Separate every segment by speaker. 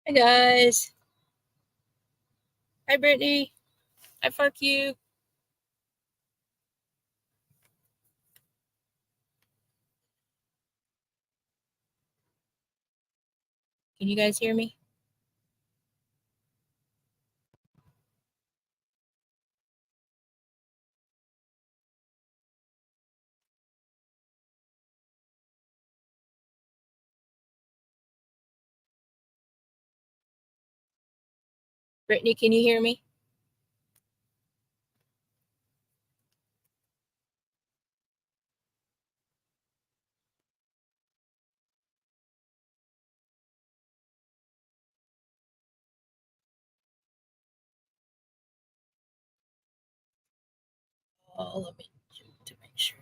Speaker 1: Hi guys. Hi Brittany. Hi fuck you. Can you guys hear me? Brittany, can you hear me? Oh, let me to make sure.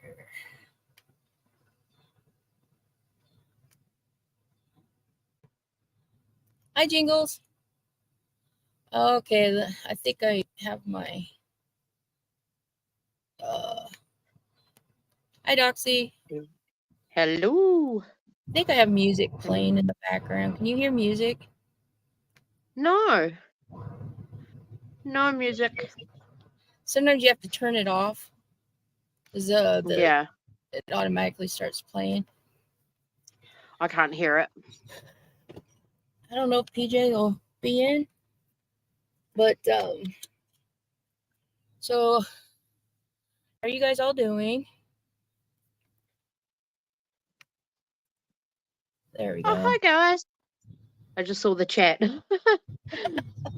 Speaker 1: Hi Jingles. Okay, I think I have my Hi Doxy.
Speaker 2: Hello.
Speaker 1: I think I have music playing in the background. Can you hear music?
Speaker 2: No. No music.
Speaker 1: Sometimes you have to turn it off. Because
Speaker 2: Yeah.
Speaker 1: it automatically starts playing.
Speaker 2: I can't hear it.
Speaker 1: I don't know if PJ will be in. But so how are you guys all doing? There we go.
Speaker 2: Oh, hi guys. I just saw the chat.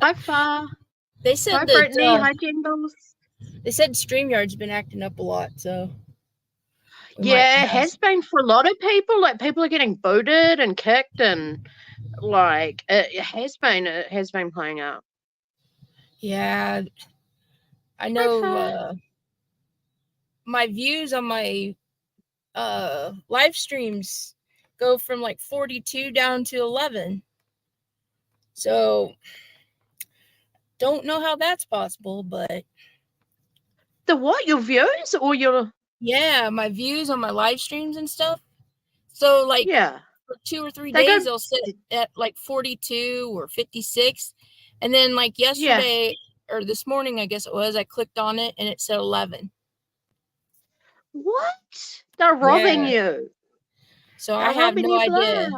Speaker 2: Hi Far.
Speaker 1: They said
Speaker 2: hi
Speaker 1: that
Speaker 2: Brittany. Hi Jingles.
Speaker 1: They said StreamYard's been acting up a lot, so
Speaker 2: Yeah, it has been for a lot of people. Like people are getting booted and kicked, and like it has been playing out.
Speaker 1: Yeah, I know. My views on my live streams go from like 42 down to 11. So don't know how that's possible, but
Speaker 2: the what? Your views or your?
Speaker 1: Yeah, my views on my live streams and stuff. So like for 2 or 3 days they'll sit at like 42 or 56, and then like yesterday or this morning I guess it was, I clicked on it and it said 11.
Speaker 2: What? They're robbing you.
Speaker 1: So I have no idea.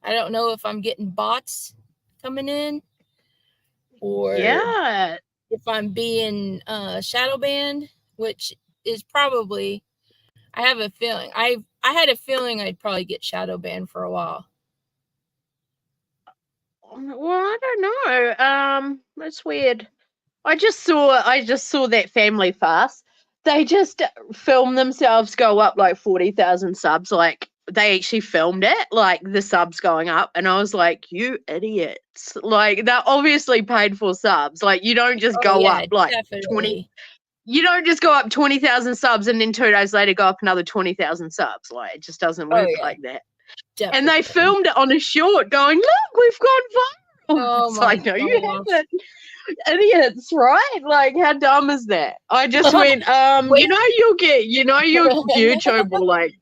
Speaker 1: I don't know if I'm getting bots coming in or if I'm being shadow banned, which is probably, I have a feeling. I had a feeling I'd probably get shadow banned for a while.
Speaker 2: Well, I don't know. It's weird. I just saw that family fast. They just filmed themselves go up like 40,000 subs. Like they actually filmed it, like the subs going up, and I was like, "You idiots!" Like they're obviously paid for subs. Like you don't just go up like 20. You don't just go up 20,000 subs and then 2 days later go up another 20,000 subs. Like it just doesn't work like that. Definitely. And they filmed it on a short, going, "Look, we've gone viral."
Speaker 1: Oh
Speaker 2: it's like, no, you haven't. Idiots, right? Like, how dumb is that? I just went, you'll get, your YouTube will like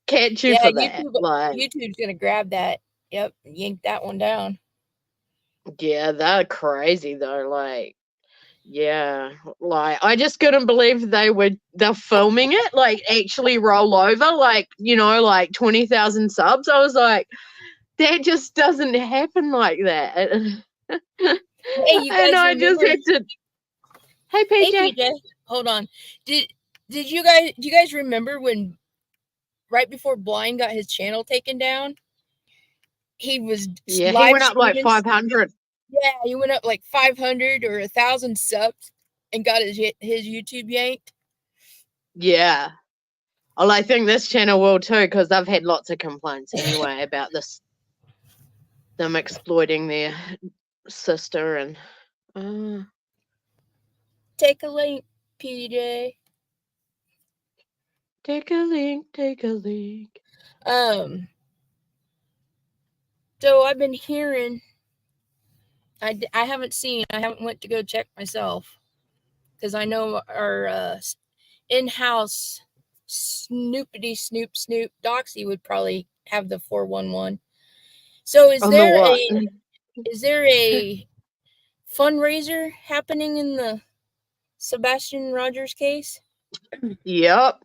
Speaker 2: catch you for that.
Speaker 1: YouTube's gonna grab that. Yep, yank that one down.
Speaker 2: Yeah, they're crazy though. Like, yeah, like I just couldn't believe they're filming it, like actually roll over, like, like 20,000 subs. I was like, that just doesn't happen like that.
Speaker 1: Hey, you guys,
Speaker 2: and I just had to. Hey PJ.
Speaker 1: Hey PJ, hold on. Do you guys remember when right before Blind got his channel taken down? He was
Speaker 2: he went up like 500.
Speaker 1: Yeah, he went up like 500 or 1,000 subs and got his YouTube yanked.
Speaker 2: Yeah. Well, I think this channel will too, because they've had lots of complaints anyway about this, them exploiting their sister and.
Speaker 1: Take a link, PJ.
Speaker 2: Take a link. Take a link.
Speaker 1: So I've been hearing. I haven't seen. I haven't went to go check myself, because I know our in-house Snoop Doxy would probably have the 411. So is there a fundraiser happening in the Sebastian Rogers case?
Speaker 2: Yep.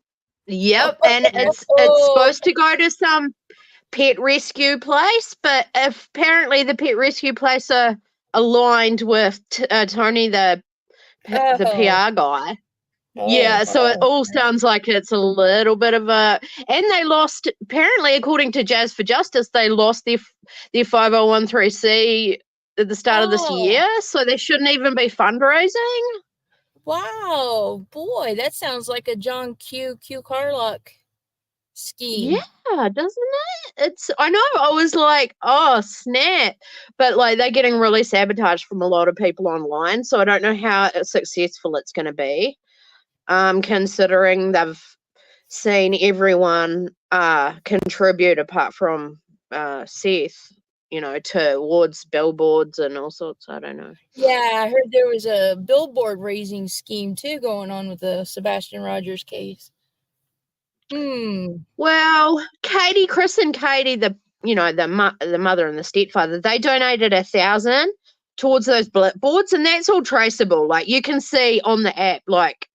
Speaker 2: And it's supposed to go to some pet rescue place, but apparently the pet rescue place are aligned with Tony, the PR guy. Yeah, so it all sounds like it's a little bit of a, and they lost, apparently, according to Jazz for Justice, they lost their 5013C at the start of this year, so they shouldn't even be fundraising.
Speaker 1: Wow, boy, that sounds like a John Q. Carlock scheme.
Speaker 2: Yeah, doesn't it? I know, I was like, oh, snap. But like they're getting really sabotaged from a lot of people online, so I don't know how successful it's going to be. Considering they've seen everyone contribute apart from Seth, towards billboards and all sorts. I don't know.
Speaker 1: Yeah, I heard there was a billboard raising scheme too going on with the Sebastian Rogers case.
Speaker 2: Well, Chris and Katie, the mother and the stepfather, they donated 1,000 towards those boards, and that's all traceable. Like you can see on the app, like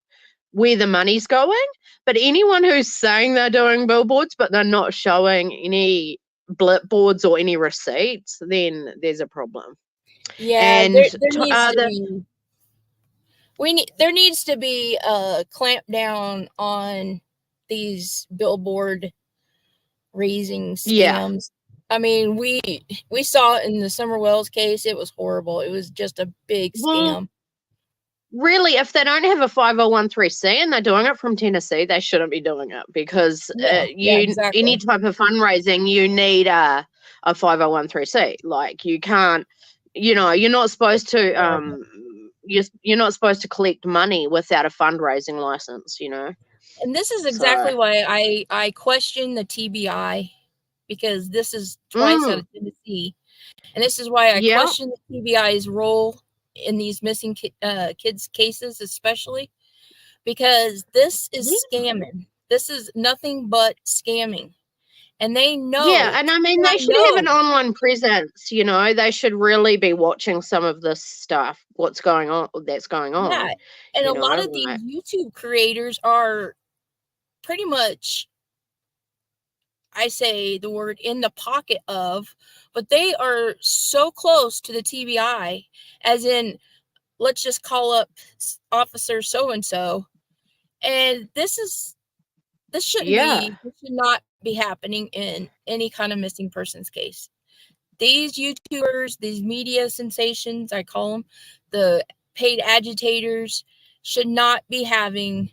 Speaker 2: where the money's going. But anyone who's saying they're doing billboards but they're not showing any blip boards or any receipts, then there's a problem.
Speaker 1: Yeah,
Speaker 2: and
Speaker 1: there needs to be a clamp down on these billboard raising scams. Yeah. I mean, we saw it in the Summer Wells case. It was horrible. It was just a big scam.
Speaker 2: Really, if they don't have a 5013C and they're doing it from Tennessee, they shouldn't be doing it because exactly. Any type of fundraising, you need a 5013C. Like you can't, you're not supposed to you're not supposed to collect money without a fundraising license,
Speaker 1: And this is exactly why I question the TBI, because this is twice out of Tennessee, and this is why I question the TBI's role in these missing kids cases, especially because this is scamming. This is nothing but scamming, and they know.
Speaker 2: Yeah, and I mean they should have an online presence. They should really be watching some of this stuff. That's going on. Yeah,
Speaker 1: and a lot of these YouTube creators are pretty much, I say the word, in the pocket of, but they are so close to the TBI, as in, let's just call up officer so-and-so. And this should not be happening in any kind of missing persons case. These YouTubers, these media sensations, I call them, the paid agitators, should not be having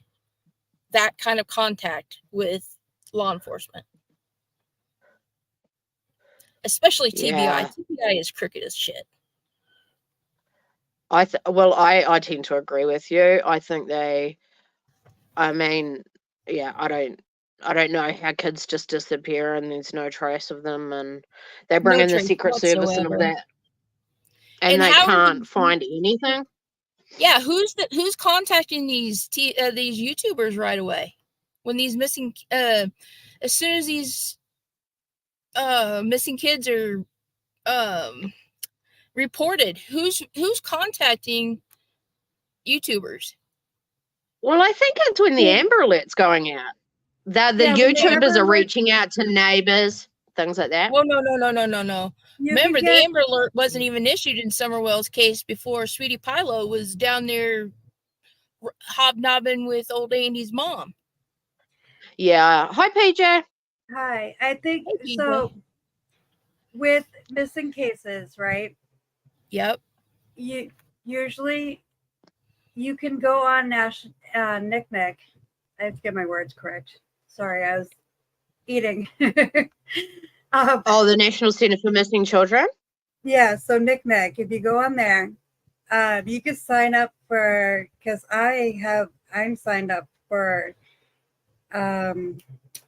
Speaker 1: that kind of contact with law enforcement. Especially TBI. Yeah. TBI is crooked as shit.
Speaker 2: I tend to agree with you. I think I don't know how kids just disappear and there's no trace of them, and they bring in the Secret Service and all that, and they can't find anything.
Speaker 1: Yeah, who's contacting these YouTubers right away when these missing? As soon as these missing kids are reported, who's contacting YouTubers?
Speaker 2: Well, I think it's when the Amber Alert's going out. The YouTubers are reaching out to neighbors, things like that.
Speaker 1: Well, no. Remember, the Amber Alert wasn't even issued in Summer Wells' case before Sweetie Pilo was down there hobnobbing with old Andy's mom.
Speaker 2: Yeah. Hi, PJ.
Speaker 3: Hi. I think so. With missing cases, right?
Speaker 1: Yep.
Speaker 3: You usually you can go on Nick. I have to get my words correct. Sorry, I was eating.
Speaker 2: The National Center for Missing Children?
Speaker 3: Yeah, so Nick, if you go on there, you can sign up for, because I'm signed up for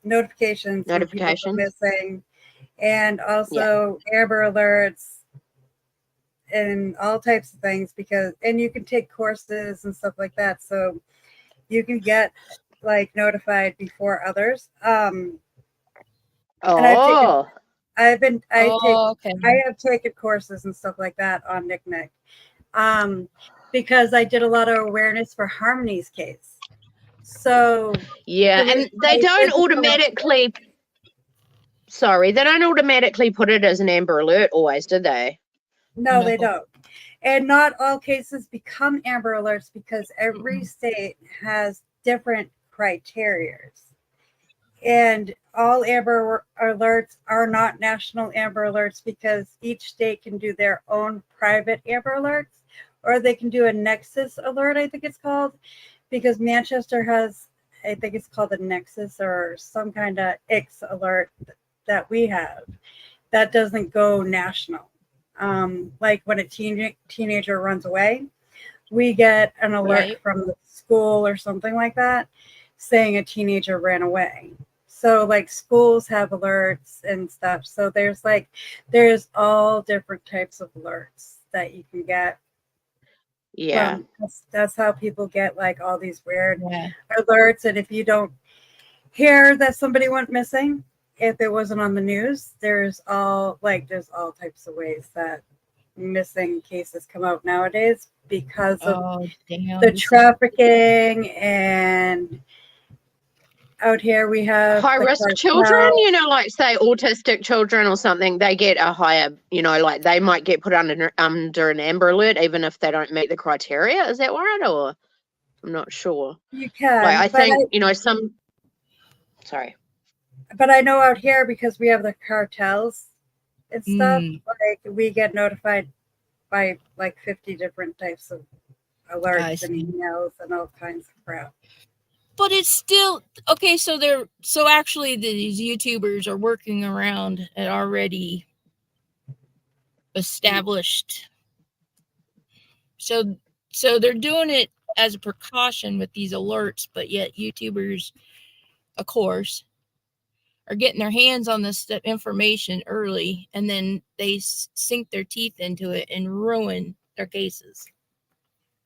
Speaker 3: notifications when people are missing, and also Amber Alerts and all types of things, and you can take courses and stuff like that, so you can get like notified before others. And I have taken courses and stuff like that on NickNick, because I did a lot of awareness for Harmony's case. So
Speaker 2: yeah, and they don't automatically. Sorry, they don't automatically put it as an Amber Alert always, do they?
Speaker 3: No, they don't. And not all cases become Amber Alerts because every state has different criteria. And all Amber Alerts are not national Amber Alerts because each state can do their own private Amber Alerts, or they can do a Nexus Alert, I think it's called, because Manchester has, I think it's called a Nexus or some kind of X alert that we have that doesn't go national. Like when a teenager runs away, we get an alert from the school or something like that saying a teenager ran away. So like schools have alerts and stuff. So there's all different types of alerts that you can get.
Speaker 2: Yeah.
Speaker 3: That's how people get like all these weird alerts. And if you don't hear that somebody went missing, if it wasn't on the news, there's all types of ways that missing cases come out nowadays because of the trafficking. And out here we have
Speaker 2: high risk children, like say autistic children or something, they get a higher, like they might get put under an Amber Alert even if they don't meet the criteria. Is that right? Or I'm not sure.
Speaker 3: You can.
Speaker 2: Like I think, sorry.
Speaker 3: But I know out here, because we have the cartels and stuff, like we get notified by like 50 different types of alerts and emails and all kinds of crap.
Speaker 1: But it's still okay. So actually these YouTubers are working around an already established. So they're doing it as a precaution with these alerts, but yet YouTubers, of course, are getting their hands on this information early, and then they sink their teeth into it and ruin their cases.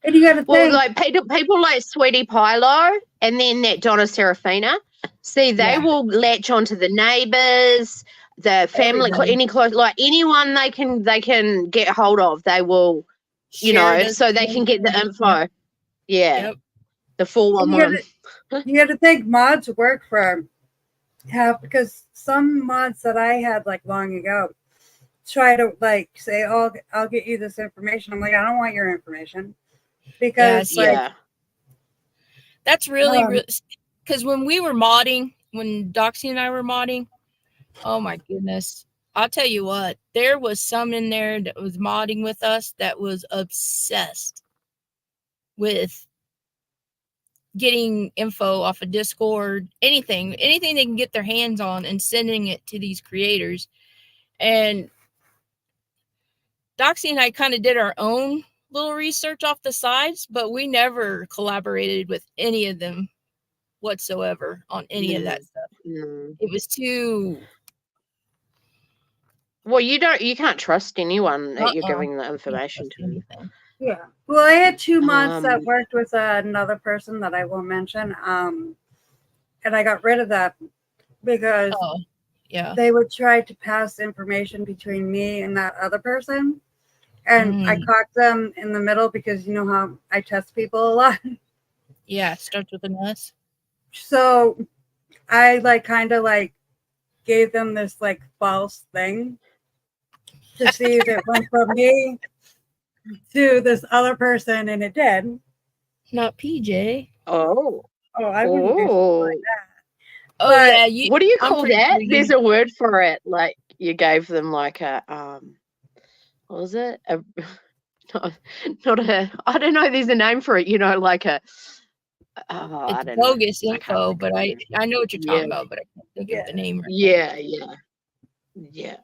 Speaker 3: And you got to think,
Speaker 2: like people like Sweetie Pilo and then that Donna Serafina, see, they will latch onto the neighbors, the family, any close, like anyone they can get hold of, they will, so they can get the info. Yeah, the 411.
Speaker 3: You got to think mods work for because some mods that I had like long ago try to like say, "Oh, I'll get you this information." I'm like, I don't want your information. Because
Speaker 1: that's really because when we were modding, when Doxy and I were modding, oh my goodness, I'll tell you what, there was some in there that was modding with us that was obsessed with getting info off of Discord, anything they can get their hands on and sending it to these creators. And Doxy and I kind of did our own little research off the sides, but we never collaborated with any of them whatsoever on any of that stuff. It was too.
Speaker 2: Well, you can't trust anyone that you're giving the information to.
Speaker 3: Yeah. Well, I had 2 mods that worked with another person that I won't mention. And I got rid of that because they would try to pass information between me and that other person. And I caught them in the middle because you know how I test people a lot.
Speaker 1: Yeah, it starts with an S.
Speaker 3: So I kind of gave them this false thing to see if it went from me to this other person, and it did.
Speaker 1: Not PJ.
Speaker 2: Oh,
Speaker 3: I wouldn't do something like that.
Speaker 1: Oh, yeah.
Speaker 2: What do you call that? There's a word for it. Like you gave them like a what was it? Not a. I don't know. There's a name for it. Like a.
Speaker 1: It's bogus info, but I know what you're talking about, but I can't think of the name. Right
Speaker 2: Yeah.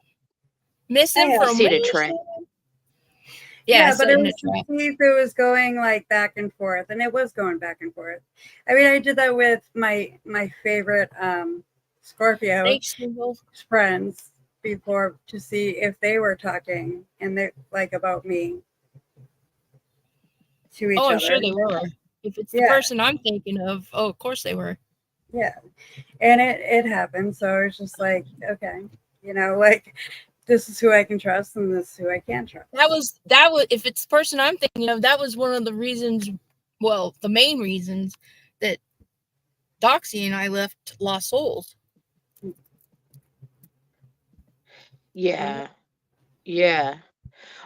Speaker 1: Misinformation.
Speaker 3: Yeah, but it was to see if it was going back and forth, and it was going back and forth. I mean, I did that with my favorite Scorpio friends before to see if they were talking and they about me to each other.
Speaker 1: I'm sure they were. If it's the person I'm thinking of, of course they were.
Speaker 3: Yeah, and it happened. So it's just okay. You know, like this is who I can trust and this is who I can't trust.
Speaker 1: That was if it's the person I'm thinking of, that was one of the reasons, well, the main reasons that Doxy and I left Lost Souls.
Speaker 2: Yeah. Yeah.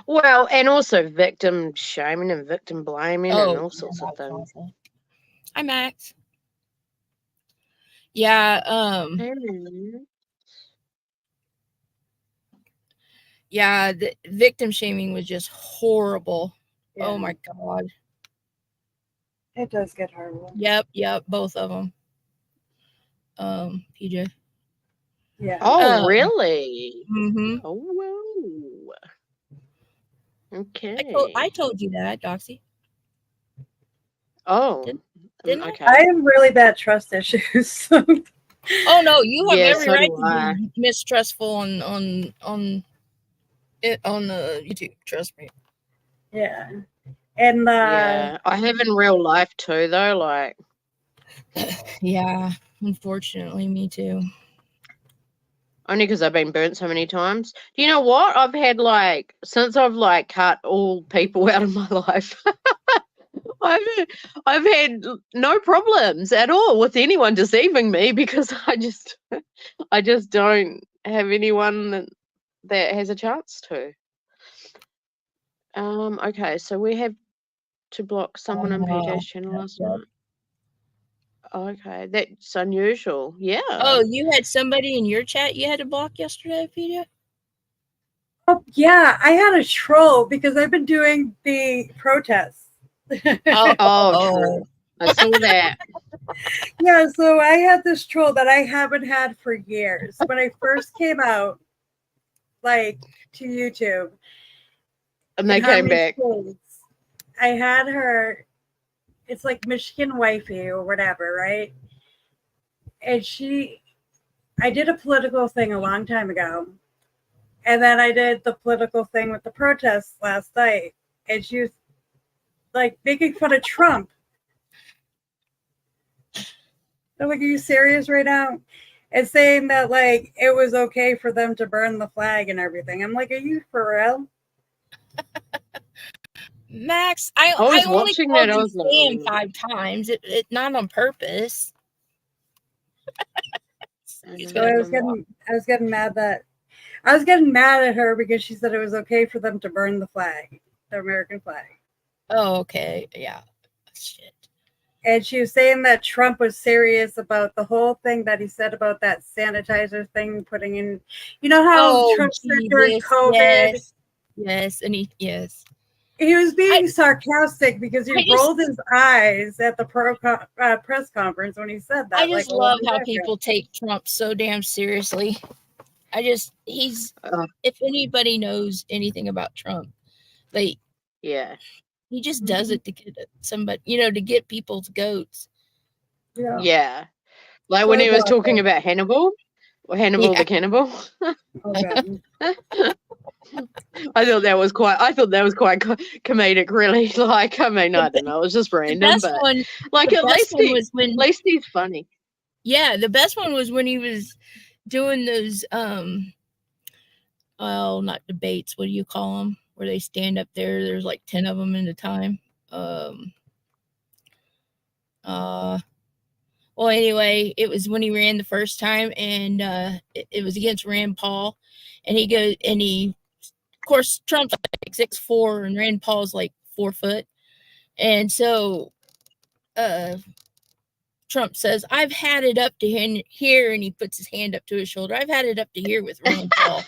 Speaker 2: Well, and also victim shaming and victim blaming and all sorts of things.
Speaker 1: Hi, Max. Yeah, yeah, the victim shaming was just horrible. Yeah. Oh my God.
Speaker 3: It does get horrible.
Speaker 1: Yep, both of them. PJ.
Speaker 2: Yeah. Oh, really?
Speaker 1: Mm-hmm.
Speaker 2: Oh, wow. Okay.
Speaker 1: I told you that, Doxy.
Speaker 2: Oh.
Speaker 1: Didn't
Speaker 3: okay. I have really bad trust issues.
Speaker 1: Oh no, you have every right to be mistrustful on YouTube. Trust me.
Speaker 3: Yeah, and
Speaker 2: yeah, I have in real life too, though. Like,
Speaker 1: yeah, unfortunately, me too.
Speaker 2: Only because I've been burnt so many times. Do you know what? I've had since I've cut all people out of my life. I've had no problems at all with anyone deceiving me because I just don't have anyone that has a chance to. Okay, so we have to block someone on PJ's channel last night. Okay, that's unusual. Yeah.
Speaker 1: Oh, you had somebody in your chat you had to block yesterday, PJ?
Speaker 3: Oh, yeah, I had a troll because I've been doing the protests.
Speaker 2: True. I saw that.
Speaker 3: Yeah, so I had this troll that I haven't had for years. When I first came out, to YouTube.
Speaker 2: And they came back.
Speaker 3: States, I had her, it's like Michigan Wifey or whatever, right? And I did a political thing a long time ago. And then I did the political thing with the protests last night. And she was making fun of Trump. I'm like, are you serious right now? And saying that it was okay for them to burn the flag and everything. I'm like, are you for real?
Speaker 1: Max, I was watching that. I was saying 5 times. It not on purpose.
Speaker 3: So I was getting mad at her because she said it was okay for them to burn the flag, the American flag.
Speaker 1: Oh, okay. Yeah. Shit.
Speaker 3: And she was saying that Trump was serious about the whole thing that he said about that sanitizer thing putting in. You know how Trump said during COVID?
Speaker 1: Yes, and
Speaker 3: he was being sarcastic because he rolled his eyes at the press conference when he said that.
Speaker 1: I just love how people take Trump so damn seriously. If anybody knows anything about Trump, he just does it to get somebody, to get people's goats.
Speaker 2: Yeah. Like when he was talking about Hannibal, or Hannibal the cannibal.
Speaker 3: Okay.
Speaker 2: I thought that was quite comedic, really. I don't know, it was just random, but at least he's funny.
Speaker 1: Yeah, the best one was when he was doing those not debates, what do you call them, where they stand up there's 10 of them at a time. Well, anyway, it was when he ran the first time, and it was against Rand Paul, and he goes, and of course, Trump's 6'4", and Rand Paul's 4 foot, and so Trump says, "I've had it up to him here," and he puts his hand up to his shoulder. "I've had it up to here with Rand Paul."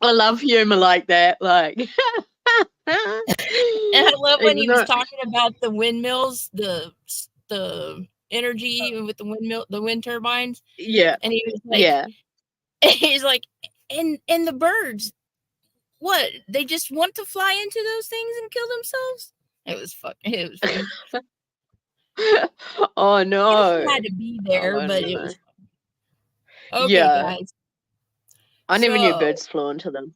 Speaker 2: I love humor like that,
Speaker 1: And I love when he was talking about the windmills, the energy with the wind turbines.
Speaker 2: Yeah.
Speaker 1: And he was he's like, and the birds, what? They just want to fly into those things and kill themselves? It was funny.
Speaker 2: Oh no.
Speaker 1: It had to be there, but it was funny. Okay, guys.
Speaker 2: I never knew birds flew into them.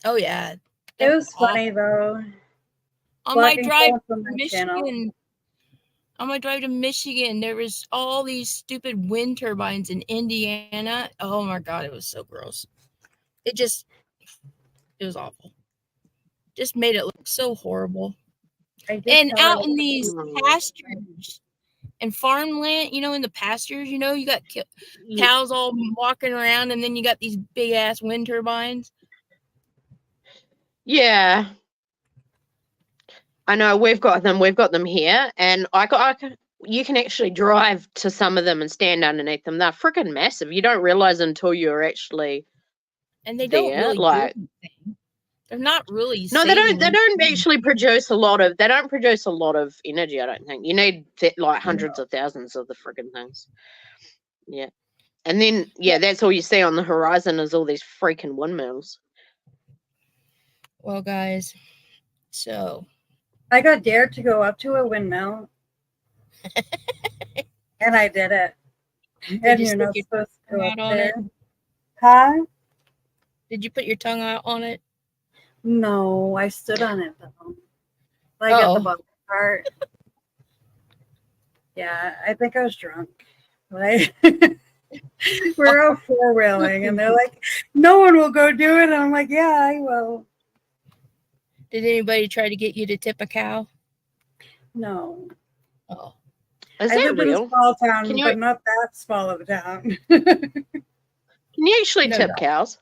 Speaker 1: Oh yeah.
Speaker 3: It was funny though.
Speaker 1: On my drive from Michigan, on my drive to Michigan, there was all these stupid wind turbines in Indiana. Oh my God, it was so gross. It was awful. Just made it look so horrible. And out in these pastures and farmland, in the pastures, you got cows all walking around, and then you got these big ass wind turbines.
Speaker 2: Yeah. I know we've got them here, and you can actually drive to some of them and stand underneath them. They're freaking massive. You don't realize until you're actually
Speaker 1: and they don't really do anything. They're not really.
Speaker 2: No, they don't actually produce a lot of. They don't produce a lot of energy. I don't think you need like hundreds of thousands of the friggin' things. Yeah, and then that's all you see on the horizon is all these freaking windmills.
Speaker 1: Well, guys, so
Speaker 3: I got dared to go up to a windmill, and I did it. And you're not supposed to go up there. Huh?
Speaker 1: Did you put your tongue out on it?
Speaker 3: No, I stood on it though. Like at the bottom part. Yeah, I think I was drunk. Like we're all four-wheeling, and they're like, "No one will go do it." And I'm like, "Yeah, I will."
Speaker 1: Did anybody try to get you to tip a cow?
Speaker 3: No.
Speaker 1: Oh,
Speaker 2: is that real?
Speaker 3: In a small town, but not that small of a town.
Speaker 2: Can you actually tip cows?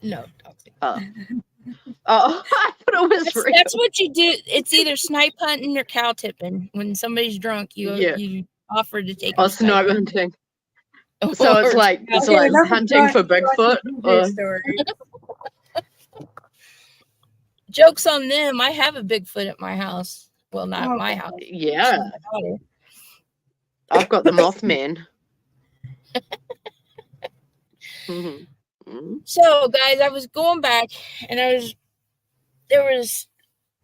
Speaker 1: No.
Speaker 2: Oh, I thought it was real.
Speaker 1: That's what you do. It's either snipe hunting or cow tipping. When somebody's drunk, you offer to take them
Speaker 2: snipe hunting. So it's like hunting for Bigfoot.
Speaker 1: Joke's on them. I have a Bigfoot at my house. Well, not at my house.
Speaker 2: Yeah. I've got the Mothman.
Speaker 1: So, guys, I was going back, and there was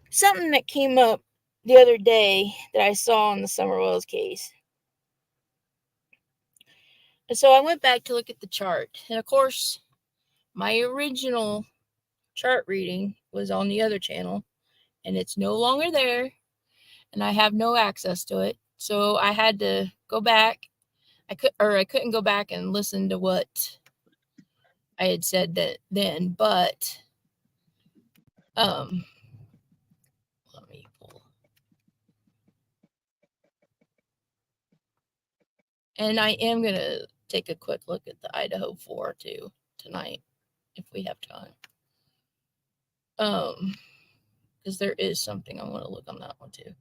Speaker 1: something that came up the other day that I saw on the Summer Wells case. And so I went back to look at the chart. And, of course, my original chart reading was on the other channel, and it's no longer there, and I have no access to it. So I had to go back. I couldn't go back and listen to what I had said then, but let me pull. And I am gonna take a quick look at the Idaho 4 too tonight, if we have time. Because there is something I want to look on that one too.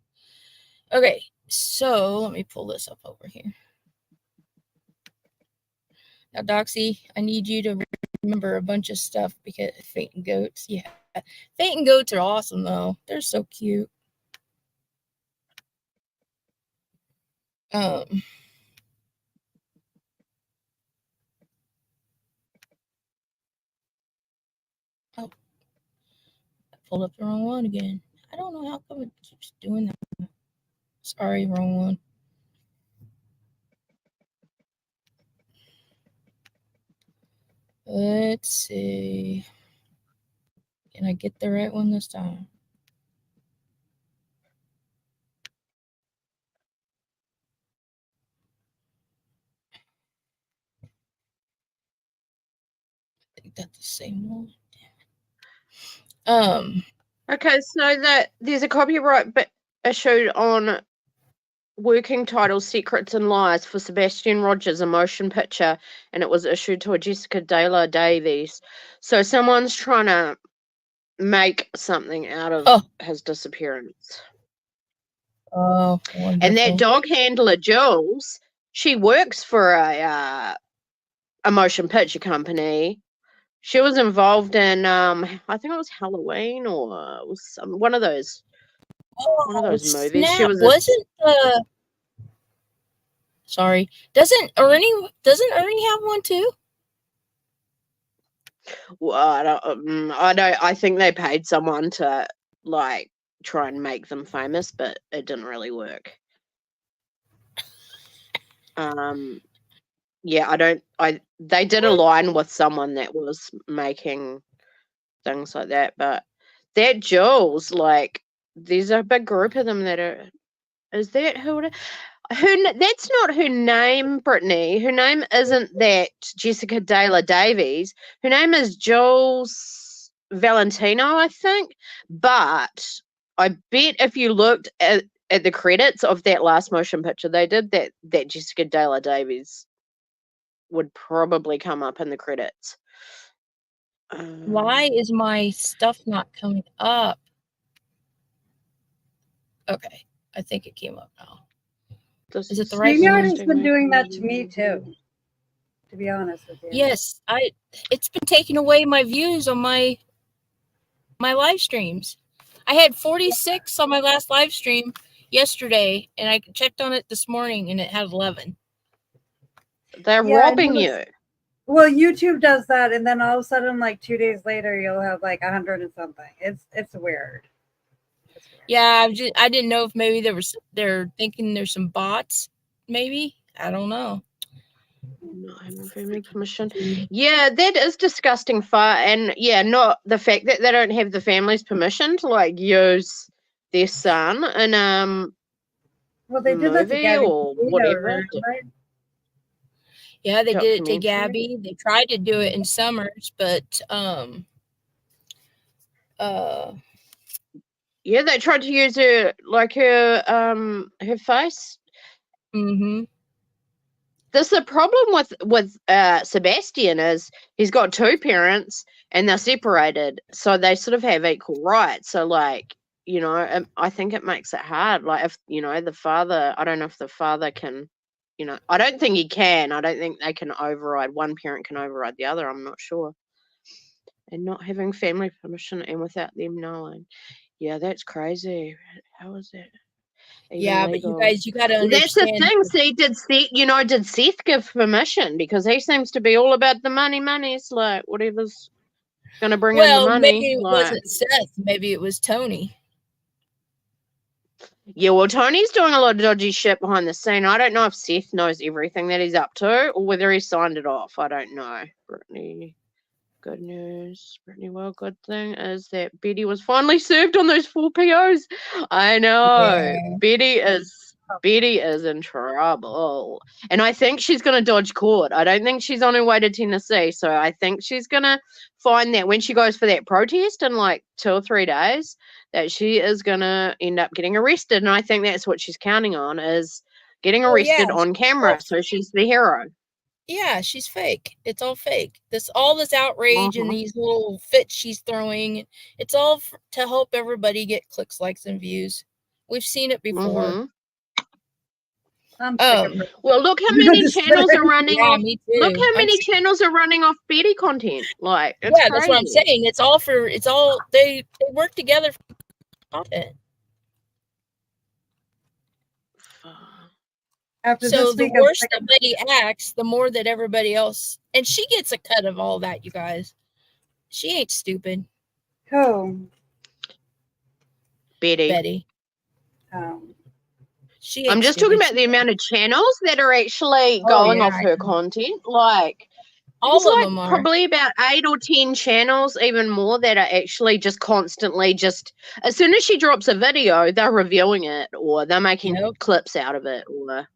Speaker 1: Okay, so let me pull this up over here. Now, Doxy, I need you to remember a bunch of stuff because fainting goats. Yeah, fainting goats are awesome though. They're so cute. Oh, I pulled up the wrong one again. I don't know how come it keeps doing that. Sorry, wrong one. Let's see. Can I get the right one this time? I think that's the same one.
Speaker 2: Okay, so that there's a copyright issued on working title Secrets and Lies for Sebastian Rogers, a motion picture, and it was issued to a Jessica Dayla Davies. So someone's trying to make something out of his disappearance.
Speaker 1: Oh, wonderful.
Speaker 2: And that dog handler, Jules, she works for a motion picture company. She was involved in, I think it was Halloween or it was one of those. One of those movies.
Speaker 1: She wasn't sorry. Doesn't Ernie have one too?
Speaker 2: Well, I think they paid someone to like try and make them famous, but it didn't really work. Yeah, they did align with someone that was making things like that, but that Jules, like, there's a big group of them that are Is that who it is? That's not her name, Brittany. Her name isn't that Jessica Dayla Davies. Her name is Jules Valentino, I think. But I bet if you looked at the credits of that last motion picture, they did that Jessica Dayla Davies would probably come up in the credits.
Speaker 1: Why is my stuff not coming up? Okay, I think it came up now. Is it the right one?
Speaker 3: It's been doing that to me too, to be honest with you.
Speaker 1: Yes, it's been taking away my views on my live streams. I had 46 on my last live stream yesterday, and I checked on it this morning, and it had 11.
Speaker 2: They're robbing you.
Speaker 3: Well, YouTube does that, and then all of a sudden, like 2 days later, you'll have like 100 and something. It's weird.
Speaker 1: Yeah, I didn't know if maybe they're thinking there's some bots. Maybe, I don't know.
Speaker 2: Not having family permission. Yeah, that is disgusting. And yeah, not the fact that they don't have the family's permission to like use their son in
Speaker 3: well, they did that to Gabby
Speaker 2: or whatever.
Speaker 3: Right?
Speaker 1: Yeah, they did it to Gabby. They tried to do it in Summers, but
Speaker 2: yeah, they tried to use her face.
Speaker 1: Mm-hmm.
Speaker 2: This the problem with Sebastian is he's got two parents and they're separated, so they sort of have equal rights. So like, you know, I think it makes it hard. Like if, you know, the father, I don't know if the father can, you know, I don't think he can. I don't think they can override, one parent can override the other. I'm not sure. And not having family permission and without them knowing. Yeah, that's crazy. How is that?
Speaker 1: Yeah, legal? But you got to understand.
Speaker 2: That's the thing. See, did Seth give permission? Because he seems to be all about the money. Money's like whatever's going to bring in the money.
Speaker 1: Maybe it wasn't Seth. Maybe it was Tony.
Speaker 2: Yeah, well, Tony's doing a lot of dodgy shit behind the scene. I don't know if Seth knows everything that he's up to or whether he signed it off. I don't know. Brittany. Good news, Brittany. Well, good thing is that Betty was finally served on those 4 POs. I know. Yeah. Betty is in trouble. And I think she's going to dodge court. I don't think she's on her way to Tennessee. So I think she's going to find that when she goes for that protest in like 2 or 3 days, that she is going to end up getting arrested. And I think that's what she's counting on, is getting arrested on camera. So she's the hero.
Speaker 1: Yeah, she's fake. It's all fake. All this outrage and these little fits she's throwing, it's all to help everybody get clicks, likes, and views. We've seen it before.
Speaker 2: Well, look how many channels are running off. Look how many channels are running off Betty content. Like, it's crazy.
Speaker 1: That's what I'm saying. It's all they work together for content. So the worse somebody acts, the more that everybody else, and she gets a cut of all that, you guys. She ain't stupid.
Speaker 3: Who?
Speaker 1: Betty.
Speaker 2: I'm just talking about the amount of channels that are actually going off her content. Like,
Speaker 1: all of them are.
Speaker 2: Probably about 8 or 10 channels, even more, that are actually just constantly as soon as she drops a video, they're reviewing it or they're making clips out of it or.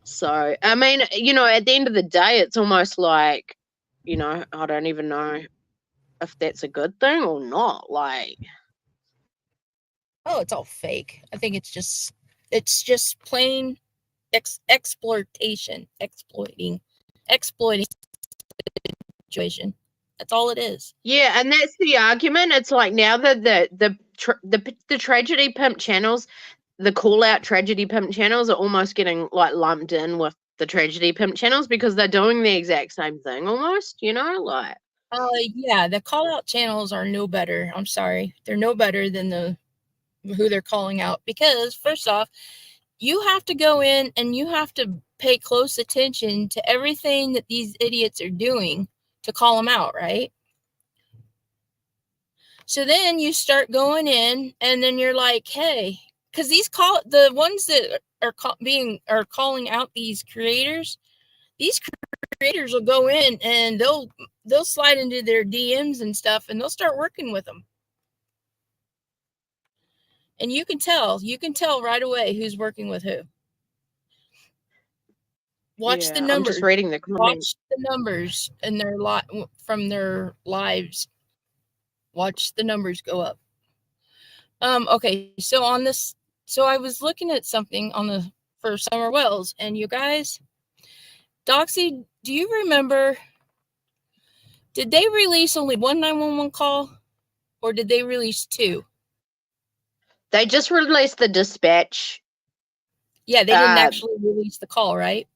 Speaker 2: So, I mean, you know, at the end of the day, it's almost like, you know, I don't even know if that's a good thing or not. Like,
Speaker 1: it's all fake. I think it's just plain exploiting situation. That's all it is.
Speaker 2: Yeah, and that's the argument. It's like now that the tragedy pimp channels, the call out tragedy pimp channels are almost getting like lumped in with the tragedy pimp channels because they're doing the exact same thing almost, you know, like.
Speaker 1: Yeah, the call out channels are no better. I'm sorry. They're no better than who they're calling out, because first off, you have to go in and you have to pay close attention to everything that these idiots are doing to call them out, right? So then you start going in and then you're like, hey, because the ones that are calling out these creators will go in and they'll slide into their DMs and stuff and they'll start working with them. And you can tell right away who's working with who. Watch the numbers.
Speaker 2: I'm just reading the comments.
Speaker 1: Watch the numbers in their from their lives. Watch the numbers go up. Okay, so on this, so I was looking at something for Summer Wells, and you guys, Doxy, do you remember? Did they release only one 911 call, or did they release two?
Speaker 2: They just released the dispatch.
Speaker 1: Yeah, they didn't actually release the call, right?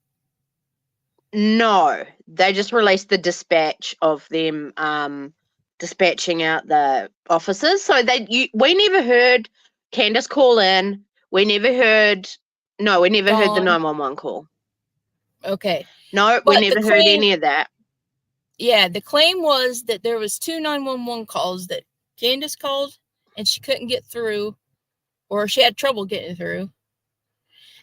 Speaker 2: No, they just released the dispatch of them dispatching out the officers. So we never heard Candus call in. We never heard the 911 call.
Speaker 1: Okay.
Speaker 2: No, we never heard any of that.
Speaker 1: Yeah, the claim was that there was two 911 calls that Candus called and she couldn't get through, or she had trouble getting through.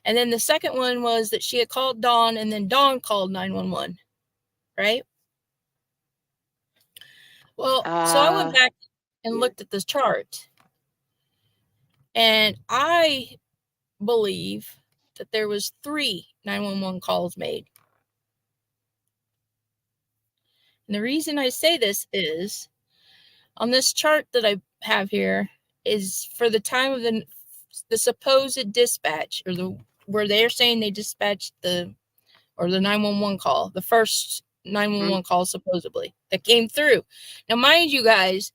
Speaker 1: And then the second one was that she had called Dawn, and then Dawn called 911, right? Well, so I went back and looked at this chart, and I believe that there was 3 911 calls made. And the reason I say this is, on this chart that I have here is for the time of the supposed dispatch, or where they're saying they dispatched the 911 call, the first 911 call supposedly that came through. Now, mind you guys,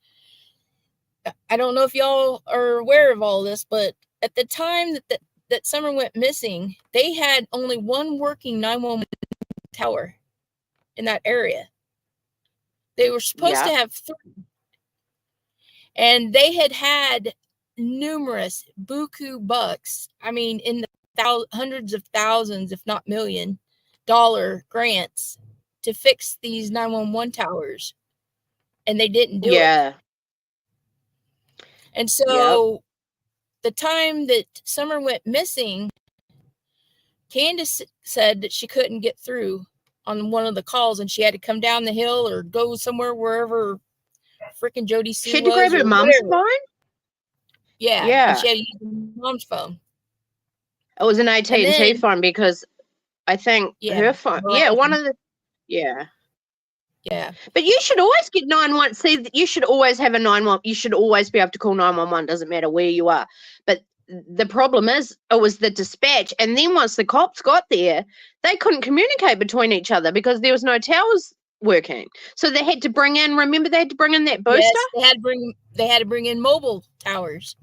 Speaker 1: I don't know if y'all are aware of all this, but at the time that Summer went missing, they had only one working 911 tower in that area. They were supposed to have 3. And they had numerous buku bucks. I mean, in the hundreds of thousands, if not $1,000,000 grants to fix these 911 towers. And they didn't do it. And so the time that Summer went missing, Candus said that she couldn't get through on one of the calls, and she had to come down the hill or go somewhere wherever freaking Jody Sue was.
Speaker 2: She had to grab her mom's phone?
Speaker 1: Yeah. And she had to use her mom's phone.
Speaker 2: It was an AT&T phone, because I think her phone. Yeah, one of the. Yeah.
Speaker 1: Yeah.
Speaker 2: But you should always get 911. See, you should always have a 911. You should always be able to call 911. Doesn't matter where you are. But the problem is, it was the dispatch. And then once the cops got there, they couldn't communicate between each other because there was no towers working. So they had to bring in, remember they had to bring in that booster?
Speaker 1: Yes, they had to bring in mobile towers.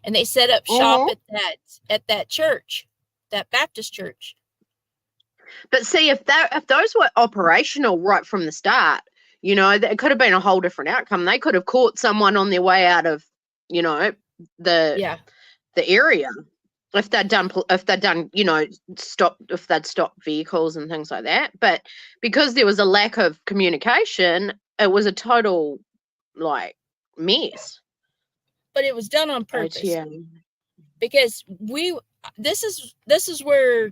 Speaker 1: And they set up shop at that church, that Baptist church.
Speaker 2: But see, if those were operational right from the start, it could have been a whole different outcome. They could have caught someone on their way out of, the area. If they'd stopped vehicles and things like that. But because there was a lack of communication, it was a total mess.
Speaker 1: But it was done on purpose. Because this is where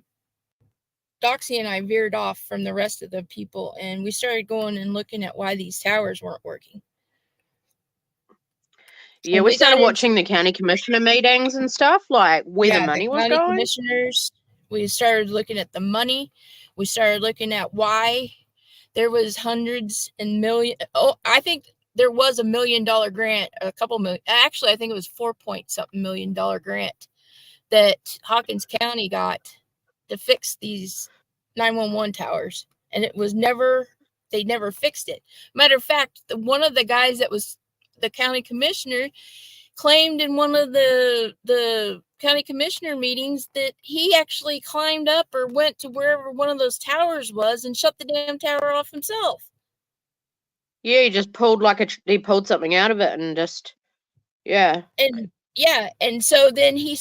Speaker 1: Doxy and I veered off from the rest of the people, and we started going and looking at why these towers weren't working.
Speaker 2: Yeah, we started watching the county commissioner meetings and stuff, where the money was going.
Speaker 1: Commissioners. We started looking at the money. We started looking at why there was hundreds and millions. Oh, I think there was $1 million grant, a couple million. Actually, I think it was $4-point-something million grant that Hawkins County got to fix these 911 towers, and they never fixed it. Matter of fact, one of the guys that was the county commissioner claimed in one of the county commissioner meetings that he actually climbed up or went to wherever one of those towers was and shut the damn tower off himself.
Speaker 2: Yeah, he just pulled he pulled something out of it and just,
Speaker 1: And so then he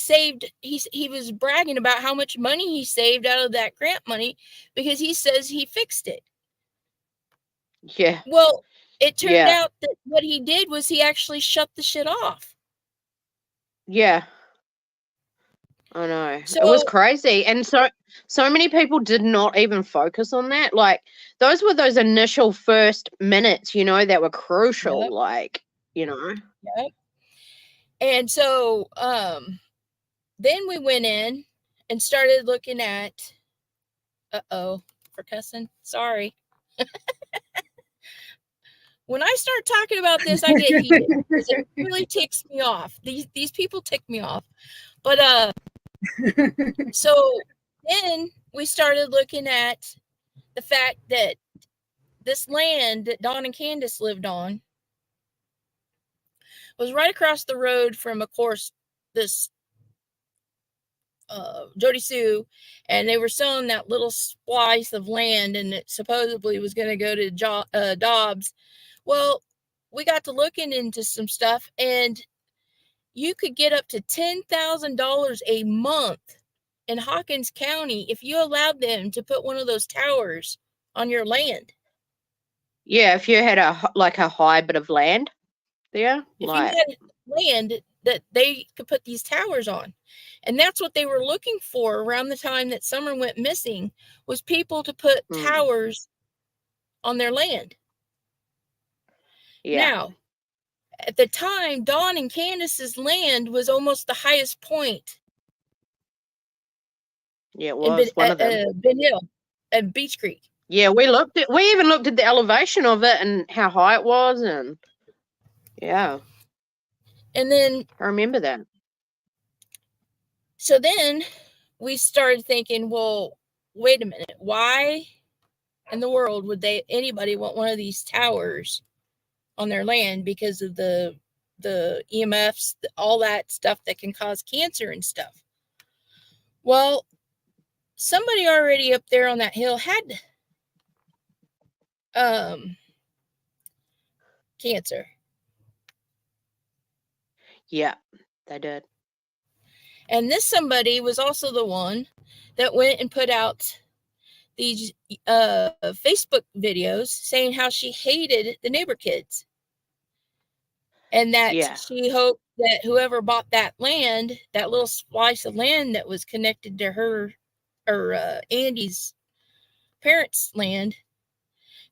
Speaker 1: was bragging about how much money he saved out of that grant money because he says he fixed it.
Speaker 2: Yeah.
Speaker 1: Well, it turned out that what he did was he actually shut the shit off.
Speaker 2: Yeah. I know. It was crazy. And so many people did not even focus on that. Those were those initial first minutes, that were crucial,
Speaker 1: Yep.
Speaker 2: Yep.
Speaker 1: And so then we went in and started looking at, for cussing, sorry. When I start talking about this, I get heated. It really ticks me off. These people tick me off. But so then we started looking at the fact that this land that Dawn and Candus lived on was right across the road from, of course, this Jody Sue, and they were selling that little slice of land, and it supposedly was going to go to Dobbs. Well, we got to looking into some stuff, and you could get up to $10,000 a month in Hawkins County if you allowed them to put one of those towers on your land.
Speaker 2: Yeah, if you had a high bit of land there.
Speaker 1: If you had land that they could put these towers on. And that's what they were looking for around the time that Summer went missing, was people to put towers on their land.
Speaker 2: Yeah.
Speaker 1: Now, at the time, Dawn and Candus's land was almost the highest point.
Speaker 2: Yeah, it was one of them.
Speaker 1: Ben Hill and Beach Creek.
Speaker 2: Yeah, we even looked at the elevation of it and how high it was, and yeah.
Speaker 1: And then
Speaker 2: I remember that.
Speaker 1: So then we started thinking, well, wait a minute, why in the world would anybody want one of these towers on their land? Because of the EMFs, all that stuff that can cause cancer and stuff. Well, somebody already up there on that hill had cancer.
Speaker 2: Yeah, they did.
Speaker 1: And this somebody was also the one that went and put out these Facebook videos saying how she hated the neighbor kids. And that she hoped that whoever bought that land, that little slice of land that was connected to her or Andy's parents' land,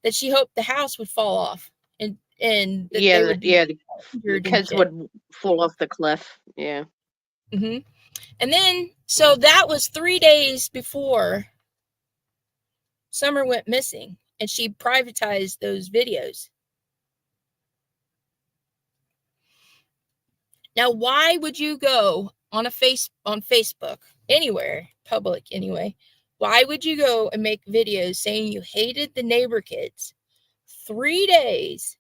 Speaker 1: that she hoped the house would fall off and that they would
Speaker 2: the kids would fall off the cliff. Yeah.
Speaker 1: Mm-hmm. And then, so that was 3 days before Summer went missing, and she privatized those videos. Now, why would you go on Facebook, anywhere, public anyway, why would you go and make videos saying you hated the neighbor kids 3 days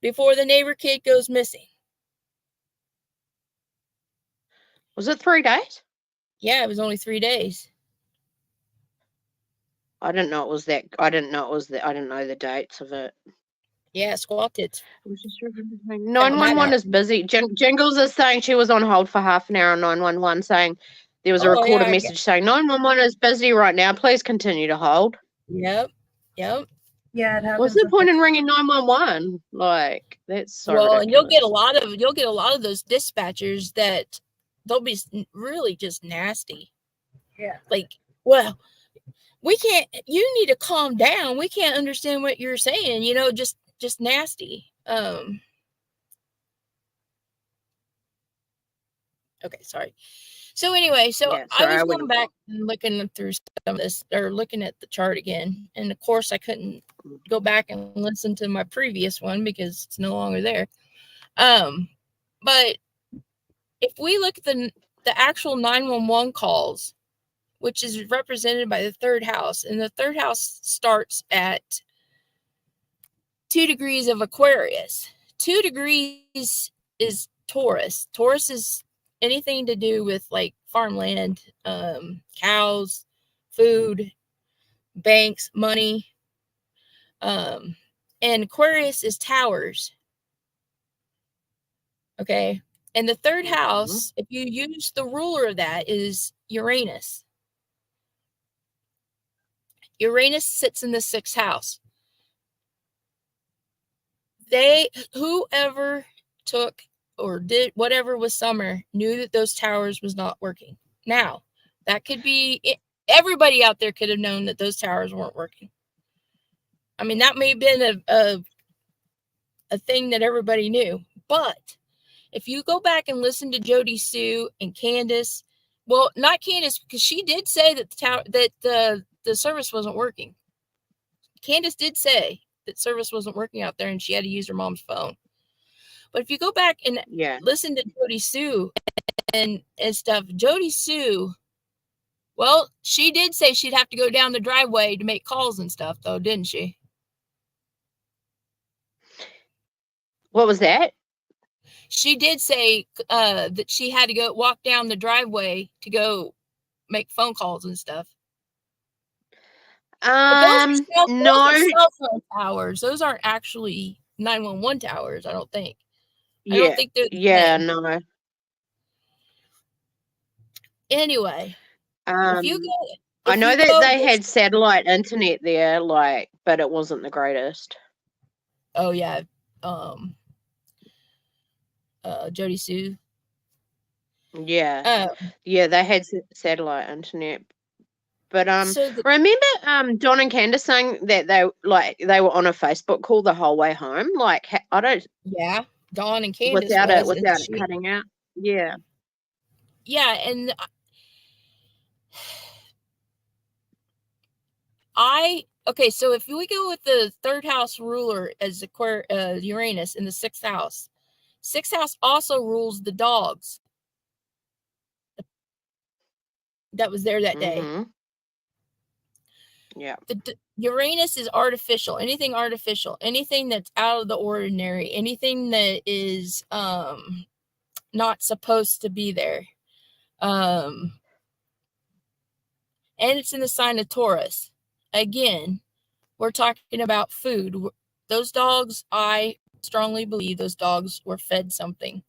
Speaker 1: before the neighbor kid goes missing?
Speaker 2: Was it 3 days?
Speaker 1: Yeah, it was only 3 days.
Speaker 2: I didn't know it was that. I didn't know the dates of it.
Speaker 1: Yeah, squat tits.
Speaker 2: 911 is busy. Jingles is saying she was on hold for half an hour on 911, saying there was a recorded message saying 911 is busy right now. Please continue to hold.
Speaker 1: Yep.
Speaker 3: Yeah, it happens.
Speaker 2: What's the point in ringing 911? Like, that's so ridiculous.
Speaker 1: And you'll get a lot of those dispatchers that they'll be really just nasty.
Speaker 3: Yeah.
Speaker 1: Like, well, we can't. You need to calm down. We can't understand what you're saying. You know, just nasty. Okay, sorry. So anyway, I was going back and looking through some of this, or looking at the chart again, and of course I couldn't go back and listen to my previous one because it's no longer there. But if we look at the actual 911 calls, which is represented by the third house, and the third house starts at 2 degrees of Aquarius. 2 degrees is Taurus. Taurus is anything to do with like farmland, cows, food, banks, money. And Aquarius is towers. Okay. And the third house, if you use the ruler of that, is Uranus. Uranus sits in the 6th house. Whoever took or did whatever with Summer knew that those towers was not working. Now, that could be everybody out there could have known that those towers weren't working. I mean, that may have been a thing that everybody knew, but if you go back and listen to Jody Sue and Candus, well, not Candus, because she did say that the service wasn't working. Candus did say that service wasn't working out there and she had to use her mom's phone. But if you go back and listen to Jody Sue and stuff, Jody Sue, well, she did say she'd have to go down the driveway to make calls and stuff, though, didn't she?
Speaker 2: What was that?
Speaker 1: She did say that she had to walk down the driveway to go make phone calls and stuff.
Speaker 2: No.
Speaker 1: Those are cell phone towers. Those aren't actually 911 towers, I don't think.
Speaker 2: Yeah.
Speaker 1: I don't think they're
Speaker 2: no.
Speaker 1: Anyway, if you go,
Speaker 2: I know that they had satellite internet there, but it wasn't the greatest.
Speaker 1: Oh yeah, Jody Sue.
Speaker 2: Yeah, they had satellite internet. But remember Don and Candus saying that they were on a Facebook call the whole way home. I don't.
Speaker 1: Yeah, Don and Candus
Speaker 2: without it cutting out. Yeah.
Speaker 1: Yeah, and okay, so if we go with the third house ruler as Uranus in the sixth house also rules the dogs that was there that day.
Speaker 2: Yeah.
Speaker 1: Uranus is artificial, anything that's out of the ordinary, anything that is not supposed to be there. And it's in the sign of Taurus. Again, we're talking about food. Those dogs, I strongly believe those dogs were fed something.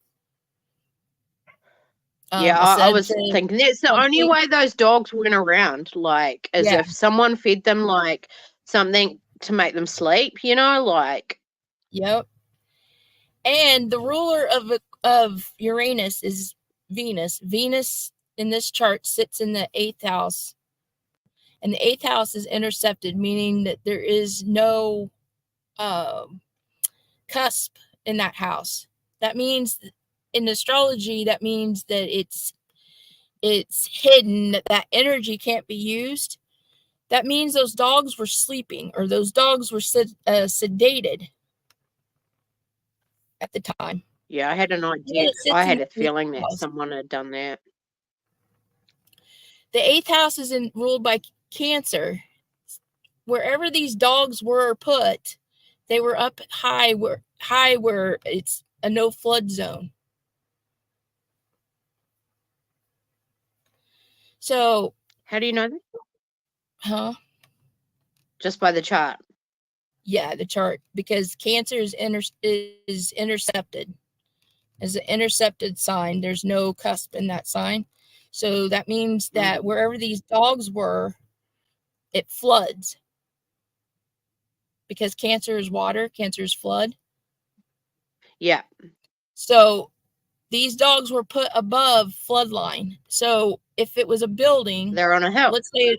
Speaker 2: I was thinking that's the only way those dogs went around, if someone fed them something to make them sleep,
Speaker 1: Yep. And the ruler of Uranus is Venus. Venus in this chart sits in the 8th house. And the 8th house is intercepted, meaning that there is no cusp in that house. That means in astrology, that means that it's hidden, that energy can't be used. That means those dogs were sleeping, or those dogs were sedated at the time.
Speaker 2: Yeah, I had an idea. I had a feeling that someone had done that.
Speaker 1: The 8th house is ruled by Cancer. Wherever these dogs were put, they were up high where it's a no flood zone. So
Speaker 2: how do you know that?
Speaker 1: Huh?
Speaker 2: Just by the chart.
Speaker 1: Yeah, the chart, because Cancer is intercepted. As an intercepted sign, there's no cusp in that sign. So that means that wherever these dogs were, it floods. Because Cancer is water, Cancer is flood.
Speaker 2: Yeah.
Speaker 1: So these dogs were put above flood line. So if it was a building,
Speaker 2: they're on a hill.
Speaker 1: Let's say,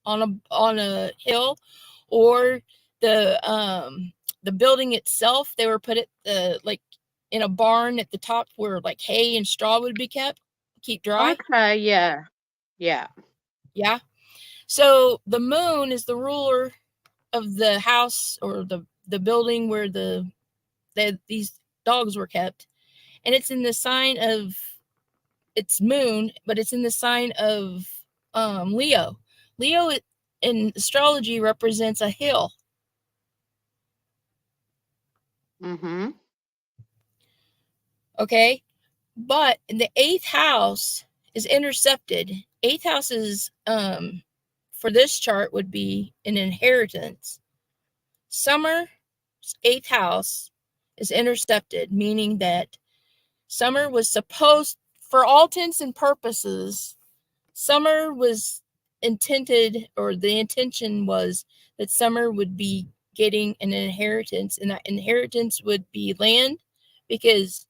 Speaker 1: on a hill, or the building itself, they were put at in a barn at the top where hay and straw would be keep dry.
Speaker 2: Okay, yeah. Yeah.
Speaker 1: Yeah. So the moon is the ruler of the house or the building where these dogs were kept. And it's in the sign of, it's moon, but it's in the sign of Leo. Leo in astrology represents a hill.
Speaker 2: Mm-hmm.
Speaker 1: Okay. But the 8th house is intercepted. 8th house is, for this chart, would be an inheritance. Summer's 8th house is intercepted, meaning that Summer was supposed, for all intents and purposes, Summer was intended, or the intention was that Summer would be getting an inheritance, and that inheritance would be land, because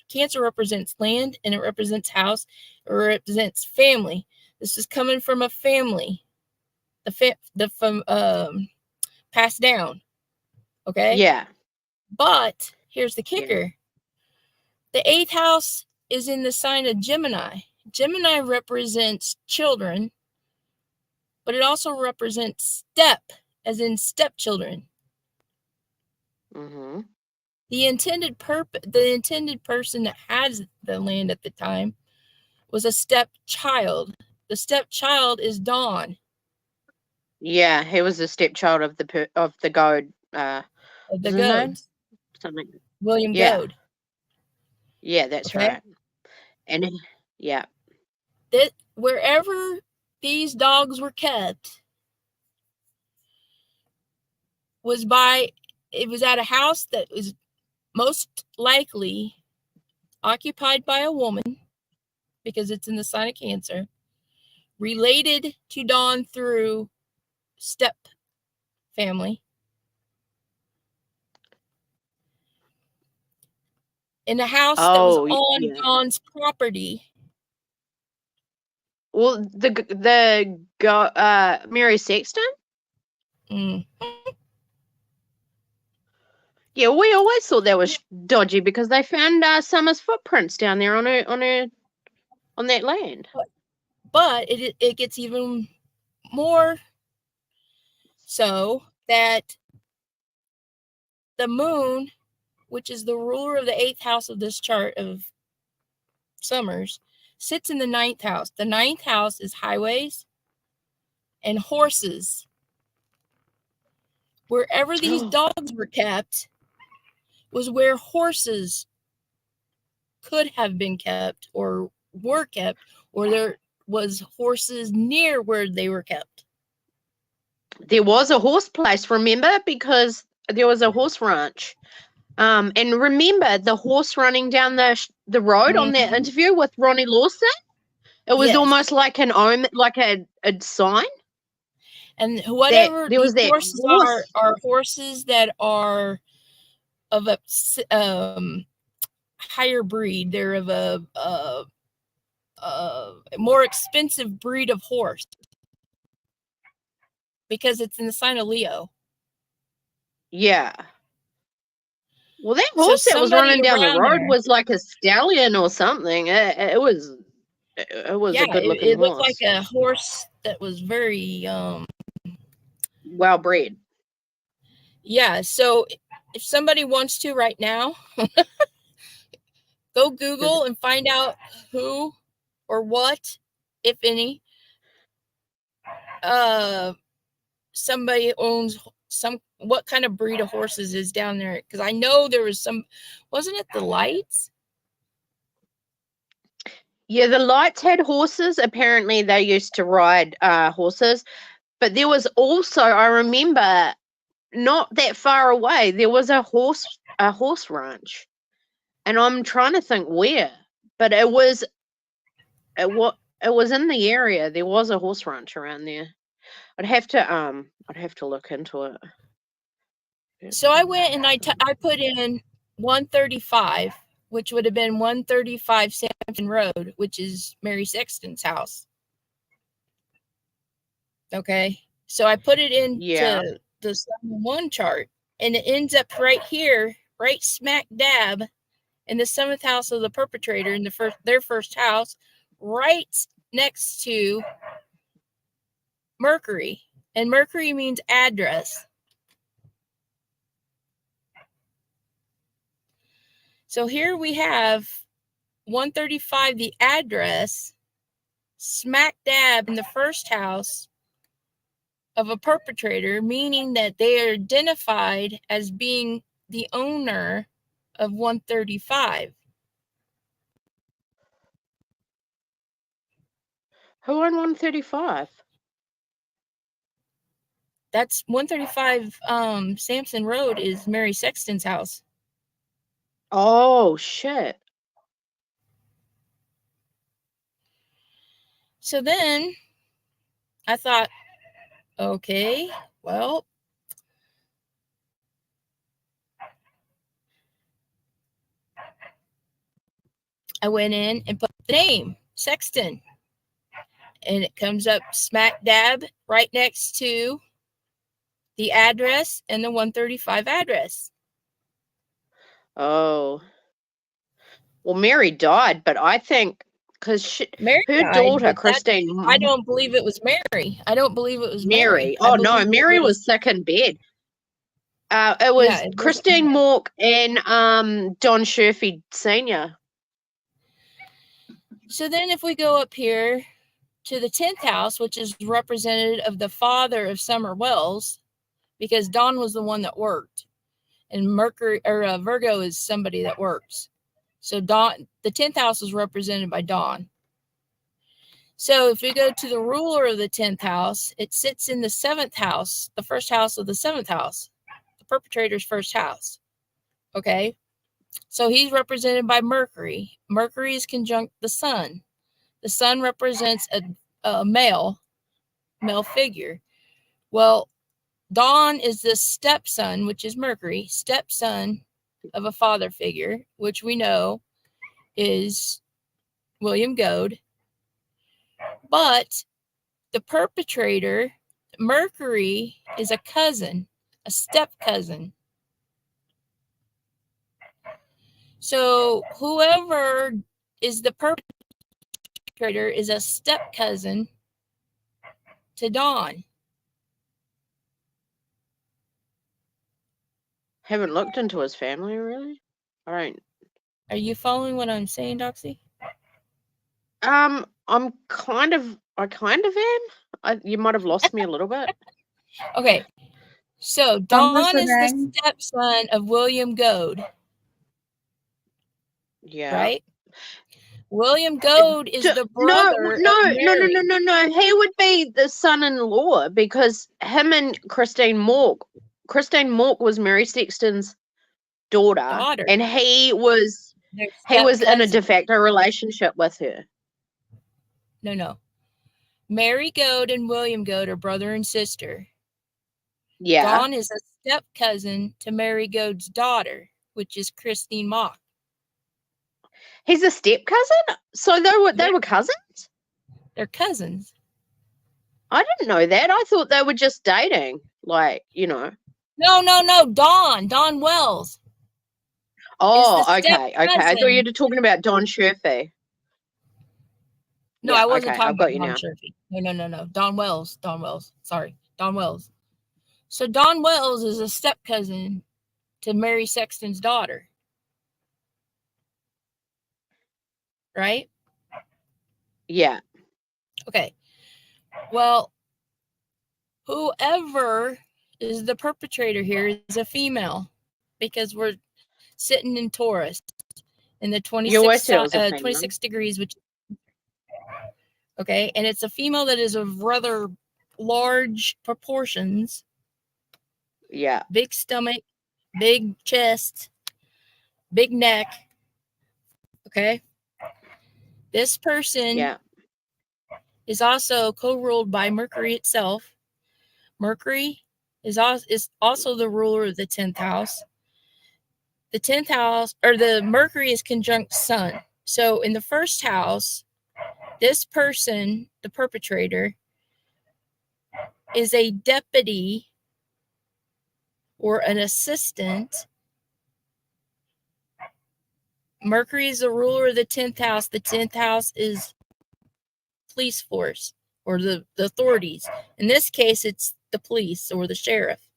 Speaker 1: Cancer represents land, and it represents house, or it represents family. This is coming from a family, passed down. Okay.
Speaker 2: Yeah.
Speaker 1: But here's the kicker. The 8th house is in the sign of Gemini. Gemini represents children, but it also represents step, as in stepchildren.
Speaker 2: Mm-hmm.
Speaker 1: The intended person that has the land at the time was a stepchild. The stepchild is Dawn.
Speaker 2: Yeah, he was a stepchild of the Goad.
Speaker 1: Of the Goads.
Speaker 2: Something.
Speaker 1: William Goad.
Speaker 2: Yeah, that's right. And yeah.
Speaker 1: That wherever these dogs were kept was at a house that was most likely occupied by a woman, because it's in the sign of Cancer, related to Dawn through step family. In a house that was on Dawn's property.
Speaker 2: Well, Mary Sexton? Yeah, we always thought that was dodgy because they found Summer's footprints down there on that land.
Speaker 1: But it gets even more so that the moon, which is the ruler of the 8th house of this chart of Summers, sits in the 9th house. The 9th house is highways and horses. Wherever these dogs were kept was where horses could have been kept or were kept, or there was horses near where they were kept.
Speaker 2: There was a horse place, remember? Because there was a horse ranch. And remember the horse running down the road on that interview with Ronnie Lawson? It was almost like an omen, like a sign.
Speaker 1: And whatever these horses are horses that are of a higher breed. They're of a more expensive breed of horse because it's in the sign of Leo.
Speaker 2: Yeah. Well, that horse that was running down the road was like a stallion or something. It was a good looking horse.
Speaker 1: It looked like a horse that was very
Speaker 2: well bred.
Speaker 1: Yeah. So if somebody wants to right now, go Google and find out who or what, if any, somebody owns what kind of breed of horses is down there. Because I know there was some, wasn't it the Lights?
Speaker 2: Yeah, the Lights had horses. Apparently they used to ride horses. But there was also, I remember, not that far away, there was a horse ranch. And I'm trying to think where. But it was in the area. There was a horse ranch around there. I'd have to look into it.
Speaker 1: So I went and I put in 135, which would have been 135 Sampson Road, which is Mary Sexton's house. Okay. So I put it into the 7-1 chart, and it ends up right here, right smack dab in the 7th house of the perpetrator in their first house, right next to Mercury. And Mercury means address. So here we have 135, the address, smack dab in the first house of a perpetrator, meaning that they are identified as being the owner of 135.
Speaker 2: Who owned 135?
Speaker 1: That's 135 Sampson Road is Mary Sexton's house.
Speaker 2: Oh, shit.
Speaker 1: So then I thought, okay, well, I went in and put the name, Sexton. And it comes up smack dab right next to the address and the 135 address.
Speaker 2: Oh. Well, Mary died, but I think because her daughter, Christine...
Speaker 1: I don't believe it was Mary. I don't believe it was Mary.
Speaker 2: Oh, no, Mary was sick in bed. It was Christine Mork and John Sherfy Sr.
Speaker 1: So then if we go up here to the 10th house, which is representative of the father of Summer Wells, because Don was the one that worked, and Mercury or Virgo is somebody that works. So Don, the 10th house is represented by Don. So if we go to the ruler of the 10th house, it sits in the 7th house, the first house of the 7th house, the perpetrator's first house. Okay. So he's represented by Mercury. Mercury is conjunct the sun. The sun represents a male figure. Well, Don is the stepson, which is Mercury, stepson of a father figure, which we know is William Goad. But the perpetrator, Mercury, is a cousin, a step cousin. So whoever is the perpetrator is a step cousin to Don.
Speaker 2: Haven't looked into his family, really. All right.
Speaker 1: Are you following what I'm saying, Doxy?
Speaker 2: I kind of am. You might have lost me a little bit.
Speaker 1: Okay. So Don is the stepson of William Goad.
Speaker 2: Yeah.
Speaker 1: Right? William Goad is the brother of Mary.
Speaker 2: No. He would be the son-in-law because him and Christine Mork was Mary Sexton's daughter. And he was in a de facto relationship with her.
Speaker 1: No. Mary Goad and William Goad are brother and sister.
Speaker 2: Yeah.
Speaker 1: Don is a step cousin to Mary Goad's daughter, which is Christine Mock.
Speaker 2: He's a step cousin? So they were cousins?
Speaker 1: They're cousins.
Speaker 2: I didn't know that. I thought they were just dating. Like, you know.
Speaker 1: No. Don Wells.
Speaker 2: Oh, okay. I thought you were talking about Don Sherfy.
Speaker 1: No, I wasn't talking about Don Sherfy. No. Don Wells. Sorry. Don Wells. So Don Wells is a step cousin to Mary Sexton's daughter. Right?
Speaker 2: Yeah.
Speaker 1: Okay. Well, whoever is the perpetrator here is a female because we're sitting in Taurus in the 26 degrees, which okay, and it's a female that is of rather large proportions.
Speaker 2: Yeah.
Speaker 1: Big stomach, big chest, big neck. Okay. This person is also co-ruled by Mercury itself. Mercury is also the ruler of the 10th house. The 10th house, or the Mercury is conjunct Sun. So in the first house, this person, the perpetrator, is a deputy or an assistant. Mercury is the ruler of the 10th house. The 10th house is police force or the authorities. In this case, it's the police or the sheriff.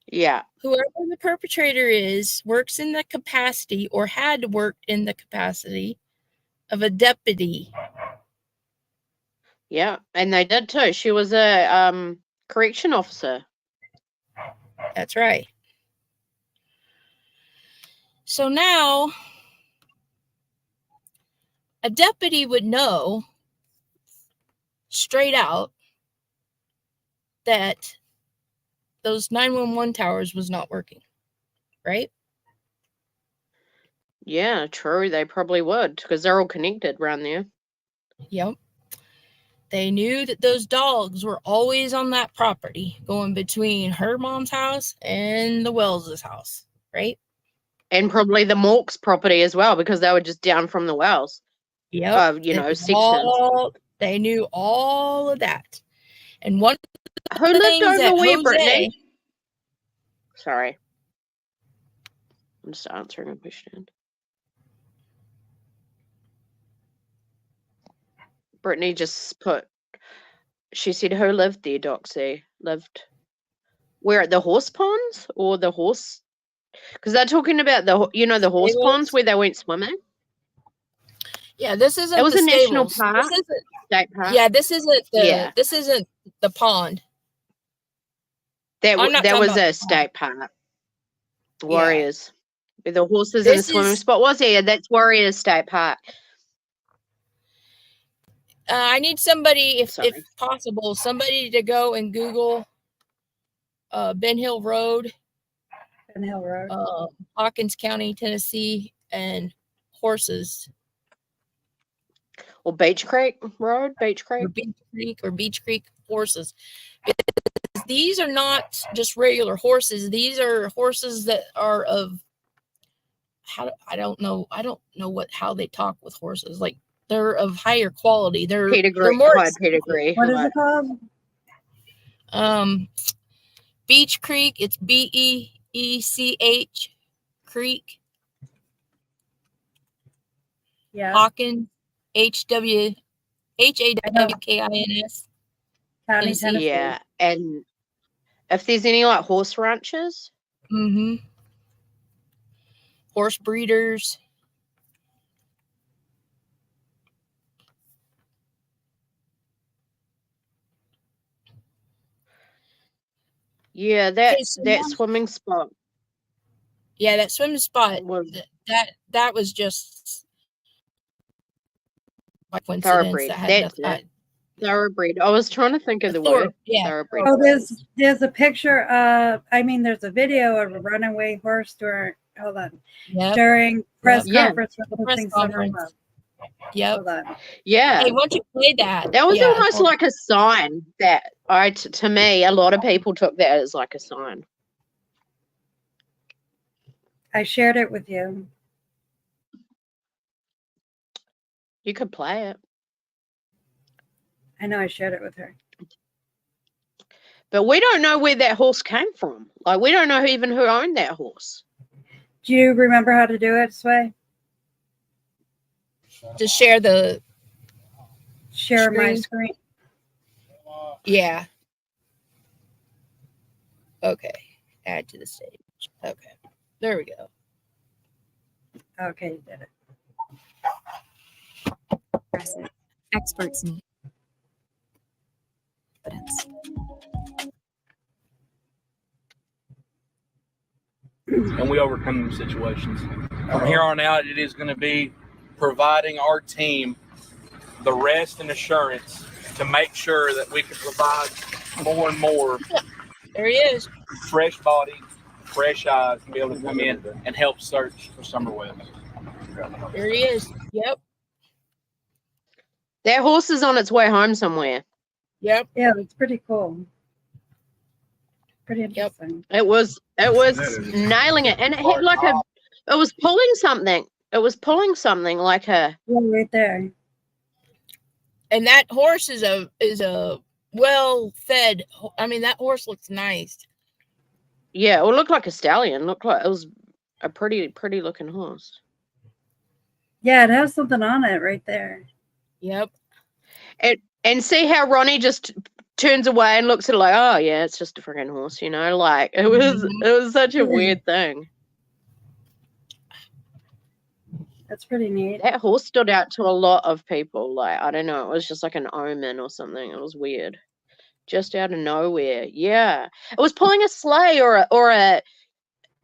Speaker 2: Yeah.
Speaker 1: Whoever the perpetrator is works in the capacity or had worked in the capacity of a deputy.
Speaker 2: Yeah, and they did too. She was a correction officer.
Speaker 1: That's right. So now a deputy would know straight out that those 911 towers was not working, right?
Speaker 2: Yeah, true. They probably would because they're all connected around there.
Speaker 1: Yep. They knew that those dogs were always on that property going between her mom's house and the Wells' house, right?
Speaker 2: And probably the Mork's property as well because they were just down from the Wells.
Speaker 1: Yep.
Speaker 2: Sections.
Speaker 1: They knew all of that. And one
Speaker 2: who lived over where, Brittany? Sorry. I'm just answering a question. Brittany just put, she said, who lived there, Doxy? Lived where, at the horse ponds or the horse? Because they're talking about the horse ponds where they went swimming.
Speaker 1: Yeah, this isn't.
Speaker 2: It was
Speaker 1: the
Speaker 2: a national
Speaker 1: stables.
Speaker 2: park.
Speaker 1: This isn't,
Speaker 2: state park.
Speaker 1: yeah, this isn't the. This isn't the pond.
Speaker 2: That was a state park. Warriors. Where the horses in the swimming spot was. Yeah, that's Warriors State Park.
Speaker 1: I need somebody, if possible, somebody to go and Google Ben Hill Road.
Speaker 3: Ben Hill Road.
Speaker 1: Hawkins County, Tennessee, and horses.
Speaker 2: Or Beach Creek Road, Beach Creek.
Speaker 1: Or Beach Creek horses. Because these are not just regular horses. These are horses that are of I don't know how they talk with horses. Like, they're of higher quality. They're more
Speaker 2: high pedigree.
Speaker 3: What is it called?
Speaker 1: Beach Creek. It's BEECH Creek.
Speaker 3: Yeah.
Speaker 1: Hawkins, HAWKINS.
Speaker 3: County, Tennessee.
Speaker 2: Yeah, and if there's any like horse ranches.
Speaker 1: Mm-hmm. Horse breeders.
Speaker 2: Yeah, that swimming spot.
Speaker 1: Yeah, that swimming spot that was just by coincidence.
Speaker 2: Thoroughbred. I was trying to think of the word.
Speaker 1: Yeah.
Speaker 2: Thoroughbred.
Speaker 3: Oh, there's a picture there's a video of a runaway horse during press conference with the press conference.
Speaker 1: Yep.
Speaker 2: Yeah.
Speaker 1: Hey, why don't you play that?
Speaker 2: That was almost like a sign that to me, a lot of people took that as like a sign.
Speaker 3: I shared it with you.
Speaker 2: You could play it.
Speaker 3: I know I shared it with her.
Speaker 2: But we don't know where that horse came from. Like, we don't know even who owned that horse.
Speaker 3: Do you remember how to do it, Sway?
Speaker 1: Just share
Speaker 3: my screen.
Speaker 1: Yeah. Okay. Add to the stage. Okay. There we go.
Speaker 3: Okay, you did it.
Speaker 4: Experts need evidence.
Speaker 5: And we overcome them situations. From here on out, it is going to be providing our team the rest and assurance to make sure that we can provide more and more.
Speaker 1: There he is.
Speaker 5: Fresh bodies, fresh eyes, and be able to come in and help search for summer webs.
Speaker 1: There he is. Yep.
Speaker 2: That horse is on its way home somewhere.
Speaker 1: Yep.
Speaker 3: Yeah, it's pretty cool. Pretty interesting.
Speaker 2: It was nailing it, and it had like it was pulling something. It was pulling something like a
Speaker 3: right there.
Speaker 1: And that horse is a well fed. I mean, that horse looks nice.
Speaker 2: Yeah, it looked like a stallion. Looked like it was a pretty looking horse.
Speaker 3: Yeah, it has something on it right there.
Speaker 1: Yep.
Speaker 2: And see how Ronnie just turns away and looks at it like, oh yeah, it's just a freaking horse, you know? Like it was such a weird thing.
Speaker 3: That's pretty neat.
Speaker 2: That horse stood out to a lot of people. Like, I don't know, it was just like an omen or something. It was weird. Just out of nowhere. Yeah. It was pulling a sleigh or a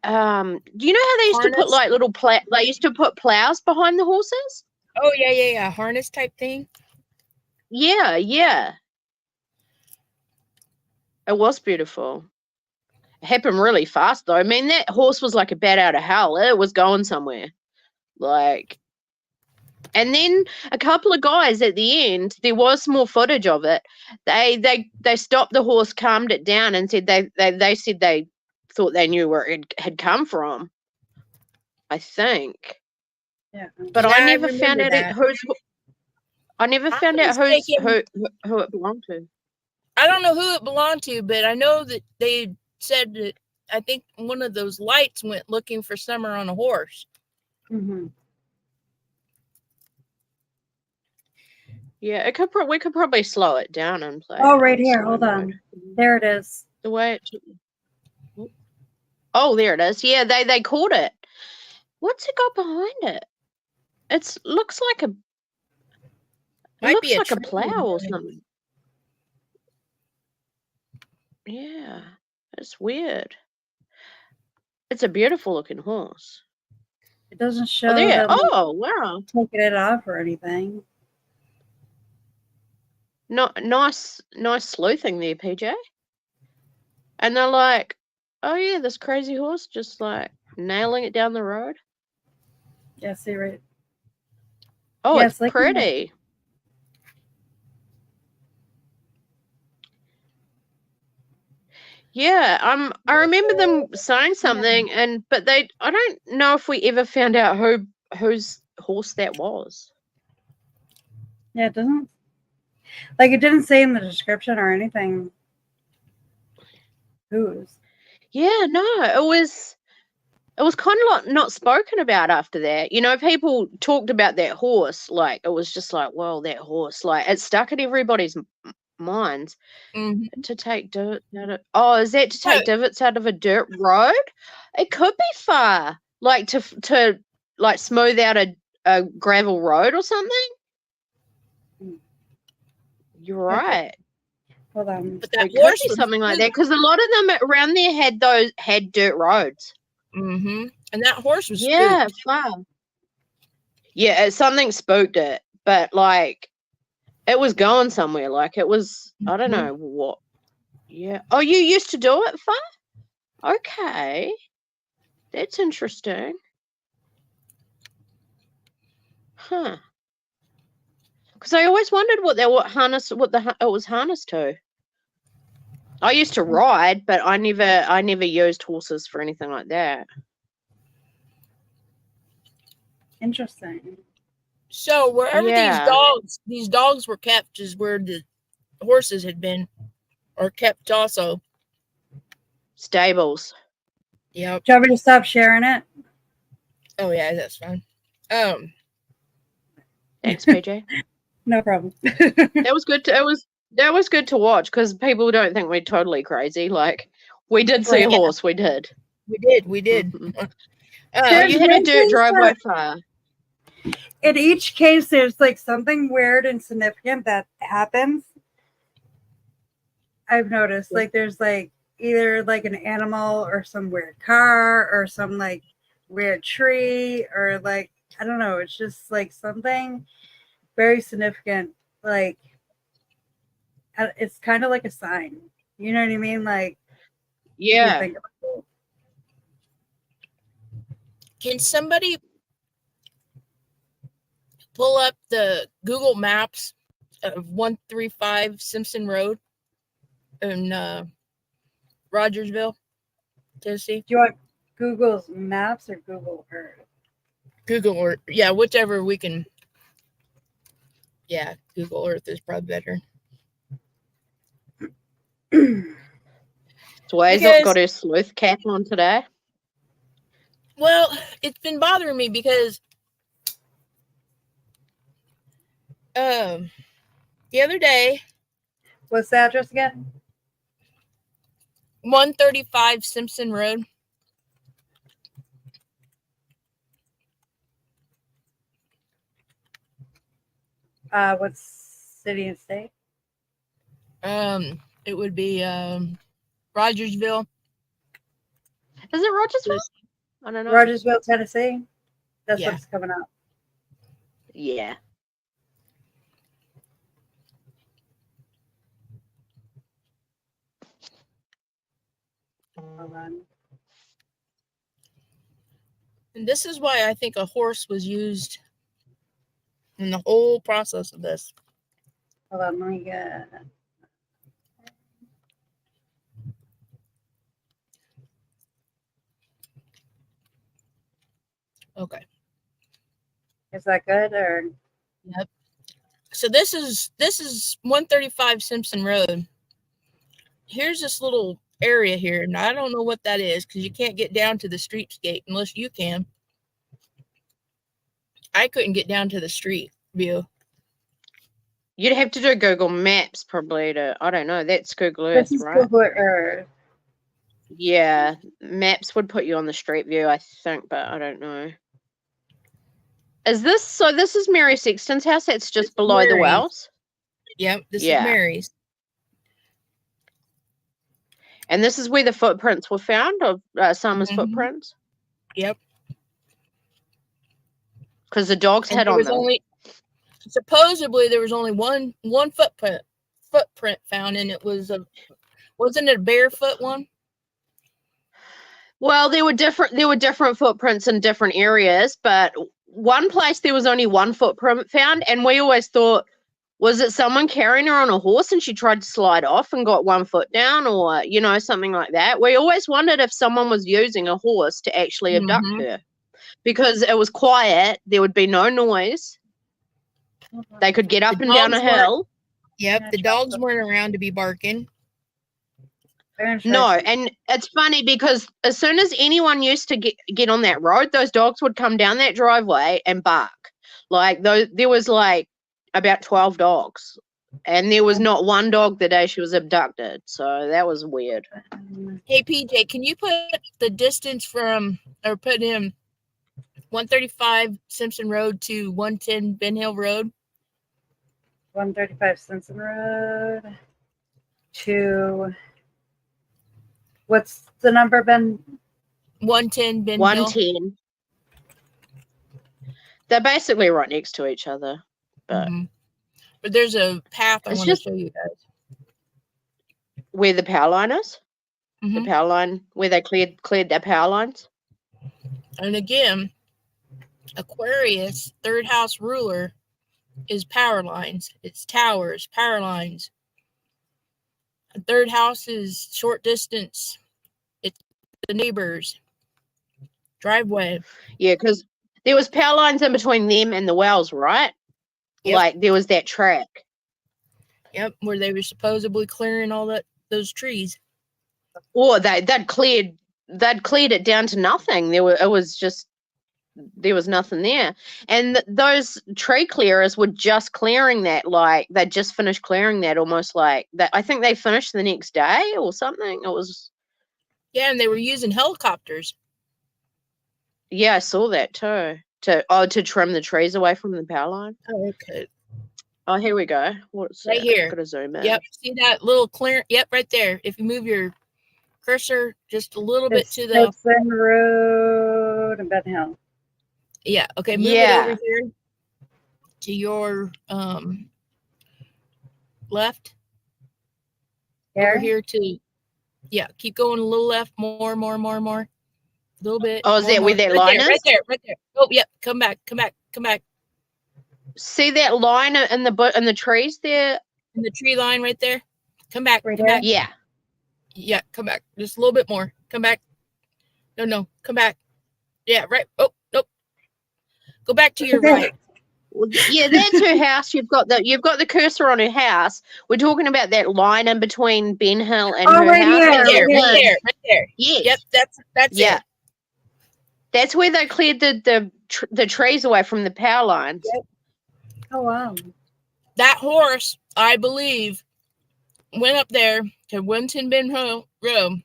Speaker 2: do you know how they used to put like little they used to put plows behind the horses?
Speaker 1: Oh yeah. Harness type thing.
Speaker 2: Yeah. It was beautiful. It happened really fast though. I mean, that horse was like a bat out of hell. It was going somewhere. Like, and then a couple of guys at the end, there was more footage of it. They stopped the horse, calmed it down, and said they said they thought they knew where it had come from. I think.
Speaker 3: Yeah.
Speaker 2: But
Speaker 1: yeah,
Speaker 2: I never found out who it belonged to.
Speaker 1: I don't know who it belonged to, but I know that they said that I think one of those lights went looking for Summer on a horse.
Speaker 3: Mm-hmm.
Speaker 2: Yeah, we could probably slow it down and play.
Speaker 3: Oh, right here. Hold on. There it is.
Speaker 2: The way it. Oh, there it is. Yeah, they caught it. What's it got behind it? It looks like a. It looks like a plow or something. Yeah, it's weird. It's a beautiful looking horse.
Speaker 3: It doesn't show.
Speaker 2: Oh, there.
Speaker 3: Them
Speaker 2: Wow.
Speaker 3: taking it off or anything.
Speaker 2: Nice sleuthing there, PJ. And they're like, oh yeah, this crazy horse just like nailing it down the road.
Speaker 3: Yeah, see right.
Speaker 2: Oh, yeah, it's pretty. Yeah, I remember them saying something, but I don't know if we ever found out whose horse that was.
Speaker 3: Yeah, it doesn't. Like, it didn't say in the description or anything. Whose?
Speaker 2: Yeah, no, it was kind of like not spoken about after that. You know, people talked about that horse, like it was just like, well, that horse, like it stuck in everybody's minds.
Speaker 1: Mm-hmm.
Speaker 2: To take dirt out of, is that to take divots out of a dirt road? It could be far, like to like smooth out a gravel road or something. You're right.
Speaker 3: Hold on.
Speaker 2: But that horse could be something like that, because a lot of them around there had dirt roads.
Speaker 1: Mm-hmm. And that horse was
Speaker 2: far. Yeah, something spooked it, but like it was going somewhere. Like it was, I don't know what. Yeah. Oh, you used to do it, Fa? Okay. That's interesting. Huh. Because I always wondered what it was harnessed to. I used to ride, but I never used horses for anything like that.
Speaker 3: Interesting.
Speaker 1: So wherever these dogs were kept is where the horses had been, or kept also.
Speaker 2: Stables.
Speaker 1: Yep.
Speaker 3: Do you want me to stop sharing it?
Speaker 1: Oh yeah, that's fine.
Speaker 2: Thanks, PJ.
Speaker 3: No problem.
Speaker 2: That was good. That was good to watch, because people don't think we're totally crazy. Like we did see a horse. We did.
Speaker 1: We did.
Speaker 2: Mm-hmm. You had a dirt driveway far.
Speaker 3: In each case, there's like something weird and significant that happens. I've noticed, like there's like either like an animal or some weird car or some like weird tree or like, I don't know. It's just like something very significant. Like it's kind of like a sign. You know what I mean? Like,
Speaker 2: yeah.
Speaker 1: Can somebody pull up the Google Maps of 135 Simpson Road in Rogersville, Tennessee?
Speaker 3: Do you want Google's Maps or Google Earth?
Speaker 1: Google Earth. Yeah, whichever we can. Yeah, Google Earth is probably better.
Speaker 2: So Hazel got her sleuth cap on today.
Speaker 1: Well, it's been bothering me because the other day.
Speaker 3: What's the address again?
Speaker 1: 135 Simpson Road.
Speaker 3: What's city and state?
Speaker 1: It would be Rogersville.
Speaker 2: Is it Rogersville? I don't know.
Speaker 3: Rogersville, Tennessee. That's
Speaker 1: Yeah.
Speaker 3: what's coming up.
Speaker 2: Yeah.
Speaker 3: Hold on.
Speaker 1: And this is why I think a horse was used in the whole process of this.
Speaker 3: Hold on, let me get.
Speaker 1: Okay.
Speaker 3: Is that good or?
Speaker 1: Yep. So this is 135 Simpson Road. Here's this little area here, and I don't know what that is because you can't get down to the streetscape unless you can. I couldn't get down to the street view.
Speaker 2: You'd have to do Google Maps probably to, I don't know, that's Google Earth,
Speaker 3: This is
Speaker 2: right?
Speaker 3: Google Earth.
Speaker 2: Yeah, Maps would put you on the street view, I think, but I don't know. Is this, so this is Mary Sexton's house, that's just below the wells?
Speaker 1: Yep, this is Mary's.
Speaker 2: And this is where the footprints were found of Summer's footprints? Yep. Because the dogs had on them.
Speaker 1: Supposedly there was only one footprint found, and it was wasn't it a barefoot one?
Speaker 2: Well, there were different footprints in different areas, but one place there was only one footprint found, and we always thought, was it someone carrying her on a horse and she tried to slide off and got 1 foot down, or something like that? We always wondered if someone was using a horse to actually abduct her, because it was quiet, there would be no noise. They could get up and down a hill.
Speaker 1: Yep, the dogs weren't around to be barking.
Speaker 2: No, and it's funny because as soon as anyone used to get on that road, those dogs would come down that driveway and bark. Like, there was like about 12 dogs, and there was not one dog the day she was abducted. So that was weird.
Speaker 1: Hey, PJ, can you put the distance from, or put in 135 Simpson Road to 110 Ben Hill Road?
Speaker 3: 135 Simpson Road to, what's the number, Ben?
Speaker 1: 110 Ben Hill.
Speaker 2: 110. They're basically right next to each other. But,
Speaker 1: but there's a path I want to show you guys.
Speaker 2: Where the power line is? The power line, where they cleared their power lines?
Speaker 1: And again, Aquarius, third house ruler, is power lines. It's towers, power lines. The third house is short distance. It's the neighbors. Driveway.
Speaker 2: Yeah, because there was power lines in between them and the wells, right? Yep. Like, there was that track.
Speaker 1: Yep, where they were supposedly clearing all those trees.
Speaker 2: Or they'd cleared it down to nothing. There was nothing there. And those tree clearers were just clearing that, like they just finished clearing that, almost like that. I think they finished the next day or something. It was,
Speaker 1: yeah, and they were using helicopters.
Speaker 2: Yeah, I saw that too. To trim the trees away from the power line.
Speaker 1: Oh, okay.
Speaker 2: Oh, here we go. What's
Speaker 1: right here?
Speaker 2: Gotta zoom in.
Speaker 1: Yep. See that little clear? Yep, right there. If you move your cursor just a little bit to the
Speaker 3: Simpson Road and Ben Hill.
Speaker 1: Yeah. Okay. Move it over here to your left. Over here to, keep going a little left, more. A little bit.
Speaker 2: Oh, is that where that line is?
Speaker 1: Right there. Oh, yep. Come back.
Speaker 2: See that line in the trees there?
Speaker 1: In the tree line right there. Come back.
Speaker 2: Yeah.
Speaker 1: Yeah, come back. Just a little bit more. Come back. No. Come back. Yeah, right. Oh, nope. Go back to your right.
Speaker 2: Yeah, that's her house. You've got the cursor on her house. We're talking about that line in between Ben Hill and her house.
Speaker 1: Right there.
Speaker 2: Yes.
Speaker 1: Yep, that's it.
Speaker 2: That's where they cleared the trees away from the power lines.
Speaker 3: Yep. Oh, wow.
Speaker 1: That horse, I believe, went up there to 110 Ben Hill Road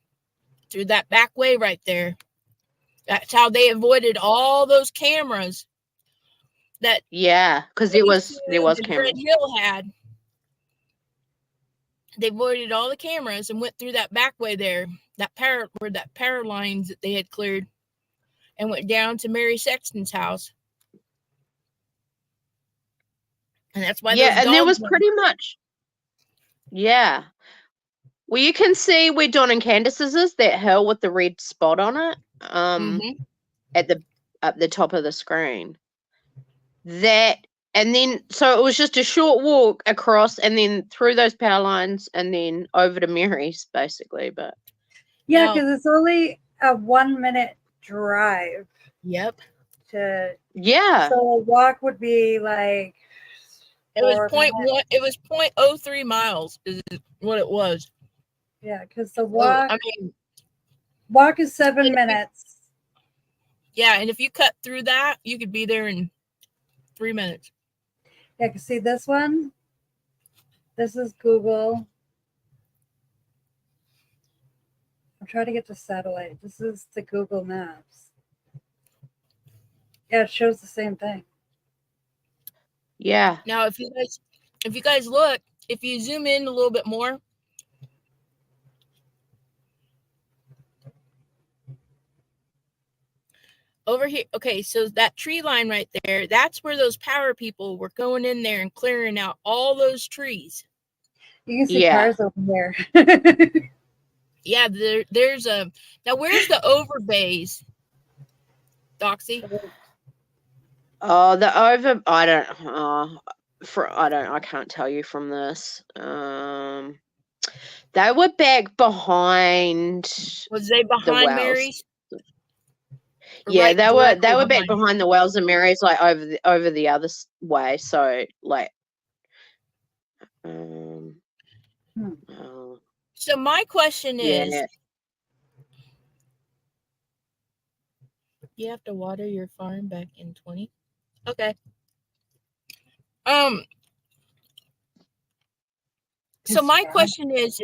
Speaker 1: through that back way right there. That's how they avoided all those cameras.
Speaker 2: Because there was cameras.
Speaker 1: Fred Hill had. They avoided all the cameras and went through that back way there, where that power lines that they had cleared, and went down to Mary Sexton's house. And that's why.
Speaker 2: Yeah, and there was pretty much. Yeah. Well, you can see where Don and Candus's is, that hill with the red spot on it. At the top of the screen. And then so it was just a short walk across and then through those power lines and then over to Mary's, basically. But
Speaker 3: yeah, because it's only a 1 minute drive.
Speaker 1: Yep.
Speaker 3: So a walk would be like
Speaker 1: it was 0.03 miles is what it was.
Speaker 3: Yeah, because the walk.
Speaker 1: I mean,
Speaker 3: walk is 7 minutes.
Speaker 1: Yeah, and if you cut through that, you could be there in 3 minutes.
Speaker 3: Yeah, because see this one. This is Google. I'm trying to get to satellite. This is the Google Maps. Yeah, it shows the same thing.
Speaker 2: Yeah.
Speaker 1: Now, if you guys look, if you zoom in a little bit more, over here, okay, so that tree line right there, that's where those power people were going in there and clearing out all those trees.
Speaker 3: You can see cars over there.
Speaker 1: Yeah, there's a, now where's the overbays, Doxy?
Speaker 2: Oh, the over, I can't tell you from this. They were back behind.
Speaker 1: Was they behind
Speaker 2: Wells.
Speaker 1: Mary's?
Speaker 2: Yeah,
Speaker 1: Right,
Speaker 2: they were back behind the Wells and Mary's, like over the other way. So like,
Speaker 1: So my question is, you have to water your farm back in 20? Okay. So my question is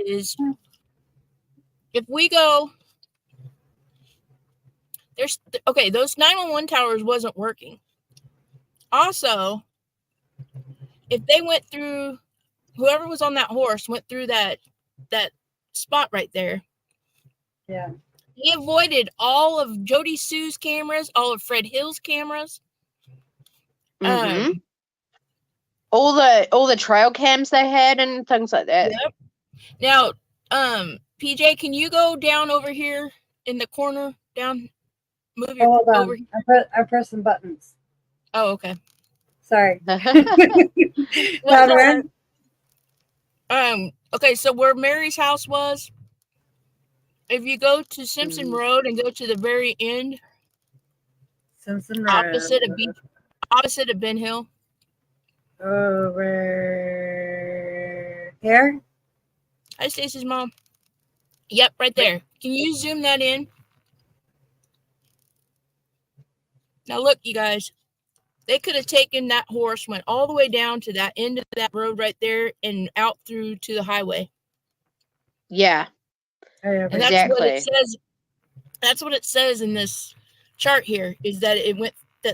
Speaker 1: if we go, those 911 towers wasn't working. Also, if they went through, whoever was on that horse went through that spot right there.
Speaker 3: Yeah.
Speaker 1: He avoided all of Jody Sue's cameras, all of Fred Hill's cameras.
Speaker 2: All the trail cams they had and things like that.
Speaker 1: Yep. Now, PJ, can you go down over here in the corner? Down, move your over here.
Speaker 3: I'm pressing buttons.
Speaker 1: Oh, okay.
Speaker 3: Sorry.
Speaker 1: Okay, so where Mary's house was, if you go to Simpson Road and go to the very end,
Speaker 3: Simpson Road,
Speaker 1: opposite of Ben Hill.
Speaker 3: Over here.
Speaker 1: Hi, Stacey's mom. Yep, right there. Can you zoom that in? Now look, you guys. They could have taken that horse, went all the way down to that end of that road right there, and out through to the highway.
Speaker 2: Yeah.
Speaker 1: And that's what it says. That's what it says in this chart here, is that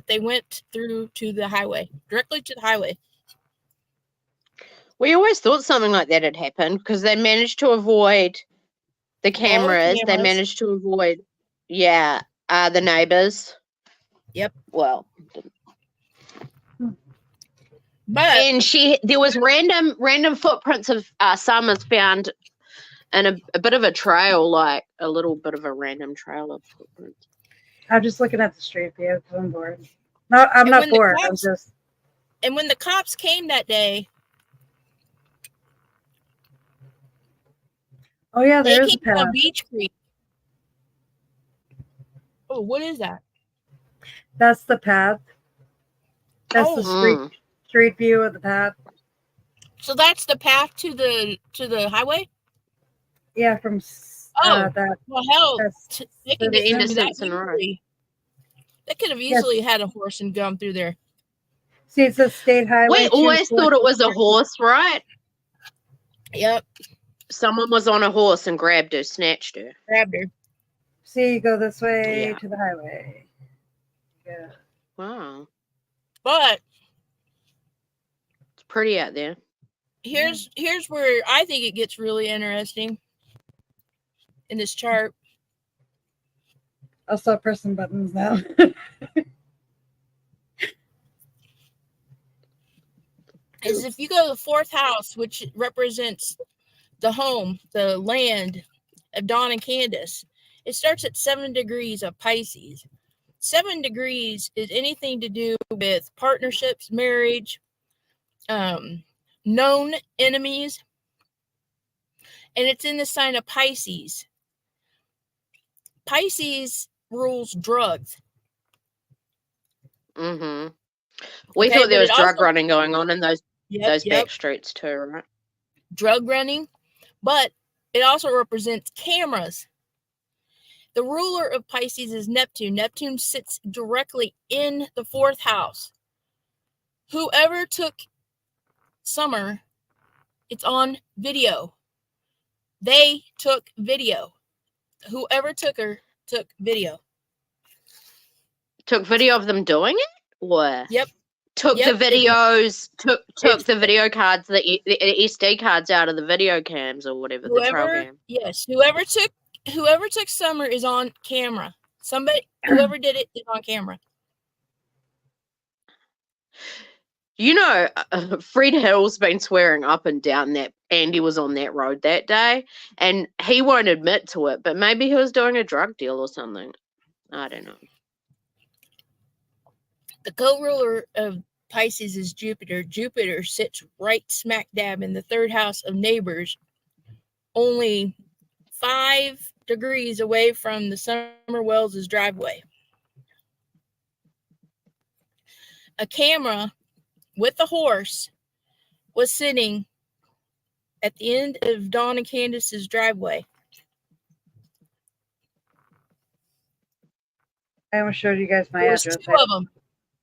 Speaker 1: they went through to the highway, directly to the highway.
Speaker 2: We always thought something like that had happened because they managed to avoid the cameras. They managed to avoid, the neighbors.
Speaker 1: Yep.
Speaker 2: Well,
Speaker 1: but
Speaker 2: there was random footprints of Summers found in a bit of a trail, like a little bit of a random trail of footprints.
Speaker 3: I'm just looking at the street view because I'm bored. No, I'm not bored. I'm just.
Speaker 1: And when the cops came that day.
Speaker 3: Oh yeah, there's a path.
Speaker 1: On Beach Creek. Oh, what is that?
Speaker 3: That's the path. That's the street view of the path.
Speaker 1: So that's the path to the highway?
Speaker 3: Yeah, from that.
Speaker 1: Well, hell, they could get into that easily. They could have easily had a horse and gone through there.
Speaker 3: See, it's a state highway.
Speaker 2: We always thought it was a horse, right?
Speaker 1: Yep.
Speaker 2: Someone was on a horse and grabbed her, snatched her.
Speaker 1: Grabbed her.
Speaker 3: See, you go this way to the highway. Yeah.
Speaker 2: Wow.
Speaker 1: But
Speaker 2: it's pretty out there.
Speaker 1: Here's where I think it gets really interesting in this chart.
Speaker 3: I'll stop pressing buttons now.
Speaker 1: Is if you go to the fourth house, which represents the home, the land of Dawn and Candus, it starts at 7 degrees of Pisces. 7 degrees is anything to do with partnerships, marriage, known enemies, and it's in the sign of Pisces. Pisces rules drugs.
Speaker 2: Mm-hmm. We thought there was drug running going on in those back streets too, right?
Speaker 1: Drug running, but It also represents cameras. The ruler of Pisces is Neptune. Neptune sits directly in the 4th house. Whoever took Summer, it's on video. They took video. Whoever took her took video.
Speaker 2: Took video of them doing it? Or
Speaker 1: Yep.
Speaker 2: Took the videos, took the video cards, the SD cards out of the video cams or whatever, the trail cam.
Speaker 1: Yes, whoever took Summer is on camera. Whoever did it is on camera.
Speaker 2: You know, Fred Hill's been swearing up and down that Andy was on that road that day, and he won't admit to it, but maybe he was doing a drug deal or something. I don't know.
Speaker 1: The co-ruler of Pisces is Jupiter. Jupiter sits right smack dab in the 3rd house of neighbors, only 5 degrees away from the Summer Wells' driveway. A camera with a horse was sitting at the end of Dawn and Candace's driveway.
Speaker 3: I almost showed you guys my
Speaker 1: address.
Speaker 3: address.
Speaker 1: 2 of them.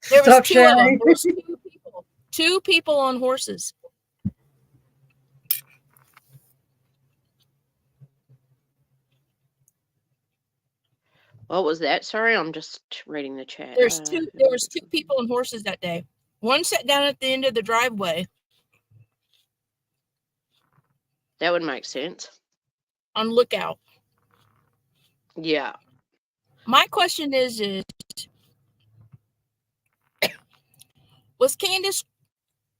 Speaker 1: There was 2 of them. There was 2 people. 2 people on horses.
Speaker 2: What was that? Sorry, I'm just reading the chat.
Speaker 1: There was 2 people on horses that day. One sat down at the end of the driveway.
Speaker 2: That would make sense.
Speaker 1: On lookout.
Speaker 2: Yeah.
Speaker 1: My question is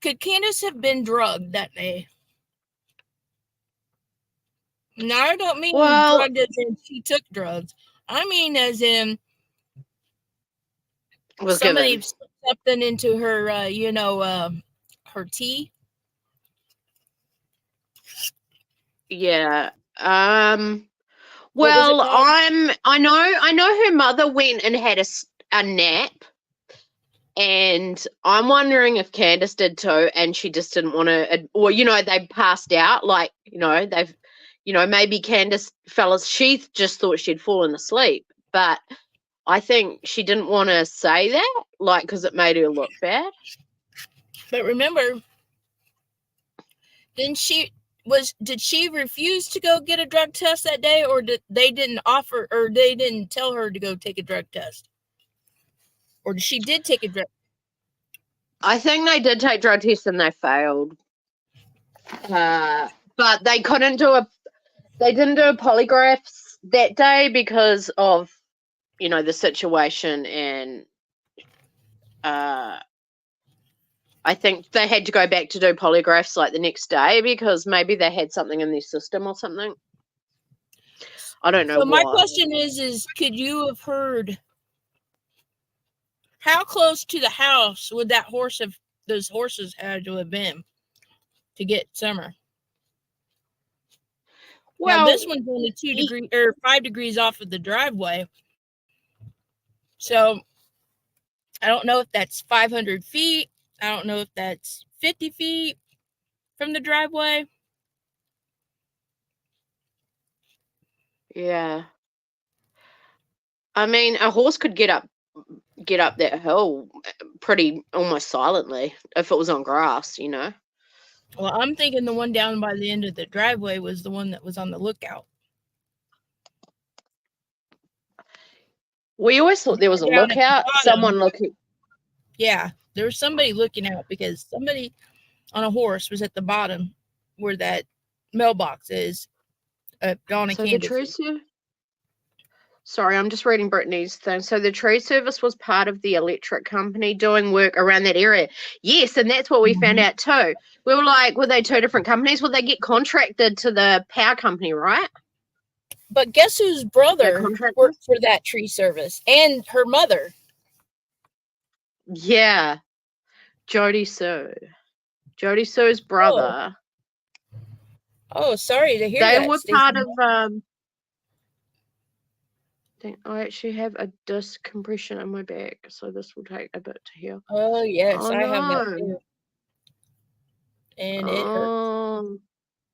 Speaker 1: could Candace have been drugged that day? No, I don't mean drugged as in she took drugs. I mean as in somebody slipped something into her, her tea.
Speaker 2: Yeah. Well, I know her mother went and had a nap, and I'm wondering if Candace did too, and she just didn't want to, or they passed out, like maybe Candace she just thought she'd fallen asleep, but I think she didn't want to say that, because it made her look bad.
Speaker 1: But remember, did she refuse to go get a drug test that day, or they didn't tell her to go take a drug test? Or she did take a drug?
Speaker 2: I think they did take drug tests and they failed. But they didn't do a polygraphs that day because of, the situation, and I think they had to go back to do polygraphs the next day because maybe they had something in their system or something. I don't know.
Speaker 1: So my question is could you have heard, how close to the house would those horses had to have been to get Summer? Well, now, this one's only 2 degrees or 5 degrees off of the driveway. So I don't know if that's 500 feet. I don't know if that's 50 feet from the driveway.
Speaker 2: Yeah. I mean, a horse could get up that hill pretty almost silently if it was on grass,
Speaker 1: Well, I'm thinking the one down by the end of the driveway was the one that was on the lookout.
Speaker 2: We always thought there was a lookout, someone looking.
Speaker 1: Yeah, there was somebody looking out because somebody on a horse was at the bottom where that mailbox is at Dawn and Candus.
Speaker 2: Sorry, I'm just reading Brittany's thing. So the tree service was part of the electric company doing work around that area. Yes, and that's what we found out too. We were like, were they 2 different companies? Would they get contracted to the power company, right?
Speaker 1: But guess whose brother worked for that tree service? And her mother.
Speaker 2: Yeah. Jody Sue. Jody Sue's brother.
Speaker 1: Oh, sorry to hear that.
Speaker 2: They were part of I actually have a disc compression in my back, so this will take a bit to heal.
Speaker 1: Oh yes, I have that too. And it hurts.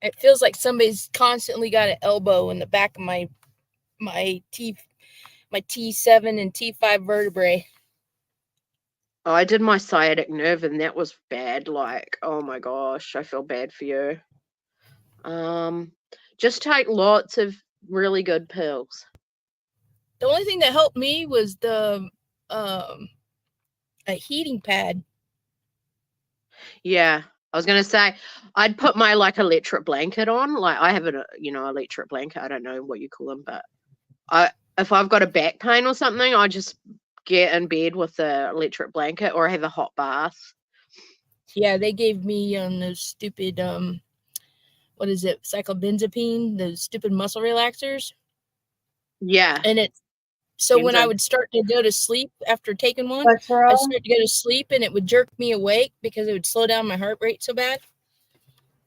Speaker 1: It feels like somebody's constantly got an elbow in the back of my T7 and T5 vertebrae.
Speaker 2: Oh, I did my sciatic nerve and that was bad. Like, oh my gosh, I feel bad for you. Just take lots of really good pills.
Speaker 1: The only thing that helped me was a heating pad.
Speaker 2: Yeah, I was gonna say I'd put my like electric blanket on. Like I have electric blanket. I don't know what you call them, but if I've got a back pain or something, I just get in bed with the electric blanket or have a hot bath.
Speaker 1: Yeah, they gave me those stupid what is it, cyclobenzapine, those stupid muscle relaxers.
Speaker 2: Yeah.
Speaker 1: And it's so when I would start to go to sleep after taking one, I'd start to go to sleep and it would jerk me awake because it would slow down my heart rate so bad.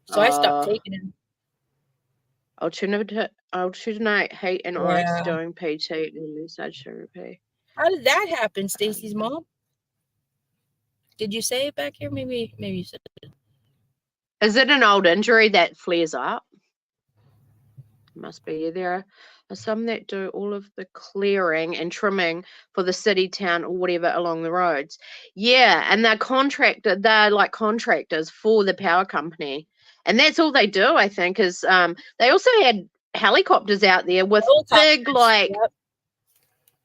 Speaker 1: So I stopped taking it.
Speaker 2: Alternate heat and ice during PT and massage therapy.
Speaker 1: How did that happen, Stacy's mom? Did you say it back here? Maybe you said it.
Speaker 2: Is it an old injury that flares up? Must be. There are some that do all of the clearing and trimming for the city, town, or whatever along the roads. Yeah, and they're like contractors for the power company. And that's all they do, I think, is they also had helicopters out there with big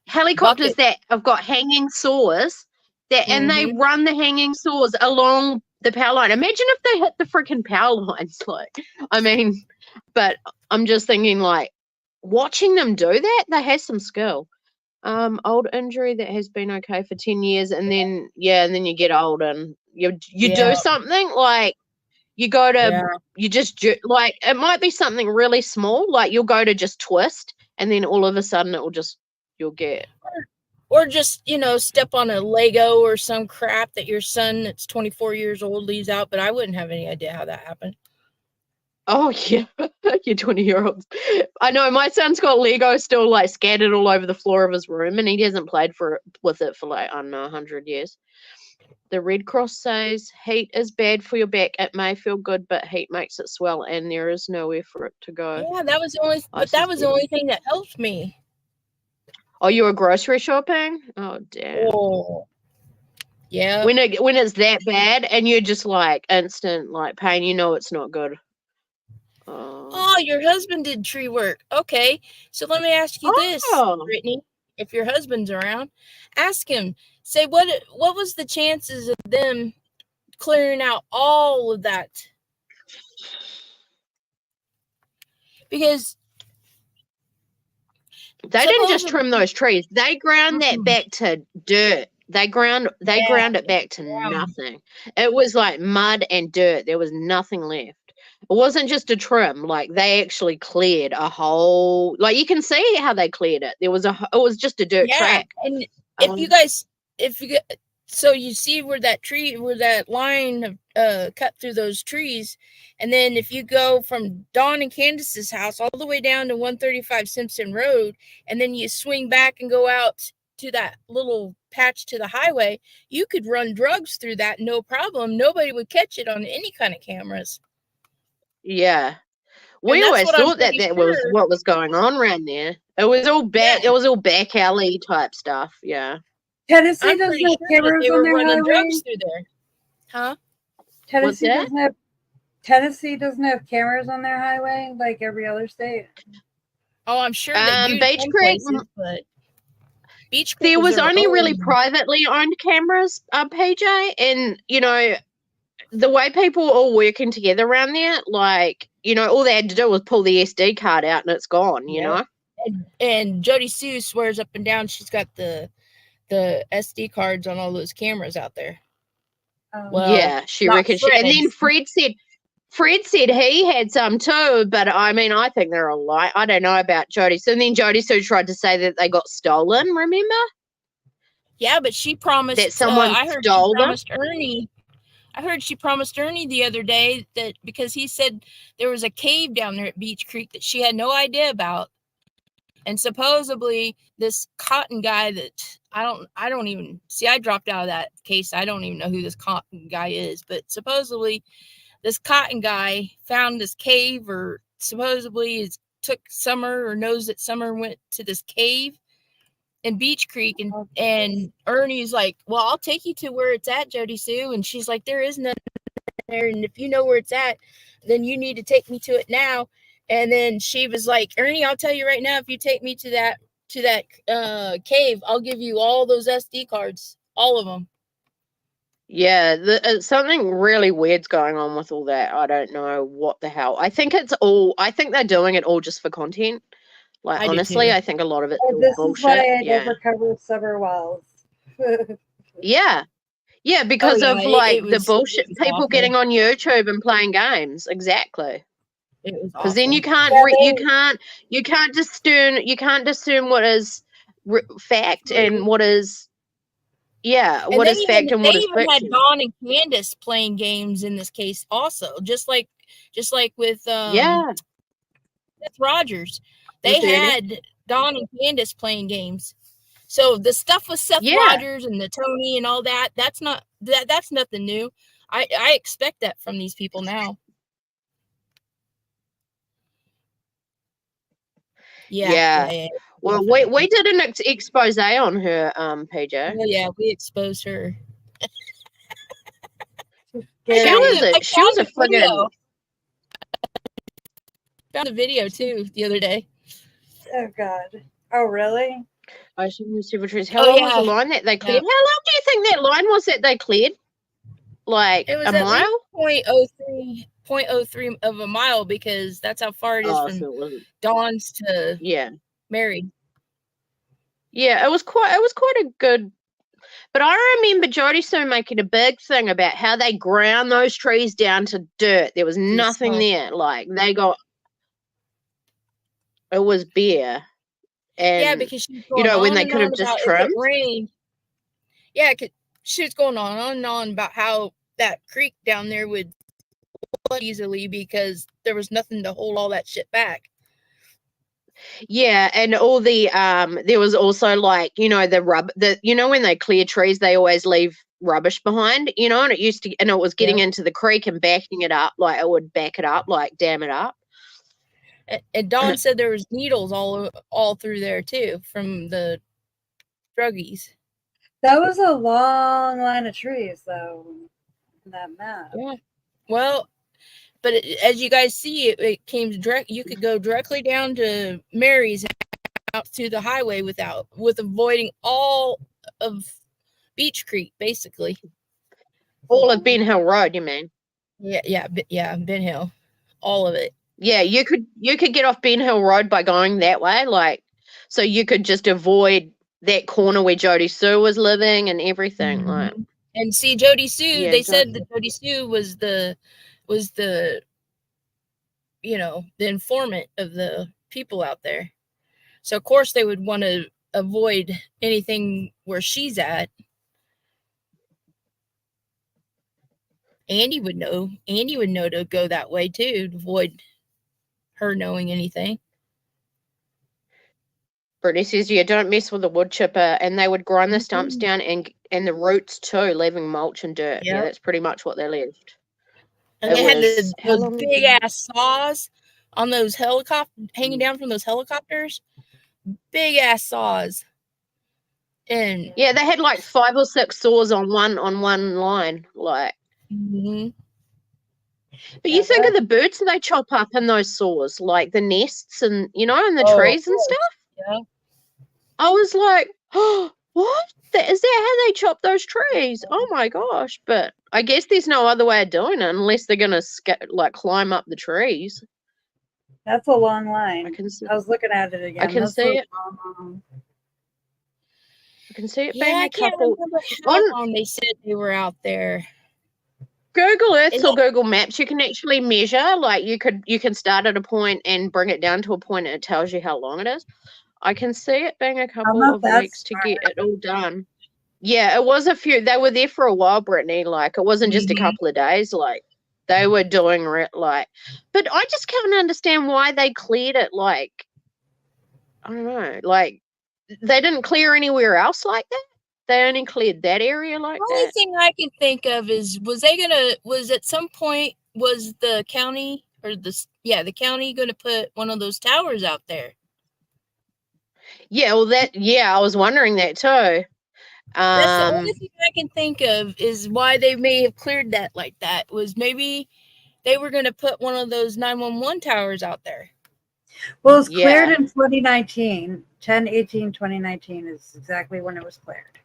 Speaker 2: helicopters that have got hanging saws and they run the hanging saws along the power line. Imagine if they hit the freaking power lines. But I'm just thinking, like, watching them do that, they have some skill. Old injury that has been okay for 10 years, and then you get old and you do something, like you go to you just like, it might be something really small, like you'll go to just twist and then all of a sudden you'll get,
Speaker 1: or just step on a Lego or some crap that your son that's 24 years old leaves out. But I wouldn't have any idea how that happened.
Speaker 2: Oh yeah, your 20-year-olds. I know my son's got Lego still like scattered all over the floor of his room, and he hasn't played with it for like, I don't know, 100 years. The Red Cross says heat is bad for your back. It may feel good, but heat makes it swell, and there is nowhere for it to go.
Speaker 1: Yeah, that was the only thing that helped me.
Speaker 2: Oh, you were grocery shopping? Oh damn.
Speaker 1: Oh. Yeah.
Speaker 2: When it's that bad and you're just like instant like pain, it's not good.
Speaker 1: Oh, your husband did tree work. Okay, so let me ask you this, Brittany. If your husband's around, ask him. Say what was the chances of them clearing out all of that? Because
Speaker 2: they didn't just trim those trees; they ground that back to dirt. They ground it back to nothing. It was like mud and dirt. There was nothing left. It wasn't just a trim. Like they actually cleared a whole. Like you can see how they cleared it. It was just a dirt track.
Speaker 1: And so you see where that line cut through those trees, and then if you go from Dawn and Candus's house all the way down to 135 Simpson Road, and then you swing back and go out to that little patch to the highway, you could run drugs through that, no problem. Nobody would catch it on any kind of cameras.
Speaker 2: Yeah. We always thought that was what was going on around there. It was all back. It was all back alley type stuff. Yeah.
Speaker 3: Tennessee doesn't have cameras on their highway.
Speaker 1: Through there. Huh?
Speaker 3: Tennessee doesn't have cameras on their highway like every other state.
Speaker 1: Oh, I'm sure they do.
Speaker 2: Beach Creek,
Speaker 1: but Beach Creek
Speaker 2: there was only really privately owned cameras, PJ, and the way people were all working together around there, like, all they had to do was pull the SD card out and it's gone, you know?
Speaker 1: And Jody Sue swears up and down she's got the SD cards on all those cameras out there.
Speaker 2: Well, yeah, she reckons and then Fred said he had some too, but I mean, I think they're a lie. I don't know about Jody. So then Jody Sue tried to say that they got stolen, remember?
Speaker 1: Yeah, but she promised
Speaker 2: that someone stole them.
Speaker 1: I heard she promised Ernie the other day that because he said there was a cave down there at Beach Creek that she had no idea about. And supposedly this Cotton guy that I don't even see, I dropped out of that case. I don't even know who this Cotton guy is, but supposedly this cotton guy found this cave, or supposedly took Summer, or knows that Summer went to this cave in Beach Creek, and Ernie's like, well, I'll take you to where it's at, Jody Sue. And she's like, there is nothing there, and if you know where it's at, then you need to take me to it now. And then she was like, Ernie, I'll tell you right now, if you take me to that cave, I'll give you all those SD cards, all of them.
Speaker 2: Yeah, something really weird's going on with all that. I don't know what the hell. I think they're doing it all just for content. Like, honestly, I think a lot of it's
Speaker 3: this
Speaker 2: bullshit.
Speaker 3: Is why I never covered Summer Wells.
Speaker 2: Yeah, because of the bullshit people awful. Getting on YouTube and playing games. Exactly. Because then you can't you can't discern what is fact and what is what is fact and what is fiction.
Speaker 1: They even had Dawn and Candus playing games in this case also, just like with Seth Rogers. They had Dawn and Candus playing games. So the stuff with Seth Rogers and the Tony and all that, that's nothing new. I expect that from these people now. Yeah.
Speaker 2: Well, we did an expose on her, PJ.
Speaker 1: Oh, yeah, we exposed her.
Speaker 2: She was a friggin'.
Speaker 1: Found a video too the other day.
Speaker 3: Oh God! Oh really?
Speaker 2: Ocean Observatories. How long was the line that they cleared? How long do you think that line was that they cleared? Like
Speaker 1: it was
Speaker 2: a mile?
Speaker 1: 0.03 of a mile, because that's how far it is from Dawn's to Mary.
Speaker 2: Yeah, it was quite a good. But I remember Jody Sue making a big thing about how they ground those trees down to dirt. There was nothing there. Like it was bare. And
Speaker 1: because she's
Speaker 2: when they could have just trimmed.
Speaker 1: She was going on and on about how that creek down there would flood easily because there was nothing to hold all that shit back.
Speaker 2: Yeah, and all the there was also when they clear trees, they always leave rubbish behind, and it was getting into the creek and backing it up, like it would back it up, like dam it up.
Speaker 1: And Dawn said there was needles all through there too from the druggies.
Speaker 3: That was a long line of trees, though, in that map.
Speaker 1: Yeah. Well, but as you guys see, it came direct. You could go directly down to Mary's, out to the highway with avoiding all of Beach Creek, basically.
Speaker 2: All of Ben Hill Road, you mean?
Speaker 1: Yeah, Ben Hill, all of it.
Speaker 2: Yeah, you could get off Ben Hill Road by going that way, so you could just avoid that corner where Jody Sue was living and everything.
Speaker 1: Mm-hmm. And see, Jody Sue, they said that Jody Sue was the the informant of the people out there. So of course they would want to avoid anything where she's at. Andy would know to go that way too, to avoid her knowing anything.
Speaker 2: Brittany says, don't mess with the wood chipper, and they would grind the stumps down and the roots too, leaving mulch and dirt. Yeah, that's pretty much what they left.
Speaker 1: And they had those big ass saws on those helicopters, hanging down from those helicopters. Big ass saws. And
Speaker 2: they had like 5 or 6 saws on one line, like.
Speaker 1: Mm-hmm.
Speaker 2: But you think of the birds they chop up in those saws, like the nests and and the trees and stuff.
Speaker 1: Yeah.
Speaker 2: I was like, oh, what? Is that how they chop those trees? Oh my gosh! But I guess there's no other way of doing it unless they're gonna climb up the trees.
Speaker 3: That's a long line. I was looking at it again.
Speaker 2: I can see it. I can see it being a couple.
Speaker 1: How long they said they were out there.
Speaker 2: Google Earth or Google Maps, you can actually measure. Like you can start at a point and bring it down to a point, and it tells you how long it is. I can see it being a couple of weeks to get it all done. Yeah, it was a few. They were there for a while, Brittany. Like it wasn't just a couple of days. Like they were doing but I just can't understand why they cleared it. Like I don't know. Like they didn't clear anywhere else like that. They only cleared that area like that.
Speaker 1: The only thing I can think of is was at some point was the county the county going to put one of those towers out there?
Speaker 2: Yeah, well, I was wondering that too.
Speaker 1: That's the only thing I can think of is why they may have cleared that like that, was maybe they were going to put one of those 911 towers out there.
Speaker 3: Well, it's cleared in 2019. 10/18/2019 is exactly when it was cleared.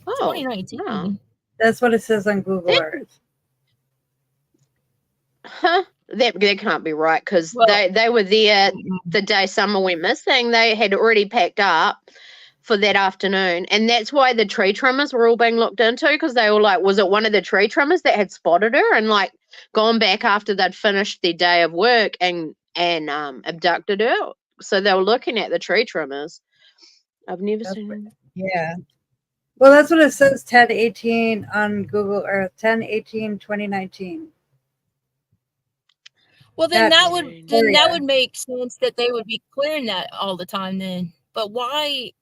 Speaker 1: Oh, 2019.
Speaker 2: No.
Speaker 3: That's what it says on Google Earth.
Speaker 2: Huh? That can't be right, because they were there the day Summer went missing. They had already packed up for that afternoon, and that's why the tree trimmers were all being looked into, because they were like, was it one of the tree trimmers that had spotted her and like gone back after they'd finished their day of work and abducted her? So they were looking at the tree trimmers. I've never seen.
Speaker 3: Yeah. Well, that's what it says. 10/18 on Google Earth. 10/18/2019.
Speaker 1: Well, then that would make sense that they would be clearing that all the time then. But why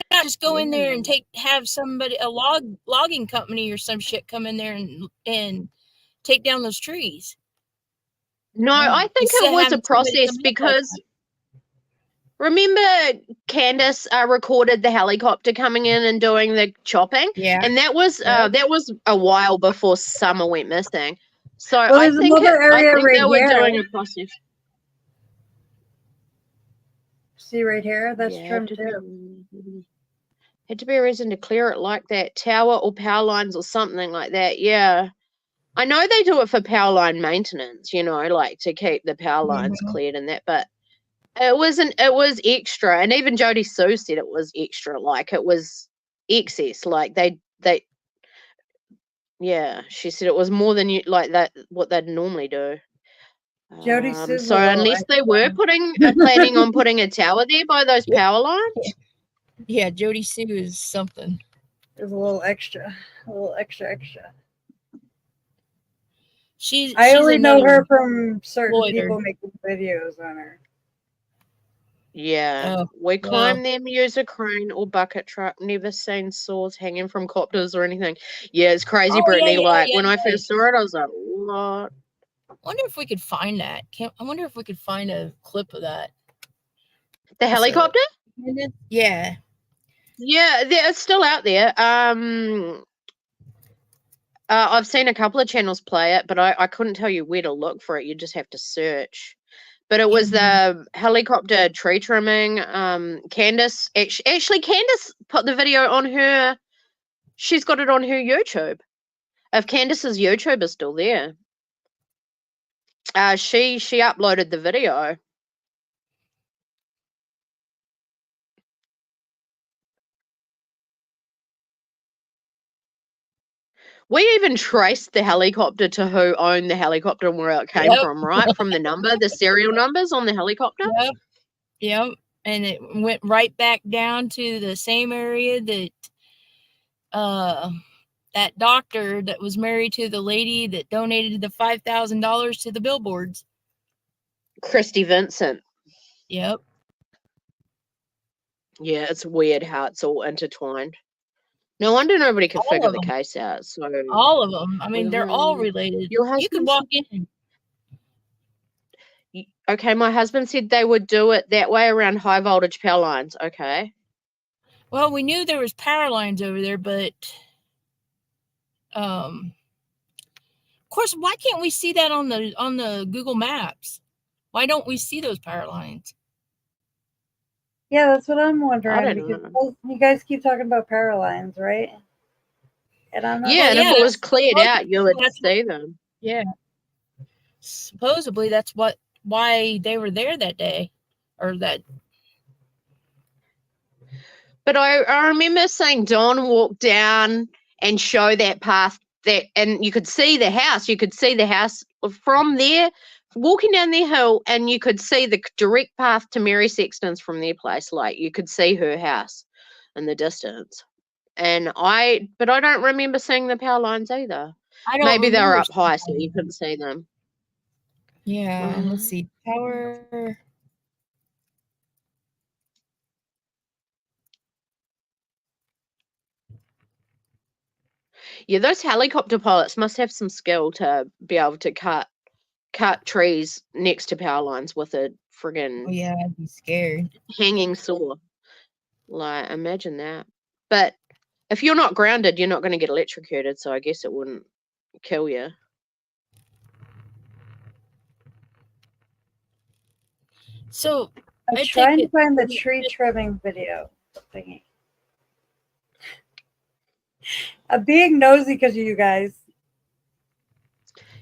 Speaker 1: not just go in there and have somebody, a logging company or some shit, come in there and take down those trees?
Speaker 2: No, I think it was a process, because remember Candus recorded the helicopter coming in and doing the chopping?
Speaker 1: Yeah.
Speaker 2: And that was a while before Summer went missing. So
Speaker 3: well,
Speaker 2: I think
Speaker 3: they
Speaker 2: were doing a process.
Speaker 3: See right here? That's trimmed too.
Speaker 2: Had to be a reason to clear it like that. Tower or power lines or something like that. Yeah. I know they do it for power line maintenance, like to keep the power lines cleared and that, but it was extra. And even Jody Sue said it was extra, like it was excess. Like she said it was more than what they'd normally do.
Speaker 3: Jody Sue.
Speaker 2: So unless they were planning on putting a tower there by those power lines.
Speaker 1: Yeah, Jody Sue is something.
Speaker 3: There's a little extra.
Speaker 1: She's
Speaker 3: only know her from certain people making videos on her.
Speaker 2: Yeah, we climb them, use a crane or bucket truck. Never seen saws hanging from copters or anything. Yeah, it's crazy, Brittany. When I first saw it, I was like, what?
Speaker 1: I wonder if we could find that. I wonder if we could find a clip of that.
Speaker 2: The helicopter?
Speaker 1: Yeah.
Speaker 2: Yeah, it's still out there. I've seen a couple of channels play it, but I couldn't tell you where to look for it. You just have to search. But it was the helicopter tree trimming. Candus, actually, Candus put the video on her. She's got it on her YouTube. If Candus's YouTube is still there, she uploaded the video. We even traced the helicopter to who owned the helicopter and where it came from, right? From the serial numbers on the helicopter.
Speaker 1: Yep. And it went right back down to the same area that that doctor that was married to the lady that donated the $5,000 to the billboards.
Speaker 2: Christy Vincent.
Speaker 1: Yep.
Speaker 2: Yeah, it's weird how it's all intertwined. No wonder nobody could figure the case out. So
Speaker 1: all of them. I mean, they're all related. You could walk in.
Speaker 2: Okay, my husband said they would do it that way around high voltage power lines. Okay.
Speaker 1: Well, we knew there was power lines over there, but of course, why can't we see that on the Google Maps? Why don't we see those power lines?
Speaker 3: Yeah, that's what I'm wondering. Because you guys keep talking about power lines, right? And I'm not
Speaker 2: and if it was cleared out, you would see them.
Speaker 1: Yeah. Supposedly, that's why they were there that day, or that.
Speaker 2: But I remember seeing Dawn walk down and show that path and you could see the house. You could see the house from there, walking down the hill, and you could see the direct path to Mary Sexton's from their place. Like you could see her house in the distance. And I don't remember seeing the power lines either. Maybe they were up high, so you couldn't see them.
Speaker 1: Yeah, let's see. Power.
Speaker 2: Yeah, those helicopter pilots must have some skill to be able to cut trees next to power lines with a friggin'
Speaker 1: Oh yeah, I'd be scared.
Speaker 2: hanging saw. Like, imagine that. But if you're not grounded, you're not going to get electrocuted, so I guess it wouldn't kill you.
Speaker 1: So
Speaker 3: I'm trying to find the tree trimming video thingy. I'm being nosy because of you guys.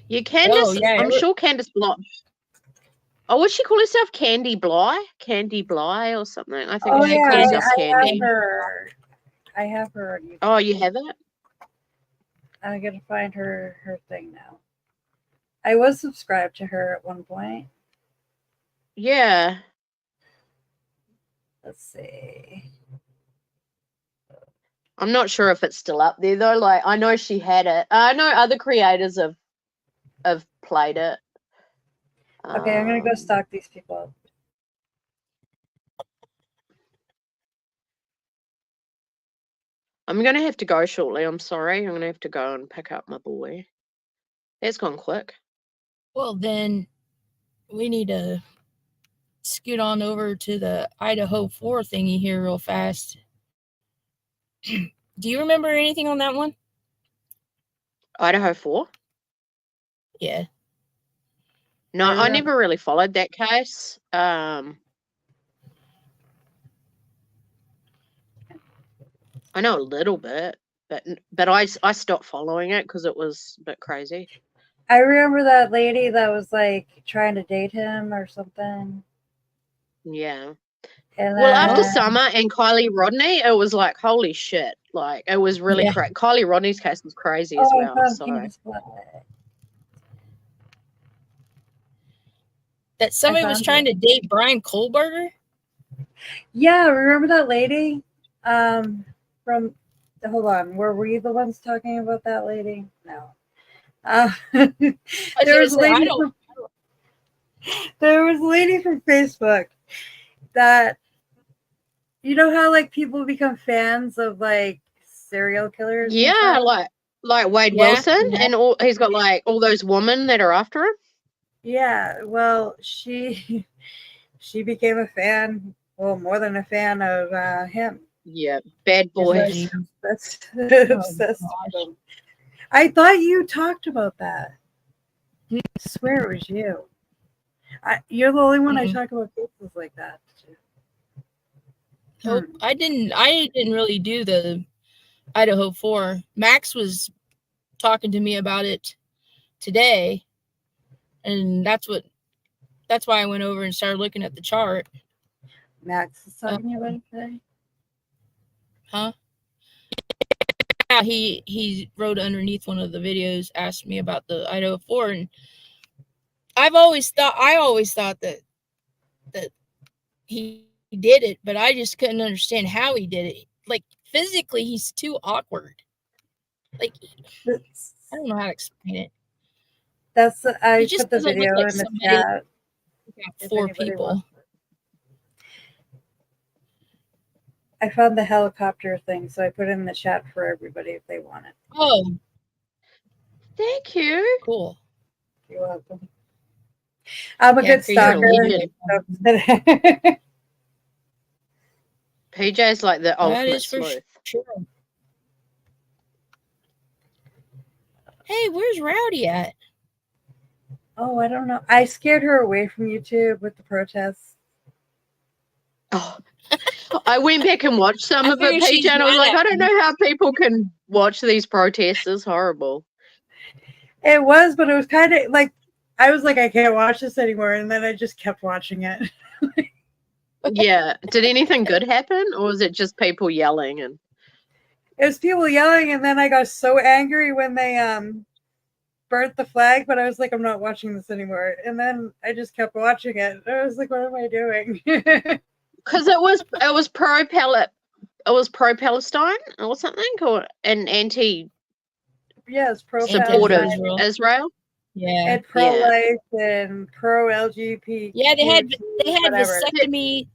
Speaker 2: Yeah, Candus.
Speaker 1: Oh, yeah,
Speaker 2: I'm sure Candus Bly. Oh, would she call herself Candy Bly? Candy Bly or something? I think she called herself Candy.
Speaker 3: I have her.
Speaker 2: Oh, you have it?
Speaker 3: I'm gonna find her thing now. I was subscribed to her at one point.
Speaker 2: Yeah.
Speaker 3: Let's see.
Speaker 2: I'm not sure if it's still up there though. Like, I know she had it. I know other creators have played it.
Speaker 3: Okay, I'm gonna go stalk these people.
Speaker 2: I'm gonna have to go shortly. I'm sorry. I'm gonna have to go and pick up my boy. That's gone quick.
Speaker 1: Well, then we need to scoot on over to the Idaho 4 thingy here real fast. Do you remember anything on that one?
Speaker 2: Idaho 4?
Speaker 1: Yeah.
Speaker 2: No, I never really followed that case. I know a little bit, but I stopped following it because it was a bit crazy.
Speaker 3: I remember that lady that was like trying to date him or something.
Speaker 2: Yeah.
Speaker 3: And
Speaker 2: well, after Summer and Kylie Rodney, it was like, holy shit. Like, it was really crazy. Kylie Rodney's case was crazy as well.
Speaker 1: That somebody was trying to date Brian Kohlberger?
Speaker 3: Yeah, remember that lady? From hold on, were we the ones talking about that lady? No. There was a lady from Facebook that, you know how like people become fans of like serial killers?
Speaker 2: Yeah, like Wade Wilson, and he's got like all those women that are after him.
Speaker 3: Yeah, well, she became a fan, well, more than a fan of him.
Speaker 2: Yeah, bad boys.
Speaker 3: That's obsessed with him. I thought you talked about that. I swear it was you. You're the only one I talk about cases like that.
Speaker 1: Nope, I didn't really do the Idaho 4. Max was talking to me about it today, and that's why I went over and started looking at the chart.
Speaker 3: Max is talking about it today?
Speaker 1: Huh? Yeah, he wrote underneath one of the videos, asked me about the Idaho 4, and I always thought that he did it, but I just couldn't understand how he did it. Like, physically, he's too awkward. Like, I don't know how to explain it.
Speaker 3: I put the video in the chat.
Speaker 1: 4 people.
Speaker 3: I found the helicopter thing, so I put it in the chat for everybody if they want it.
Speaker 1: Oh,
Speaker 2: thank you.
Speaker 1: Cool.
Speaker 3: You're welcome. I'm a good stalker.
Speaker 2: PJ's like the ultimate sleuth.
Speaker 1: Sure. Hey, where's Rowdy at?
Speaker 3: Oh, I don't know. I scared her away from YouTube with the protests.
Speaker 2: Oh, I went back and watched some of it, PJ, and I was like, I don't know how people can watch these protests. It's horrible.
Speaker 3: It was, but it was kind of like, I was like, I can't watch this anymore, and then I just kept watching it.
Speaker 2: Yeah. Did anything good happen, or was it just people yelling? And
Speaker 3: it was people yelling, and then I got so angry when they burnt the flag, but I was like, I'm not watching this anymore. And then I just kept watching it. I was like, what am I doing?
Speaker 2: Because it was pro-Palestine or something, or an anti.
Speaker 3: Yes,
Speaker 2: supportive Israel.
Speaker 1: Yeah,
Speaker 3: and pro-life and pro-LGBT.
Speaker 1: Yeah, they had vasectomy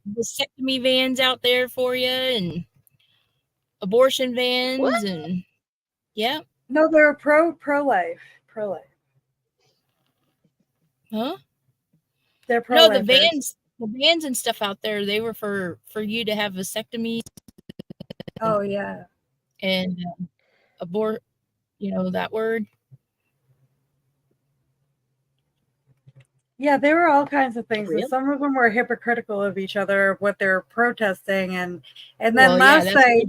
Speaker 1: vans out there for you, and abortion vans, and yeah.
Speaker 3: No, they're pro-life. Pro-life.
Speaker 1: Huh?
Speaker 3: They're
Speaker 1: No,
Speaker 3: pro-life.
Speaker 1: the vans and stuff out there, they were for you to have vasectomy.
Speaker 3: Oh yeah.
Speaker 1: And abort, that word.
Speaker 3: Yeah, there were all kinds of things.
Speaker 2: Really?
Speaker 3: And some of them were hypocritical of each other, what they're protesting, and then
Speaker 1: Well,
Speaker 3: last night,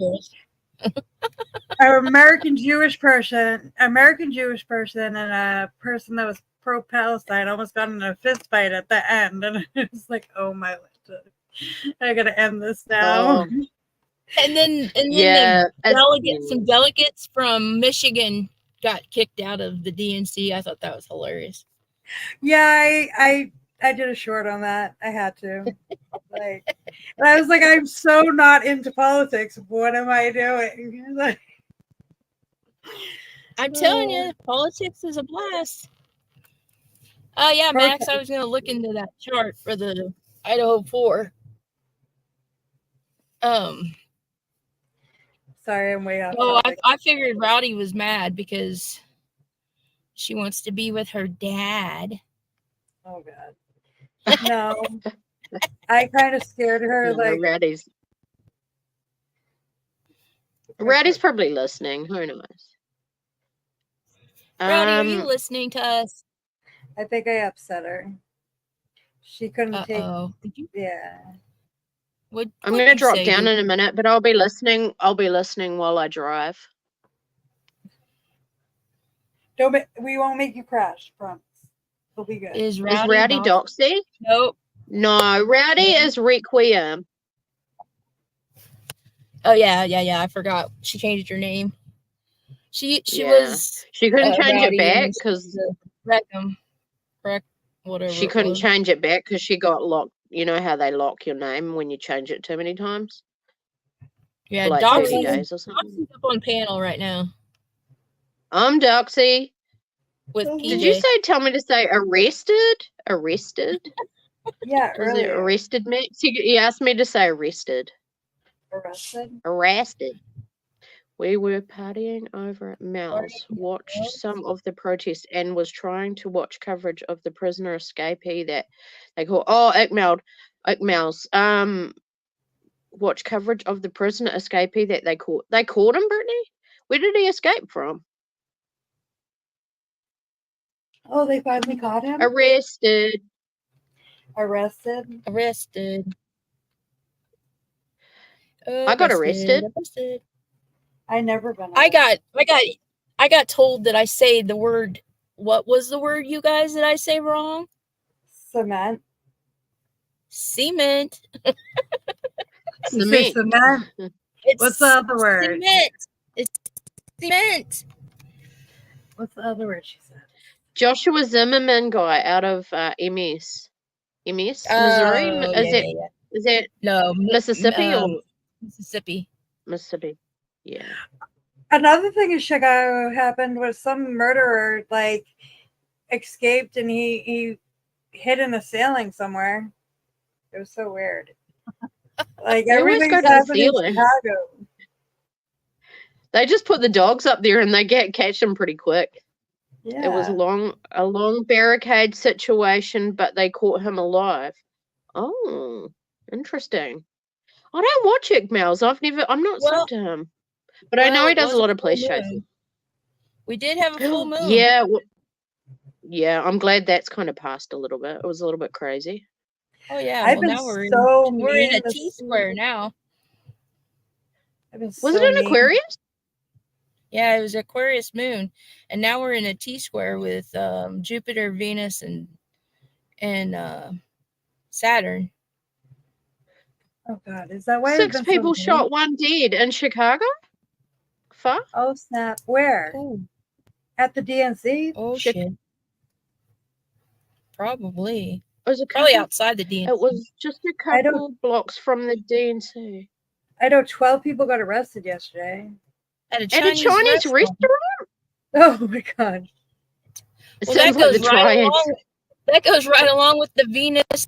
Speaker 3: an American Jewish person, and a person that was pro-Palestine almost got in a fist fight at the end, and it was like, oh my Lord, I gotta end this now.
Speaker 2: Oh.
Speaker 1: And then
Speaker 2: Yeah,
Speaker 1: some delegates from Michigan got kicked out of the DNC. I thought that was hilarious.
Speaker 3: Yeah, I did a short on that. I had to. And I was like, I'm so not into politics. What am I doing?
Speaker 1: I'm telling you, politics is a blast. Oh yeah, Max, I was gonna look into that chart for the Idaho 4.
Speaker 3: Sorry, I'm way off.
Speaker 1: Oh, I figured Rowdy was mad because she wants to be with her dad.
Speaker 3: Oh God. No. I kind of scared her.
Speaker 2: Rowdy's probably listening. Who knows?
Speaker 1: Rowdy, are you listening to us?
Speaker 3: I think I upset her. She couldn't take. Yeah.
Speaker 2: I'm going to drop down in a minute, but I'll be listening. I'll be listening while I drive.
Speaker 3: We won't make you crash. Promise. We'll be good.
Speaker 2: Is Rowdy Doxy?
Speaker 1: Nope.
Speaker 2: No, Rowdy is Requiem.
Speaker 1: Oh yeah. I forgot. She changed her name. She was.
Speaker 2: She couldn't change it back because
Speaker 1: whatever.
Speaker 2: She couldn't change it back because she got locked. You know how they lock your name when you change it too many times?
Speaker 1: Yeah,
Speaker 2: for like 30 days or something.
Speaker 1: Doxy's up on panel right now.
Speaker 2: I'm Doxy.
Speaker 1: With PJ.
Speaker 2: Did you tell me to say arrested? Arrested?
Speaker 3: Yeah,
Speaker 2: Was it arrested, Max? You asked me to say arrested. Arrested. We were partying over at Mouse, watched some of the protest, and was trying to watch coverage of the prisoner escapee that they call Ickmouse. Watch coverage of the prisoner escapee that they caught. They caught him, Brittany? Where did he escape from?
Speaker 3: Oh, they finally caught him?
Speaker 2: Arrested. I got arrested.
Speaker 3: I never been.
Speaker 1: I got told that I say the word. What was the word, you guys, that I say wrong?
Speaker 3: Cement.
Speaker 1: Cement.
Speaker 2: Cement.
Speaker 3: What's the other word?
Speaker 1: Cement. It's cement.
Speaker 3: What's the other word she said?
Speaker 2: Joshua Zimmerman guy out of MS, Missouri. Is that
Speaker 1: no
Speaker 2: Mississippi or
Speaker 1: Mississippi?
Speaker 2: Mississippi. Yeah.
Speaker 3: Another thing in Chicago happened was some murderer escaped and he hid in a ceiling somewhere. It was so weird. Everything's happening in Chicago.
Speaker 2: They just put the dogs up there and they catch them pretty quick.
Speaker 3: Yeah.
Speaker 2: It was a long barricade situation, but they caught him alive. Oh, interesting. I don't watch Ickmouse. I'm not sub to him. But I know he does a lot of police chases.
Speaker 1: We did have a full moon.
Speaker 2: Yeah. Yeah, I'm glad that's kind of passed a little bit. It was a little bit crazy.
Speaker 1: Oh yeah. Now we're in a T-square now.
Speaker 2: Was it an Aquarius?
Speaker 1: Yeah, it was Aquarius moon, and now we're in a T-square with Jupiter, Venus, and Saturn.
Speaker 3: Oh God, is that why
Speaker 2: 6 people shot, 1 dead in Chicago? Fuck.
Speaker 3: Oh snap! Where?
Speaker 1: Ooh.
Speaker 3: At the DNC?
Speaker 1: Oh shit. Probably.
Speaker 2: It was
Speaker 1: probably outside the DNC.
Speaker 2: It was just a couple blocks from the DNC.
Speaker 3: I know 12 people got arrested yesterday.
Speaker 1: At a Chinese restaurant?
Speaker 3: Oh my God.
Speaker 1: Well, that goes right along with the Venus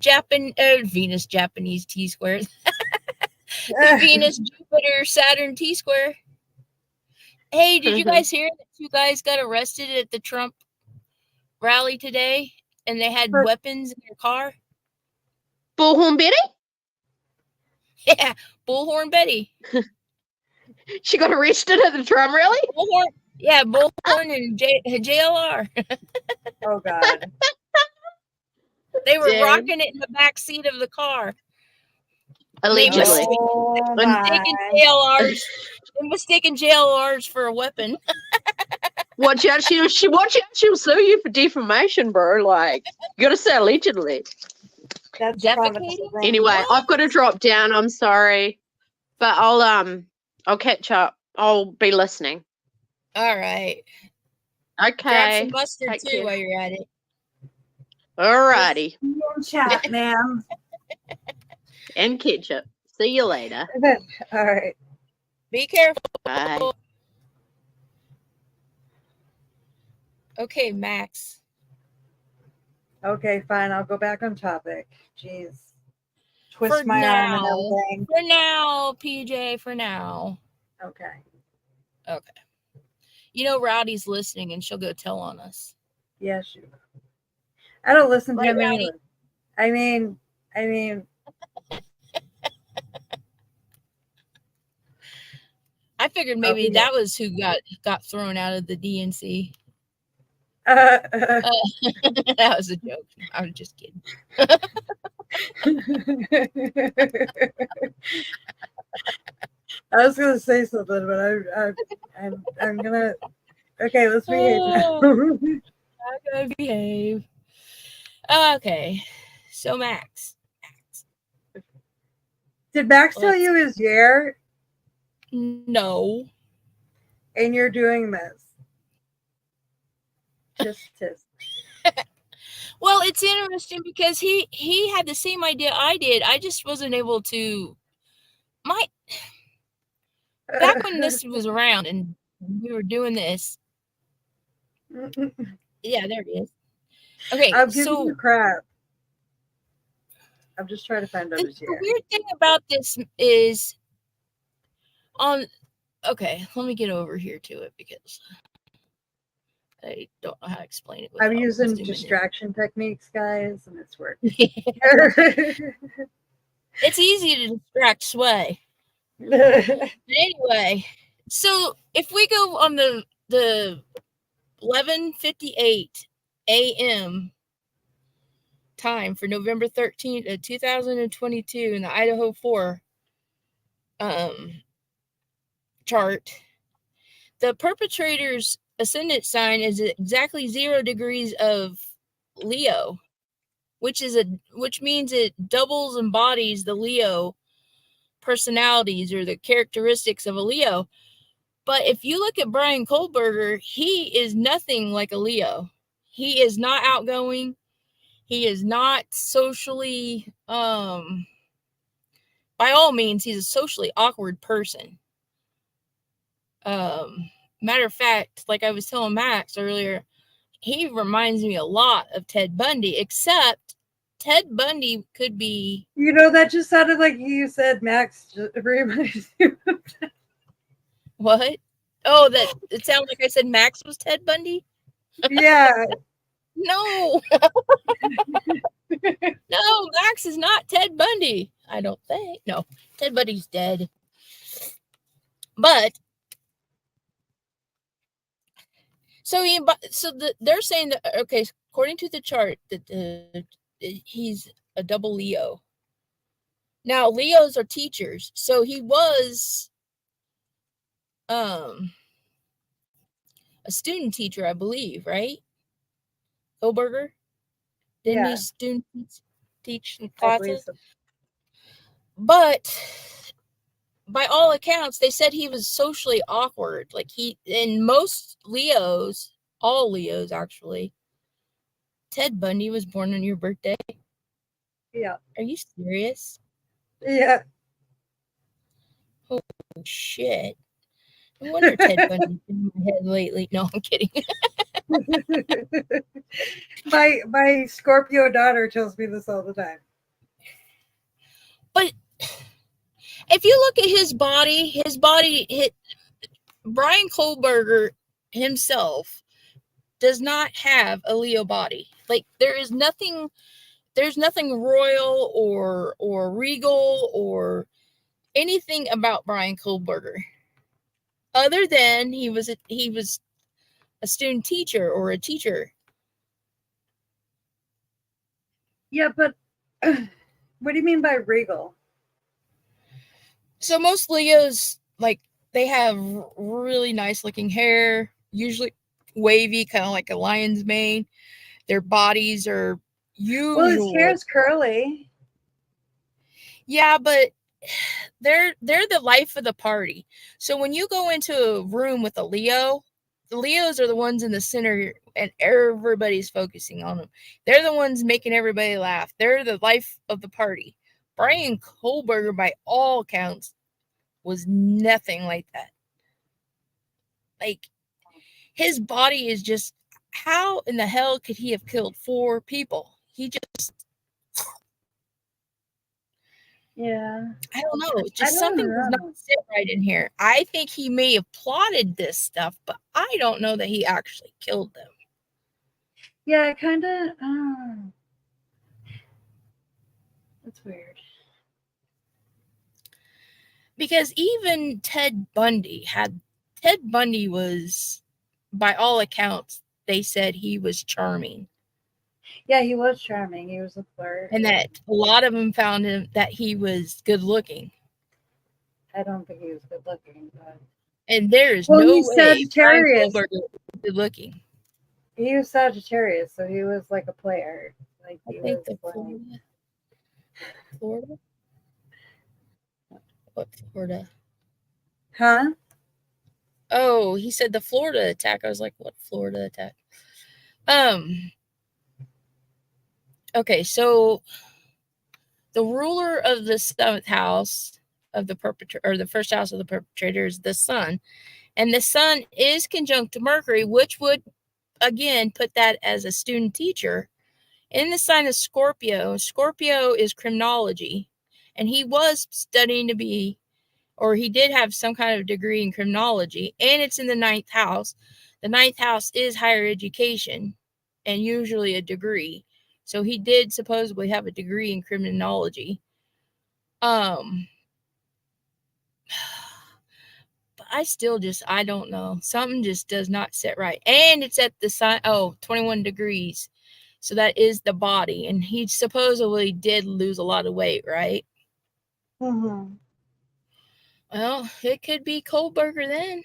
Speaker 1: Japanese T-square. The Venus Jupiter Saturn T-square. Hey, did you guys hear that 2 guys got arrested at the Trump rally today, and they had weapons in their car?
Speaker 2: Bullhorn Betty?
Speaker 1: Yeah, Bullhorn Betty.
Speaker 2: She got arrested at the Trump rally?
Speaker 1: Bullhorn and JLR.
Speaker 3: Oh, God.
Speaker 1: They were rocking it in the back seat of the car.
Speaker 2: Allegedly.
Speaker 1: They mistaken JLRs for a weapon.
Speaker 2: Watch out, she'll sue you for defamation, bro. Like, you gotta say allegedly.
Speaker 3: That's
Speaker 1: defecating.
Speaker 2: Anyway, I've got to drop down. I'm sorry, but I'll catch up. I'll be listening.
Speaker 1: All right.
Speaker 2: Okay.
Speaker 1: Grab some mustard too while you're at it.
Speaker 2: All righty.
Speaker 3: Chat, ma'am.
Speaker 2: And ketchup. See you later.
Speaker 3: All right.
Speaker 1: Be careful.
Speaker 2: Bye.
Speaker 1: Okay, Max.
Speaker 3: Okay, fine. I'll go back on topic. Jeez. Twist my arm and everything.
Speaker 1: For now, PJ, for now.
Speaker 3: Okay.
Speaker 1: Okay. You know Rowdy's listening and she'll go tell on us.
Speaker 3: Yeah, sure. I don't listen to him
Speaker 1: Rowdy?
Speaker 3: anyway. I mean.
Speaker 1: I figured maybe that was who got thrown out of the DNC. That was a joke. I was just kidding.
Speaker 3: I was gonna say something, but I'm gonna. Okay, let's behave.
Speaker 1: I'm gonna behave. Okay, so Max.
Speaker 3: Did Max tell you his year?
Speaker 1: No.
Speaker 3: And you're doing this. Just.
Speaker 1: Well, it's interesting because he had the same idea I did. I just wasn't able to. Back when this was around and we were doing this. Yeah, there it is. Okay,
Speaker 3: I'm giving you crap. I'm just trying to find out his year.
Speaker 1: The weird thing about this is okay, let me get over here to it because I don't know how to explain it.
Speaker 3: I'm using distraction techniques, guys, and it's working.
Speaker 1: It's easy to distract Sway. Anyway, so if we go on the 11:58 a.m. time for November 13th, 2022 in the Idaho 4 chart, the perpetrator's ascendant sign is exactly 0 degrees of Leo, which means it doubles embodies the Leo personalities or the characteristics of a Leo. But if you look at Brian Kohlberger, he is nothing like a Leo. He is not outgoing. He is not socially, by all means, he's a socially awkward person. Matter of fact, like I was telling Max earlier, he reminds me a lot of Ted Bundy, except Ted Bundy could be...
Speaker 3: You know, that just sounded like you said Max just reminds you of Ted.
Speaker 1: What? Oh, that it sounds like I said Max was Ted Bundy?
Speaker 3: Yeah.
Speaker 1: No. No, Max is not Ted Bundy. I don't think. No, Ted Bundy's dead. But they're saying that, okay, according to the chart, that he's a double Leo. Now, Leos are teachers, so he was a student teacher, I believe, right? Kohlberger? Didn't he students teach classes? So. But by all accounts, they said he was socially awkward. Like and most Leos, all Leos actually, Ted Bundy was born on your birthday.
Speaker 3: Yeah.
Speaker 1: Are you serious?
Speaker 3: Yeah.
Speaker 1: Oh shit. No wonder Ted Bundy's in my head lately. No, I'm kidding.
Speaker 3: My Scorpio daughter tells me this all the time.
Speaker 1: But if you look at his body Brian Kohlberger himself does not have a Leo body. Like there's nothing royal or regal or anything about Brian Kohlberger, other than he was a student teacher or a teacher.
Speaker 3: Yeah, but what do you mean by regal?
Speaker 1: So most Leos, like, they have really nice looking hair, usually wavy, kind of like a lion's mane. Their bodies are usually.
Speaker 3: Well, his hair's curly.
Speaker 1: Yeah, but they're the life of the party. So when you go into a room with a Leo, the Leos are the ones in the center and everybody's focusing on them. They're the ones making everybody laugh. They're the life of the party. Brian Kohlberger, by all accounts, was nothing like that. Like, his body is just, how in the hell could he have killed 4 people? He just,
Speaker 3: yeah,
Speaker 1: I don't know. Just something does not sit right in here. I think he may have plotted this stuff, but I don't know that he actually killed them.
Speaker 3: Yeah, kind of. That's weird.
Speaker 1: Because even Ted Bundy was, by all accounts, they said he was charming.
Speaker 3: Yeah, he was charming. He was a flirt.
Speaker 1: And that a lot of them found him that he was good looking.
Speaker 3: I don't think he was good looking, but.
Speaker 1: And there is no way
Speaker 3: Sagittarius.
Speaker 1: Brian Kohlberger was good looking.
Speaker 3: He was Sagittarius, so he was like a player. Like
Speaker 1: I think the Florida? What Florida?
Speaker 3: Huh?
Speaker 1: Oh, he said the Florida attack. I was like, what Florida attack? Okay, so the ruler of the 7th house of the perpetrator, or the first house of the perpetrator, is the sun. And the sun is conjunct to Mercury, which would, again, put that as a student teacher. In the sign of Scorpio, Scorpio is criminology. And he was studying to be, or he did have some kind of degree in criminology. And it's in the 9th house. The 9th house is higher education and usually a degree. So he did supposedly have a degree in criminology. But I still I don't know. Something just does not sit right. And it's at the sign, 21 degrees. So that is the body. And he supposedly did lose a lot of weight, right?
Speaker 3: Mm-hmm.
Speaker 1: Well, it could be Kohlberger then.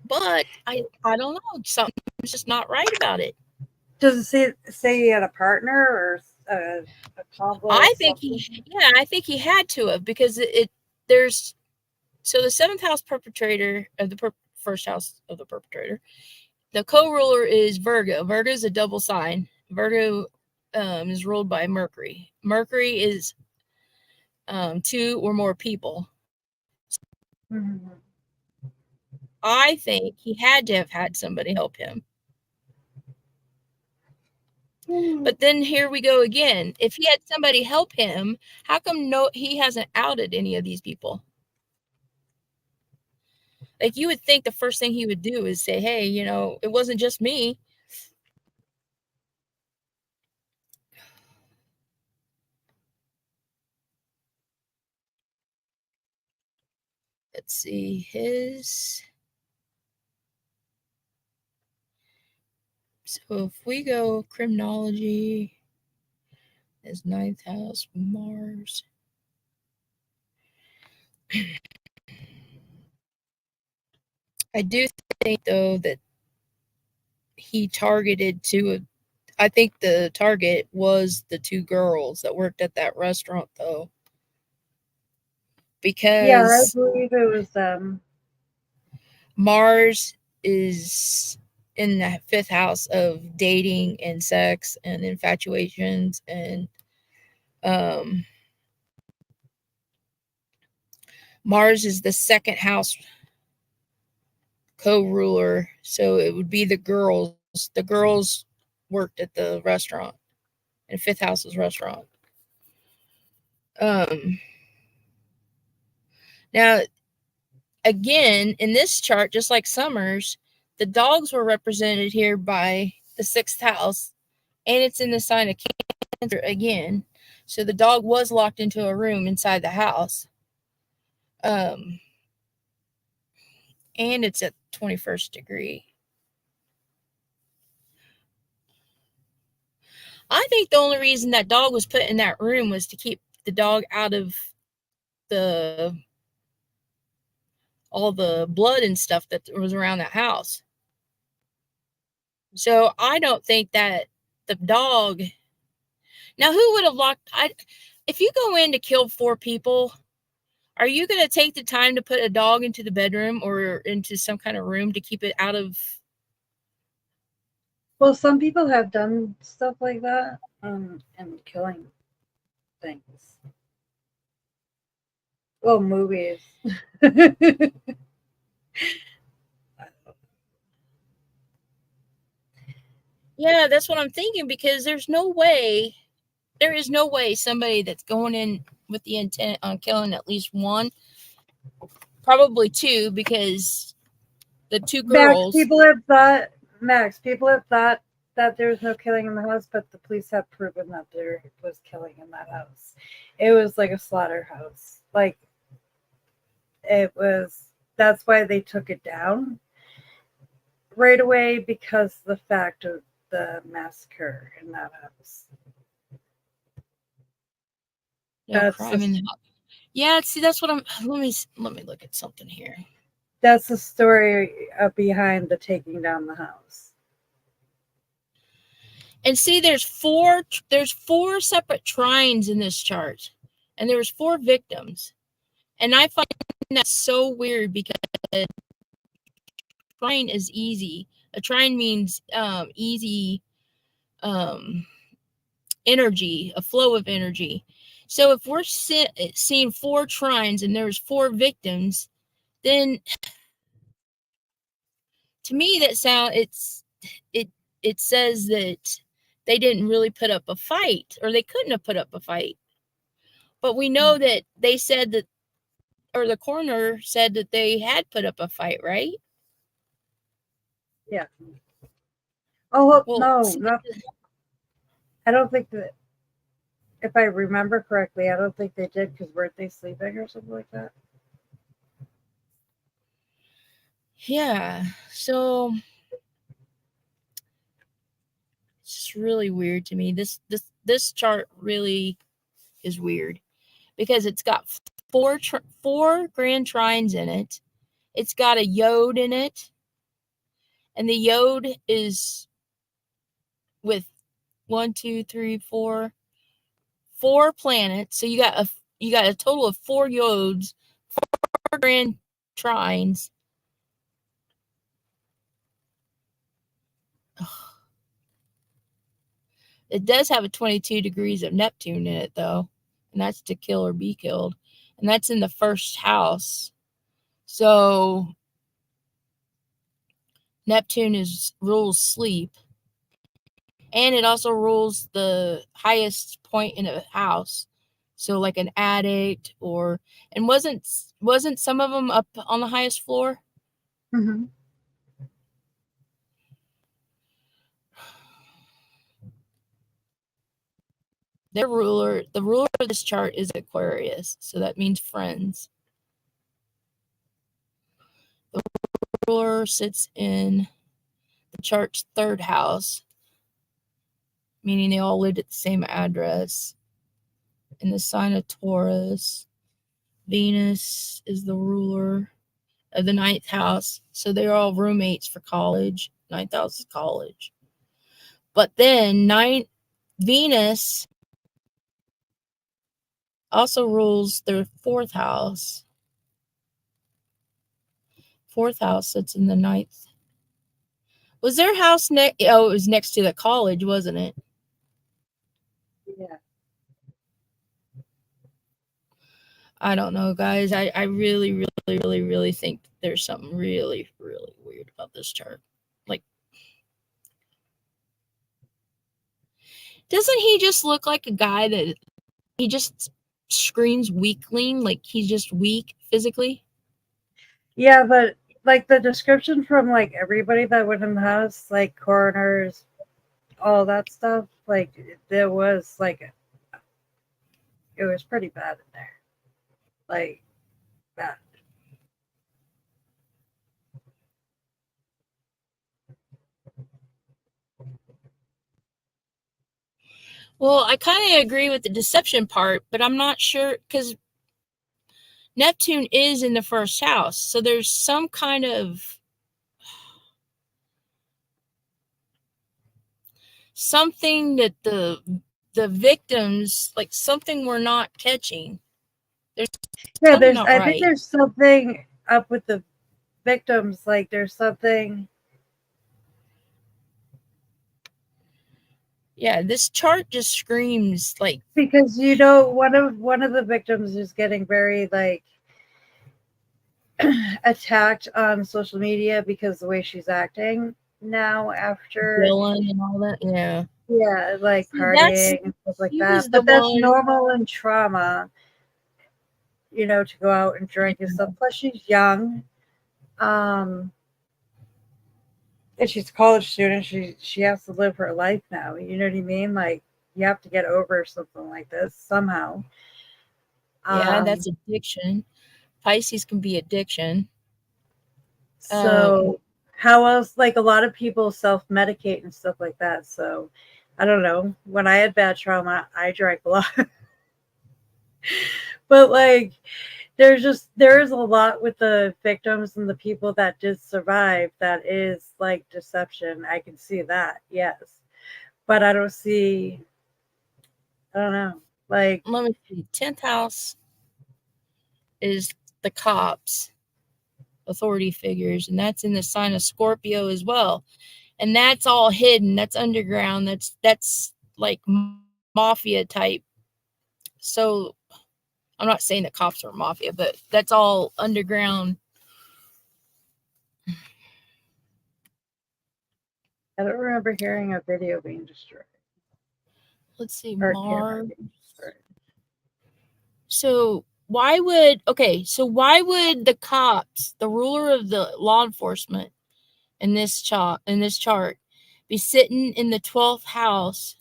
Speaker 1: But I don't know. Something's just not right about it.
Speaker 3: Does it say he had a partner or a accomplice?
Speaker 1: I think he had to have, because there's, so the 7th house perpetrator of the first house of the perpetrator, the co-ruler is Virgo. Virgo is a double sign. Virgo is ruled by Mercury. Mercury is 2 or more people.
Speaker 3: Mm-hmm.
Speaker 1: I think he had to have had somebody help him. But then here we go again. If he had somebody help him, how come he hasn't outed any of these people? Like, you would think the first thing he would do is say, hey, it wasn't just me. Let's see, so if we go criminology, his 9th house, Mars. I do think, though, that he targeted I think the target was the 2 girls that worked at that restaurant, though. Because
Speaker 3: I believe it was
Speaker 1: Mars is in the 5th house of dating and sex and infatuations, and Mars is the 2nd house co-ruler, so it would be the girls. The girls worked at the restaurant, and 5th house is restaurant. Now, again, in this chart, just like Summer's, the dogs were represented here by the 6th house, and it's in the sign of Cancer again. So the dog was locked into a room inside the house. And it's at 21st degree. I think the only reason that dog was put in that room was to keep the dog out of all the blood and stuff that was around that house. So I don't think that the dog. Now, who would have locked? If you go in to kill 4 people, are you going to take the time to put a dog into the bedroom or into some kind of room to keep it out of?
Speaker 3: Well, some people have done stuff like that, and killing things. Well, movies.
Speaker 1: Yeah, that's what I'm thinking, because there is no way somebody that's going in with the intent on killing at least 1, probably 2, because the 2 girls.
Speaker 3: People have thought that there's no killing in the house, but the police have proven that there was killing in that house. It was like a slaughterhouse. Like, it was, that's why they took it down right away, because the fact of the massacre in that house.
Speaker 1: No crime in the house. Yeah, see, that's what I'm. Let me look at something here.
Speaker 3: That's the story behind the taking down the house.
Speaker 1: And see, there's 4 separate trines in this chart, and there's 4 victims, and I find that so weird, because a trine is easy. A trine means easy energy, a flow of energy. So if we're seeing 4 trines and there's 4 victims, then to me that it says that they didn't really put up a fight, or they couldn't have put up a fight. But we know that they said that, or the coroner said that they had put up a fight, right?
Speaker 3: Yeah. Oh, well, no. I don't think that, if I remember correctly, I don't think they did, because weren't they sleeping or something like that?
Speaker 1: Yeah. So it's just really weird to me. This chart really is weird, because it's got 4 grand trines in it. It's got a yod in it, and the yod is with 1, 2, 3, 4 planets. So you got a total of 4 yods, 4 grand trines. Ugh. It does have a 22 degrees of Neptune in it, though, and that's to kill or be killed, and that's in the 1st house. So Neptune rules sleep, and it also rules the highest point in a house. So like an attic, and wasn't some of them up on the highest floor?
Speaker 3: Mm-hmm.
Speaker 1: The ruler of this chart is Aquarius, so that means friends. The ruler sits in the chart's 3rd house, meaning they all lived at the same address. In the sign of Taurus, Venus is the ruler of the 9th house, so they're all roommates for college. 9th house is college. But then Venus also rules their 4th house. 4th house sits in the 9th. Was their house next? Oh, it was next to the college, wasn't it?
Speaker 3: Yeah.
Speaker 1: I don't know, guys. I really, really, really, really think there's something really, really weird about this chart. Like, doesn't he just look like a guy that he just screams weakling, like he's just weak physically?
Speaker 3: Yeah, but like the description from like everybody that went in the house, like coroners, all that stuff, like there was like it was pretty bad in there. Like that.
Speaker 1: Well, I kind of agree with the deception part, but I'm not sure because Neptune is in the first house. So there's some kind of something that the victims, like something we're not catching. There's
Speaker 3: Yeah,
Speaker 1: something
Speaker 3: there's
Speaker 1: not
Speaker 3: I think
Speaker 1: right.
Speaker 3: there's something up with the victims, like there's something.
Speaker 1: Yeah, this chart just screams like,
Speaker 3: Because you know one of the victims is getting very like attacked on social media because the way she's acting now after
Speaker 1: villain and all that. Yeah.
Speaker 3: like
Speaker 1: See, that's
Speaker 3: partying and stuff like
Speaker 1: he
Speaker 3: that.
Speaker 1: was the
Speaker 3: But that's
Speaker 1: one.
Speaker 3: normal in trauma, you know, to go out and drink and stuff. Plus she's young. And she's a college student. She has to live her life now. You know what I mean? Like you have to get over something like this somehow.
Speaker 1: Yeah, that's addiction. Pisces can be addiction.
Speaker 3: So how else, like a lot of people self-medicate and stuff like that. So I don't know. When I had bad trauma, I drank a lot. But like there is a lot with the victims and the people that did survive that is like deception. I can see that, yes. But I don't know. Like
Speaker 1: let me see. 10th house is the cops, authority figures, and that's in the sign of Scorpio as well. And that's all hidden. That's underground. That's like mafia type. So I'm not saying that cops are mafia, but that's all underground.
Speaker 3: I don't remember hearing a video being destroyed.
Speaker 1: Let's see,
Speaker 3: Or
Speaker 1: Mars.
Speaker 3: being destroyed.
Speaker 1: So why would the cops, the ruler of the law enforcement in this chart, be sitting in the 12th house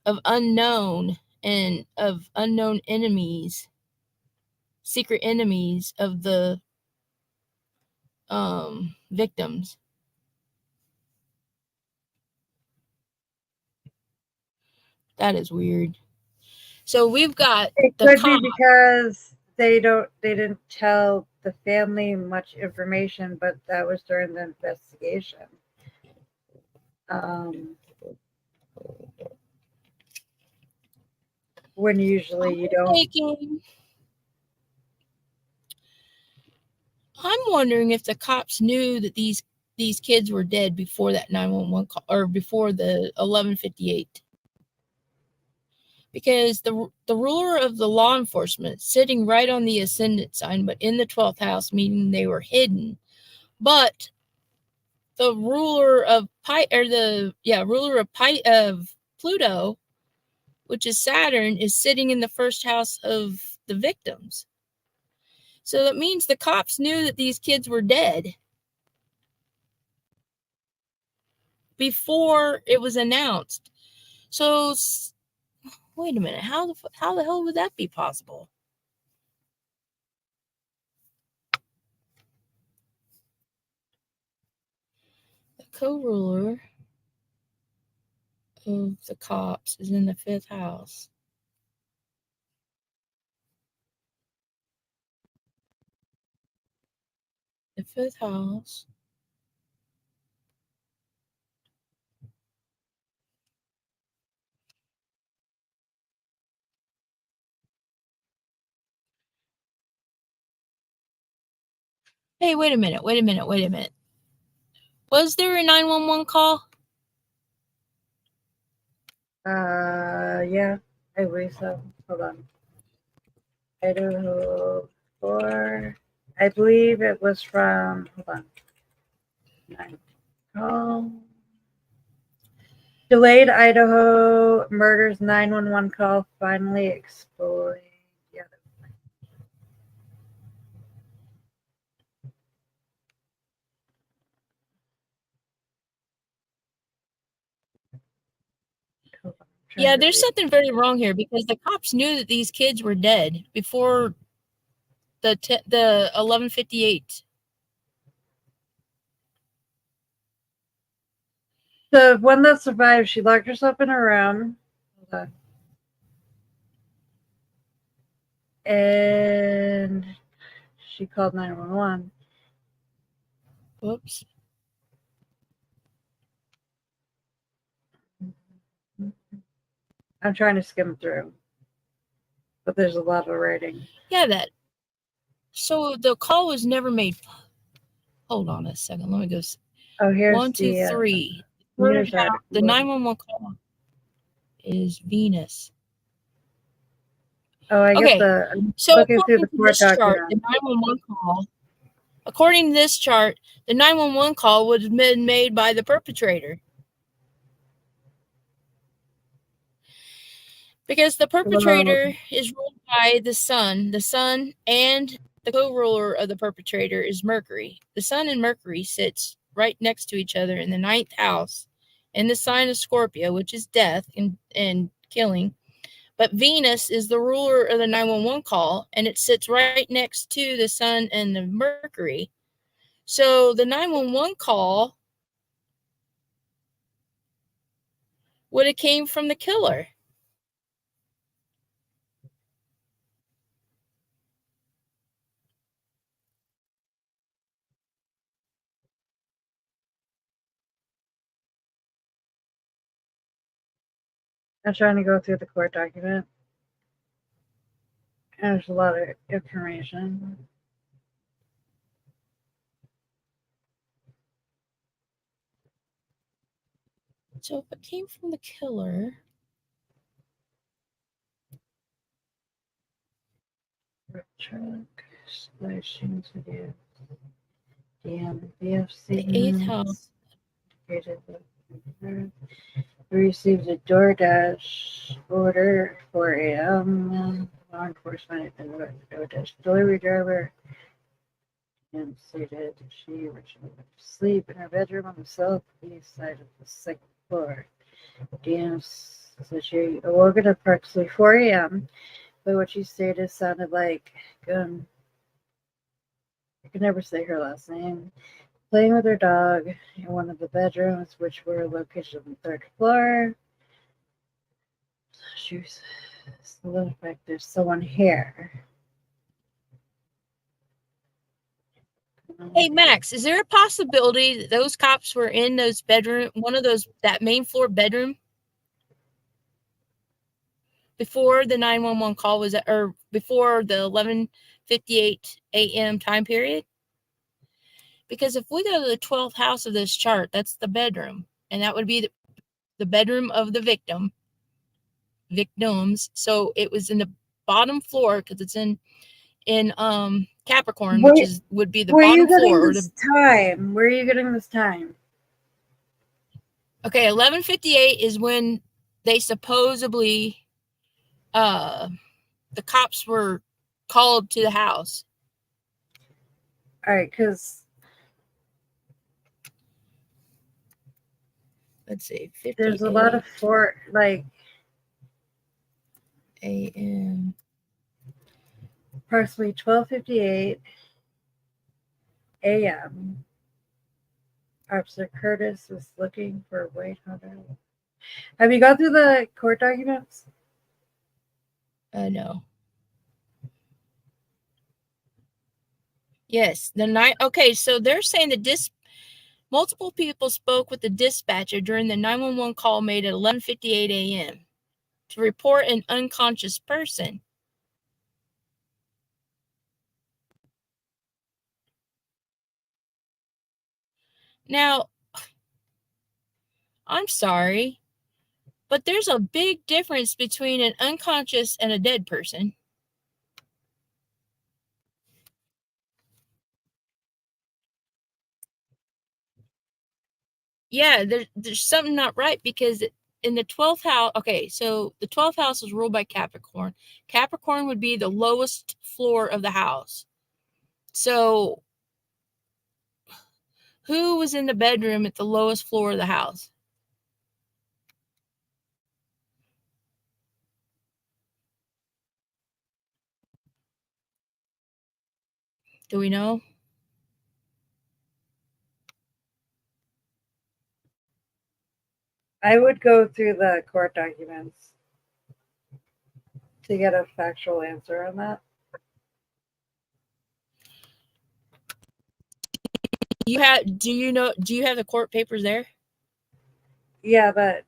Speaker 1: of unknown and of unknown enemies, secret enemies of the victims? That is weird. So we've got
Speaker 3: It
Speaker 1: the
Speaker 3: could be
Speaker 1: cop.
Speaker 3: because they didn't tell the family much information, but that was during the investigation. When usually you don't.
Speaker 1: I'm wondering if the cops knew that these kids were dead before that 911 call or before the 1158. Because the ruler of the law enforcement sitting right on the ascendant sign, but in the 12th house, meaning they were hidden. But the ruler of of Pluto, which is Saturn, is sitting in the first house of the victims. So that means the cops knew that these kids were dead before it was announced. So wait a minute, how the hell would that be possible? The co-ruler of the cops is in the 5th house. The 5th house. Hey, wait a minute. Was there a 911 call?
Speaker 3: Yeah, I believe so. Hold on. Idaho 4. I believe it was from, hold on. 9 call. Delayed Idaho murders 911 call finally explained. Yeah.
Speaker 1: Yeah, there's something very wrong here because the cops knew that these kids were dead before the 11:58.
Speaker 3: The one that survived, she locked herself in her room. And she called 911.
Speaker 1: Whoops.
Speaker 3: I'm trying to skim through, but there's a lot of writing.
Speaker 1: Yeah, that. So the call was never made. Hold on a second. Let me go.
Speaker 3: Oh, here's
Speaker 1: 1, 2, 3.
Speaker 3: The
Speaker 1: 911 call is Venus.
Speaker 3: Oh, I
Speaker 1: Okay,
Speaker 3: get the.
Speaker 1: So
Speaker 3: looking through
Speaker 1: according
Speaker 3: the
Speaker 1: to
Speaker 3: court
Speaker 1: this chart,
Speaker 3: document.
Speaker 1: the 911 call. According to this chart, the 911 call would have been made by the perpetrator. Because the perpetrator is ruled by the sun. The sun and the co-ruler of the perpetrator is Mercury. The sun and Mercury sits right next to each other in the 9th house in the sign of Scorpio, which is death and killing. But Venus is the ruler of the 911 call, and it sits right next to the sun and the Mercury. So the 911 call would have came from the killer.
Speaker 3: I'm trying to go through the court document. There's a lot of information.
Speaker 1: So if it came from the killer, the 8th house.
Speaker 3: We received a DoorDash order 4 a.m. Law enforcement and the DoorDash delivery driver and stated she originally went to sleep in her bedroom on the southeast side of the 2nd floor. Dan said she awoke at approximately 4 a.m. But what she stated sounded like I could never say her last name. Playing with her dog in one of the bedrooms, which were located on the 3rd floor. She was solidified. There's someone here.
Speaker 1: Hey Max, is there a possibility that those cops were in those bedroom, that main floor bedroom, before the 911 call was, or before the 11:58 a.m. time period? Because if we go to the 12th house of this chart, that's the bedroom, and that would be the bedroom of the victims. So it was in the bottom floor because it's in Capricorn, which would be the bottom floor.
Speaker 3: Where are you getting this time?
Speaker 1: Okay, 11:58 is when they supposedly the cops were called to the house.
Speaker 3: All right, because
Speaker 1: let's see,
Speaker 3: there's a lot of
Speaker 1: a.m.
Speaker 3: approximately 12:58 a.m. Officer Curtis was looking for Wade Hunter. Have you gone through the court documents?
Speaker 1: No. Yes, the night. Okay, so they're saying that multiple people spoke with the dispatcher during the 911 call made at 11:58 a.m. to report an unconscious person. Now, I'm sorry, but there's a big difference between an unconscious and a dead person. Yeah, there's something not right because in the 12th house, okay, so the 12th house is ruled by Capricorn. Capricorn would be the lowest floor of the house. So who was in the bedroom at the lowest floor of the house? Do we know?
Speaker 3: I would go through the court documents to get a factual answer on that.
Speaker 1: Do you have the court papers there?
Speaker 3: Yeah, but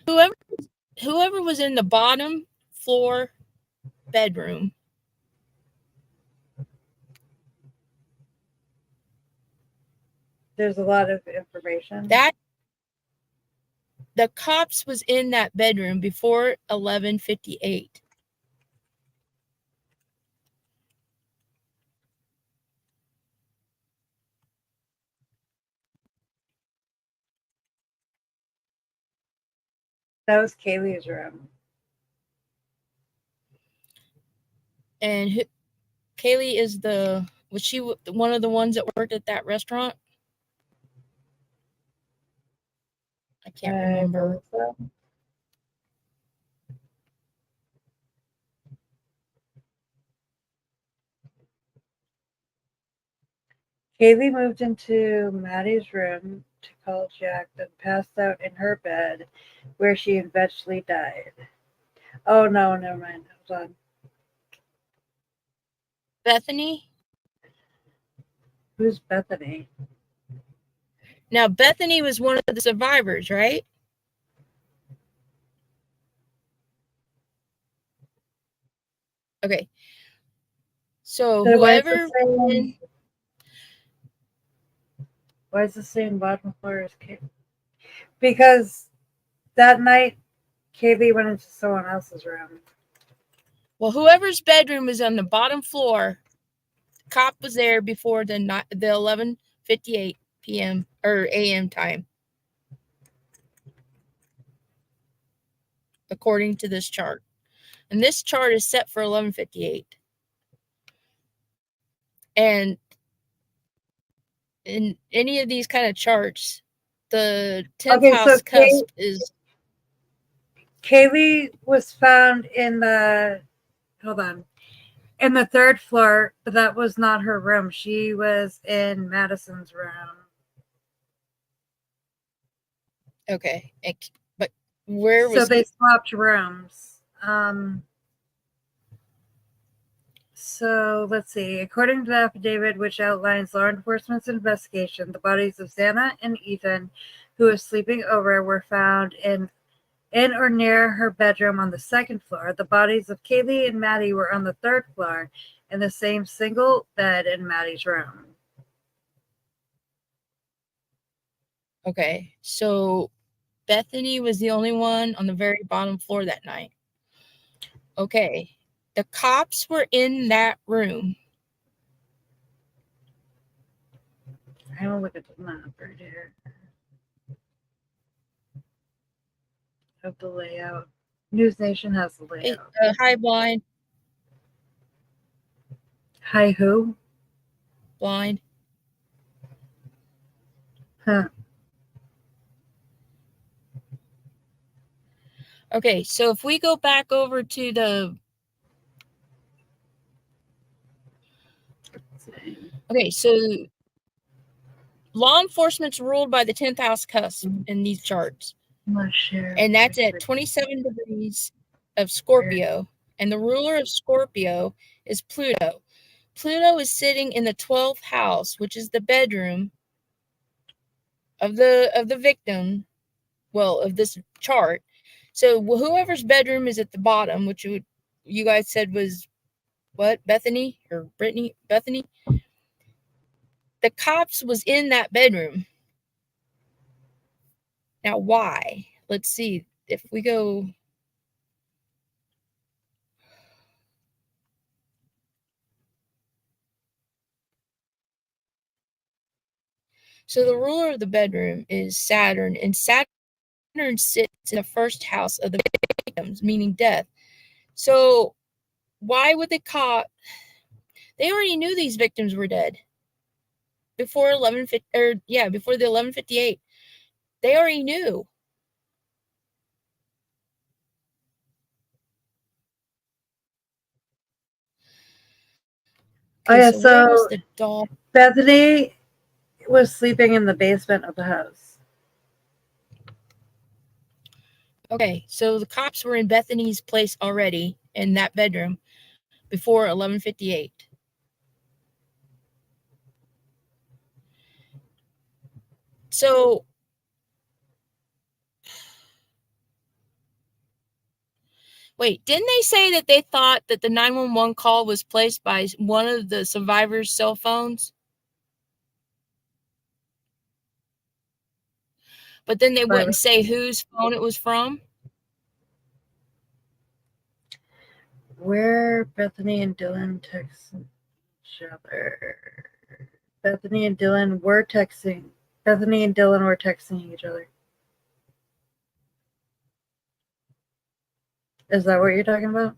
Speaker 1: whoever was in the bottom floor bedroom,
Speaker 3: there's a lot of information.
Speaker 1: that the cops was in that bedroom before 11:58.
Speaker 3: That was Kaylee's room.
Speaker 1: And Kaylee is was she one of the ones that worked at that restaurant? I can't remember.
Speaker 3: So. Kaylee moved into Maddie's room to call Jack, then passed out in her bed, where she eventually died. Oh no, never mind. Hold on.
Speaker 1: Bethany?
Speaker 3: Who's Bethany?
Speaker 1: Now, Bethany was one of the survivors, right? Okay. So whoever...
Speaker 3: Why is the same bottom floor as Kaylee? Because that night, Kaylee went into someone else's room.
Speaker 1: Well, whoever's bedroom was on the bottom floor, the cop was there before the 11:58 p.m. or a.m. time, according to this chart. And this chart is set for 11:58. And in any of these kind of charts, the 10th house cusp is...
Speaker 3: Kaylee was found in the... Hold on. In the third floor, but that was not her room. She was in Madison's room.
Speaker 1: Okay. But where was...
Speaker 3: So they swapped rooms. So let's see. According to the affidavit, which outlines law enforcement's investigation, the bodies of Xana and Ethan, who was sleeping over, were found in or near her bedroom on the second floor. The bodies of Kaylee and Maddie were on the third floor in the same single bed in Maddie's room.
Speaker 1: Okay, so Bethany was the only one on the very bottom floor that night. Okay, the cops were in that room.
Speaker 3: I will look at the map right here of the layout. News Nation has the layout.
Speaker 1: Hi, Blind.
Speaker 3: Hi, who?
Speaker 1: Blind.
Speaker 3: Huh.
Speaker 1: Okay, so if we go back over to the... Okay, so law enforcement's ruled by the 10th house cusp in these charts. And that's at 27 degrees of Scorpio. And the ruler of Scorpio is Pluto. Pluto is sitting in the 12th house, which is the bedroom of the victim, well, of this chart. So whoever's bedroom is at the bottom, which you guys said was what? Bethany or Brittany? Bethany? The cops was in that bedroom. Now, why? Let's see. If we go... So the ruler of the bedroom is Saturn, and Saturn sits in the first house of the victims, meaning death. So why would the cop... They already knew these victims were dead before before the 11:58. They already knew. Okay,
Speaker 3: yeah,
Speaker 1: so where was
Speaker 3: so
Speaker 1: the dog?
Speaker 3: Bethany was sleeping in the basement of the house.
Speaker 1: Okay, so the cops were in Bethany's place already in that bedroom before 11:58. So wait, didn't they say that they thought that the 911 call was placed by one of the survivors' cell phones? But then they wouldn't say whose phone it was from?
Speaker 3: Where Bethany and Dylan texting each other. Bethany and Dylan were texting each other. Is that what you're talking about?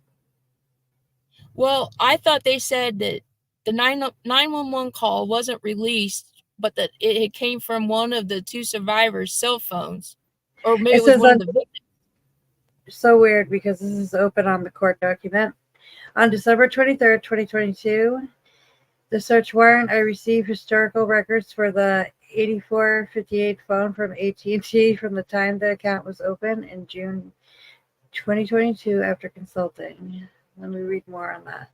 Speaker 1: Well, I thought they said that the 911 call wasn't released, but that it came from one of the two survivors' cell phones. Or maybe it was one of the victims.
Speaker 3: So weird because this is open on the court document. On December 23rd, 2022, the search warrant, I received historical records for the 8458 phone from AT&T from the time the account was open in June 2022 after consulting. Let me read more on that.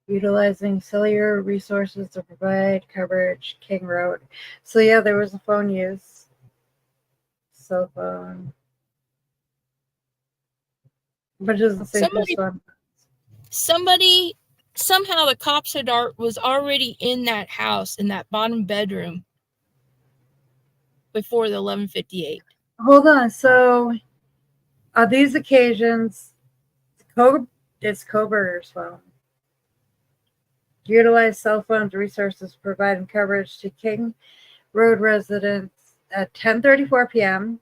Speaker 3: Utilizing cellular resources to provide coverage, King Road. So yeah, there was a phone use. Cell phone. But it doesn't say whose phone.
Speaker 1: Somehow the cops was already in that house, in that bottom bedroom, before the 11:58.
Speaker 3: Hold on. So on these occasions, it's Koberger's phone. Utilize cell phone resources providing coverage to King Road residents at 10:34 p.m.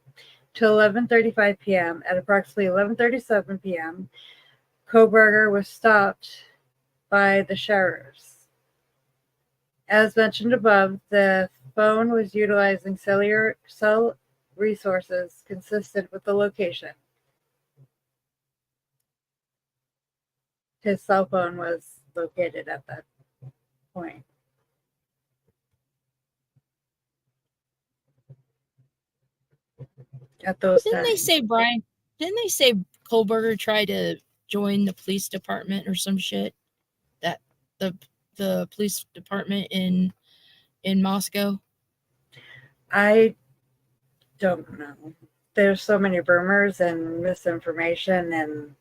Speaker 3: to 11:35 p.m. At approximately 11:37 p.m., Koberger was stopped by the sheriffs. As mentioned above, the phone was utilizing cell resources consistent with the location. His cell phone was located at that point. At those
Speaker 1: Didn't
Speaker 3: times.
Speaker 1: Didn't they say Kohlberger tried to join the police department or some shit? That the police department in Moscow?
Speaker 3: I don't know. There's so many rumors and misinformation and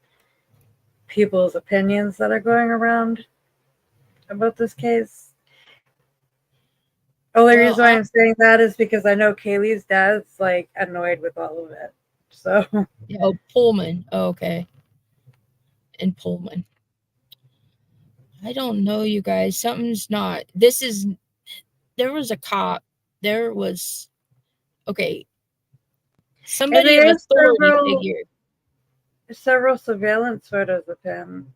Speaker 3: people's opinions that are going around about this case. Only reason why I'm saying that is because I know Kaylee's dad's like annoyed with all of it. So
Speaker 1: oh, Pullman. Oh, okay. In Pullman. I don't know, you guys. Something's not. There was a cop. There was okay. Somebody of authority figure.
Speaker 3: Several surveillance photos of him.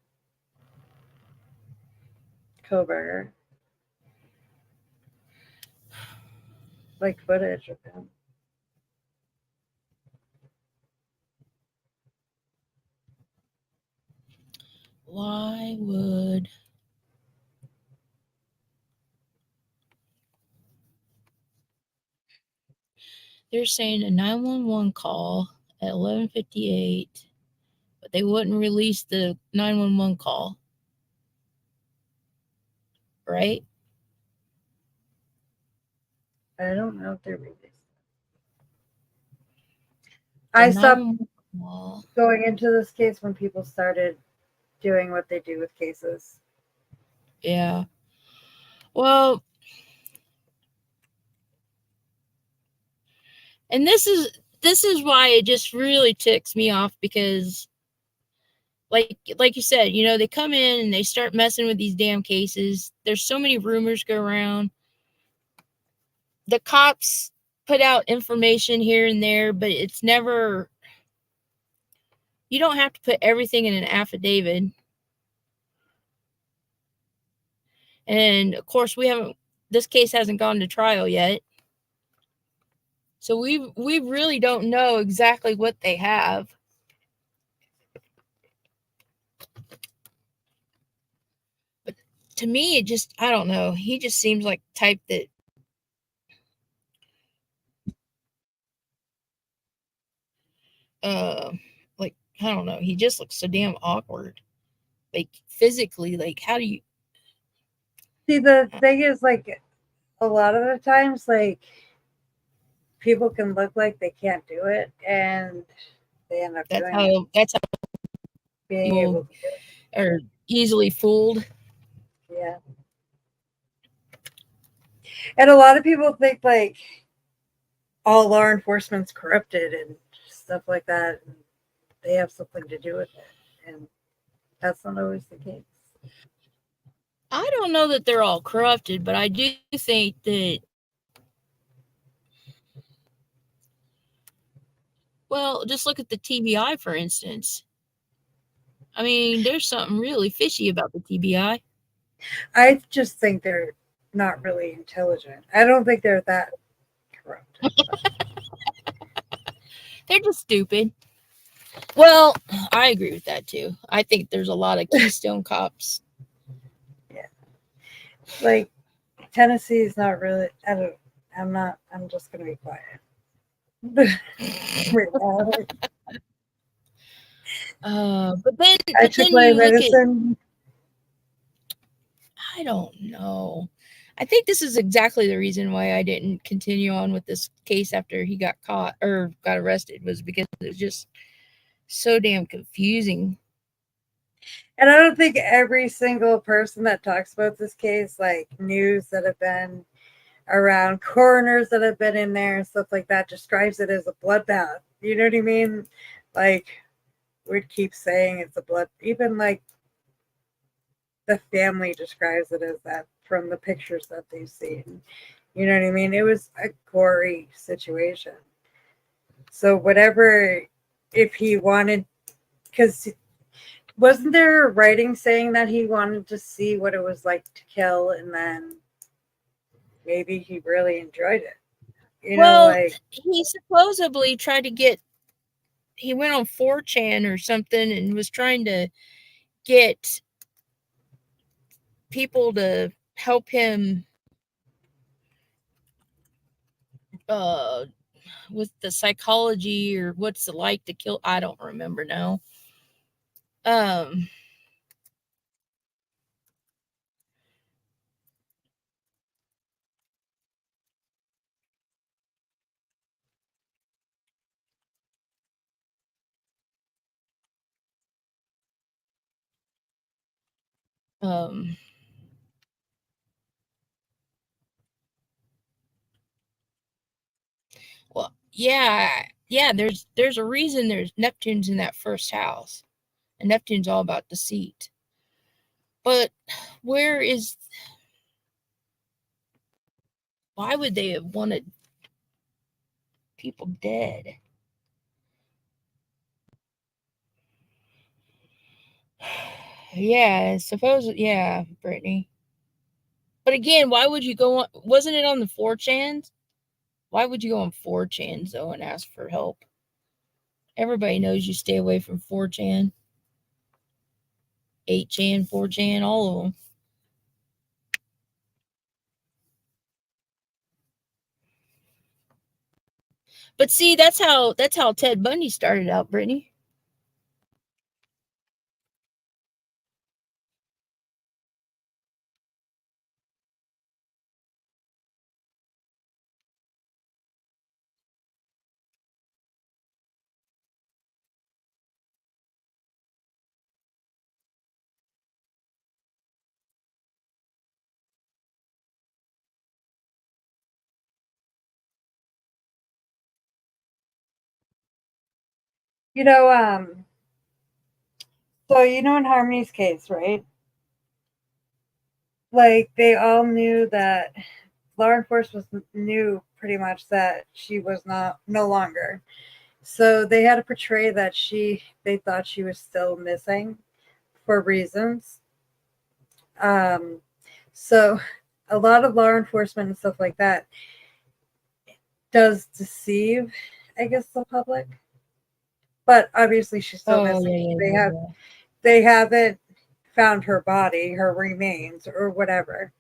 Speaker 3: Koberger. Like footage of him.
Speaker 1: Why would they're saying a 911 call at 11:58, but they wouldn't release the 911 call, right?
Speaker 3: I don't know if they're released. I stopped going into this case when people started doing what they do with cases.
Speaker 1: Yeah. Well, and this is why it just really ticks me off, because like you said, you know, they come in and they start messing with these damn cases. There's so many rumors go around. The cops put out information here and there, but it's never, you don't have to put everything in an affidavit. And of course, this case hasn't gone to trial yet. So we really don't know exactly what they have. to me, it just, I don't know. He just seems like the type that like, I don't know. He just looks so damn awkward. Like physically, like how do you
Speaker 3: See, the thing is, like, a lot of the times, like, people can look like they can't do it, and they end up doing it.
Speaker 1: That's how
Speaker 3: Being
Speaker 1: people
Speaker 3: able to do it.
Speaker 1: are easily fooled.
Speaker 3: Yeah. And a lot of people think, like, all law enforcement's corrupted and stuff like that, and they have something to do with it. And that's not always the case.
Speaker 1: I don't know that they're all corrupted, but I do think that, well, just look at the TBI, for instance. I mean, there's something really fishy about the TBI.
Speaker 3: I just think they're not really intelligent. I don't think they're that corrupt.
Speaker 1: They're just stupid. Well, I agree with that too. I think there's a lot of Keystone cops.
Speaker 3: Yeah. Like, Tennessee is not really, I'm just going to be quiet.
Speaker 1: But then,
Speaker 3: I took my medicine.
Speaker 1: I don't know. I think this is exactly the reason why I didn't continue on with this case after he got caught or got arrested, was because it was just so damn confusing.
Speaker 3: And I don't think every single person that talks about this case, like news that have been around, coroners that have been in there and stuff like that, describes it as a bloodbath. You know what I mean? Like, we'd keep saying it's a blood, even like the family describes it as that from the pictures that they've seen. You know what I mean? It was a gory situation. So whatever, if he wanted, because wasn't there a writing saying that he wanted to see what it was like to kill, and then maybe he really enjoyed it. You know, like,
Speaker 1: he supposedly tried to get, he went on 4chan or something and was trying to get people to help him with the psychology or what's it like to kill. I don't remember now. Well, yeah, there's a reason there's Neptune's in that first house, and Neptune's all about deceit. But why would they have wanted people dead? Yeah, yeah, Brittany. But again, why would you go on? Wasn't it on the 4chans? Why would you go on 4chans though and ask for help? Everybody knows you stay away from 4chan, 8chan, 4chan, all of them. But see, that's how Ted Bundy started out, Brittany.
Speaker 3: you know, so you know, in Harmony's case, right? Like, they all knew that law enforcement knew pretty much that she was no longer. So they had to portray that they thought she was still missing for reasons. So a lot of law enforcement and stuff like that does deceive, I guess, the public. But obviously she's still missing. They haven't found her body, her remains, or whatever.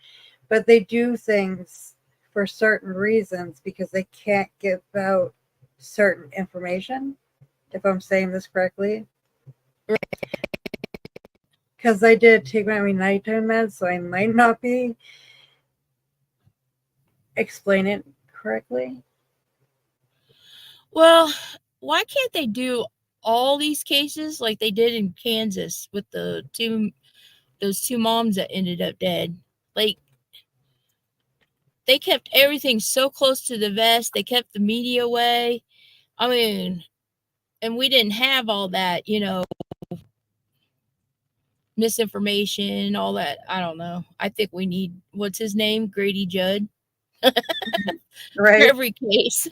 Speaker 3: But they do things for certain reasons because they can't give out certain information, if I'm saying this correctly. Because I did take my nighttime meds, so I might not be explaining it correctly.
Speaker 1: Well, why can't they do all these cases like they did in Kansas with those two moms that ended up dead? Like, they kept everything so close to the vest. They kept the media away. I mean, and we didn't have all that, misinformation, all that. I don't know. I think we need, what's his name? Grady Judd.
Speaker 3: Right.
Speaker 1: For every case.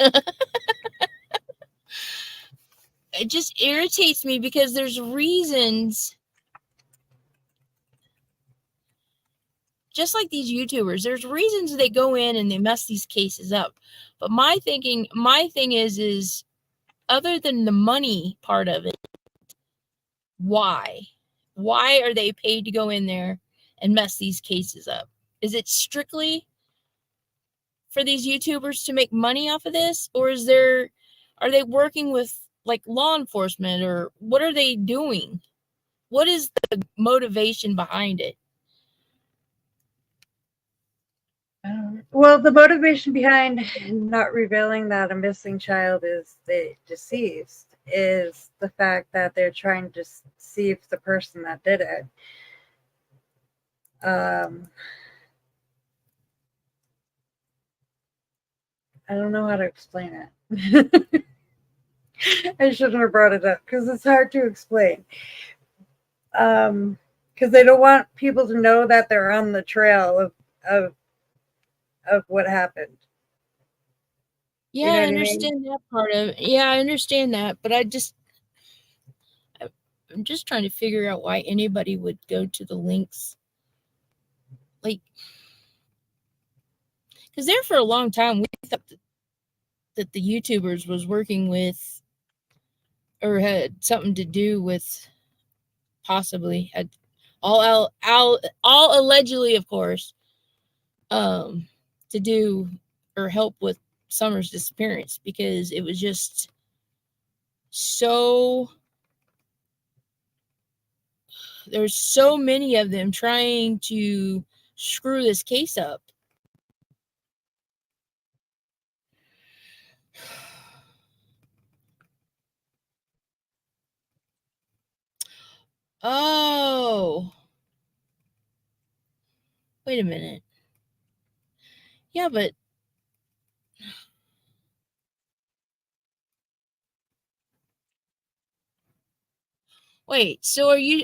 Speaker 1: It just irritates me because there's reasons. Just like these YouTubers, there's reasons they go in and they mess these cases up. But my thing is other than the money part of it, why? Why are they paid to go in there and mess these cases up? Is it strictly for these YouTubers to make money off of this? Or are they working with like law enforcement, or what are they doing? What is the motivation behind it?
Speaker 3: Well, the motivation behind not revealing that a missing child is the deceased is the fact that they're trying to deceive the person that did it. I don't know how to explain it. I shouldn't have brought it up because it's hard to explain. Because they don't want people to know that they're on the trail of what happened.
Speaker 1: Yeah, I understand that part of it. Yeah, I understand that, but I'm just trying to figure out why anybody would go to the links. Like, because there for a long time, we thought that the YouTubers was working with, or had something to do with, possibly had all allegedly, of course, to do or help with Summer's disappearance, because it was just so, there's so many of them trying to screw this case up. Oh, wait a minute. Yeah, but wait, so are you,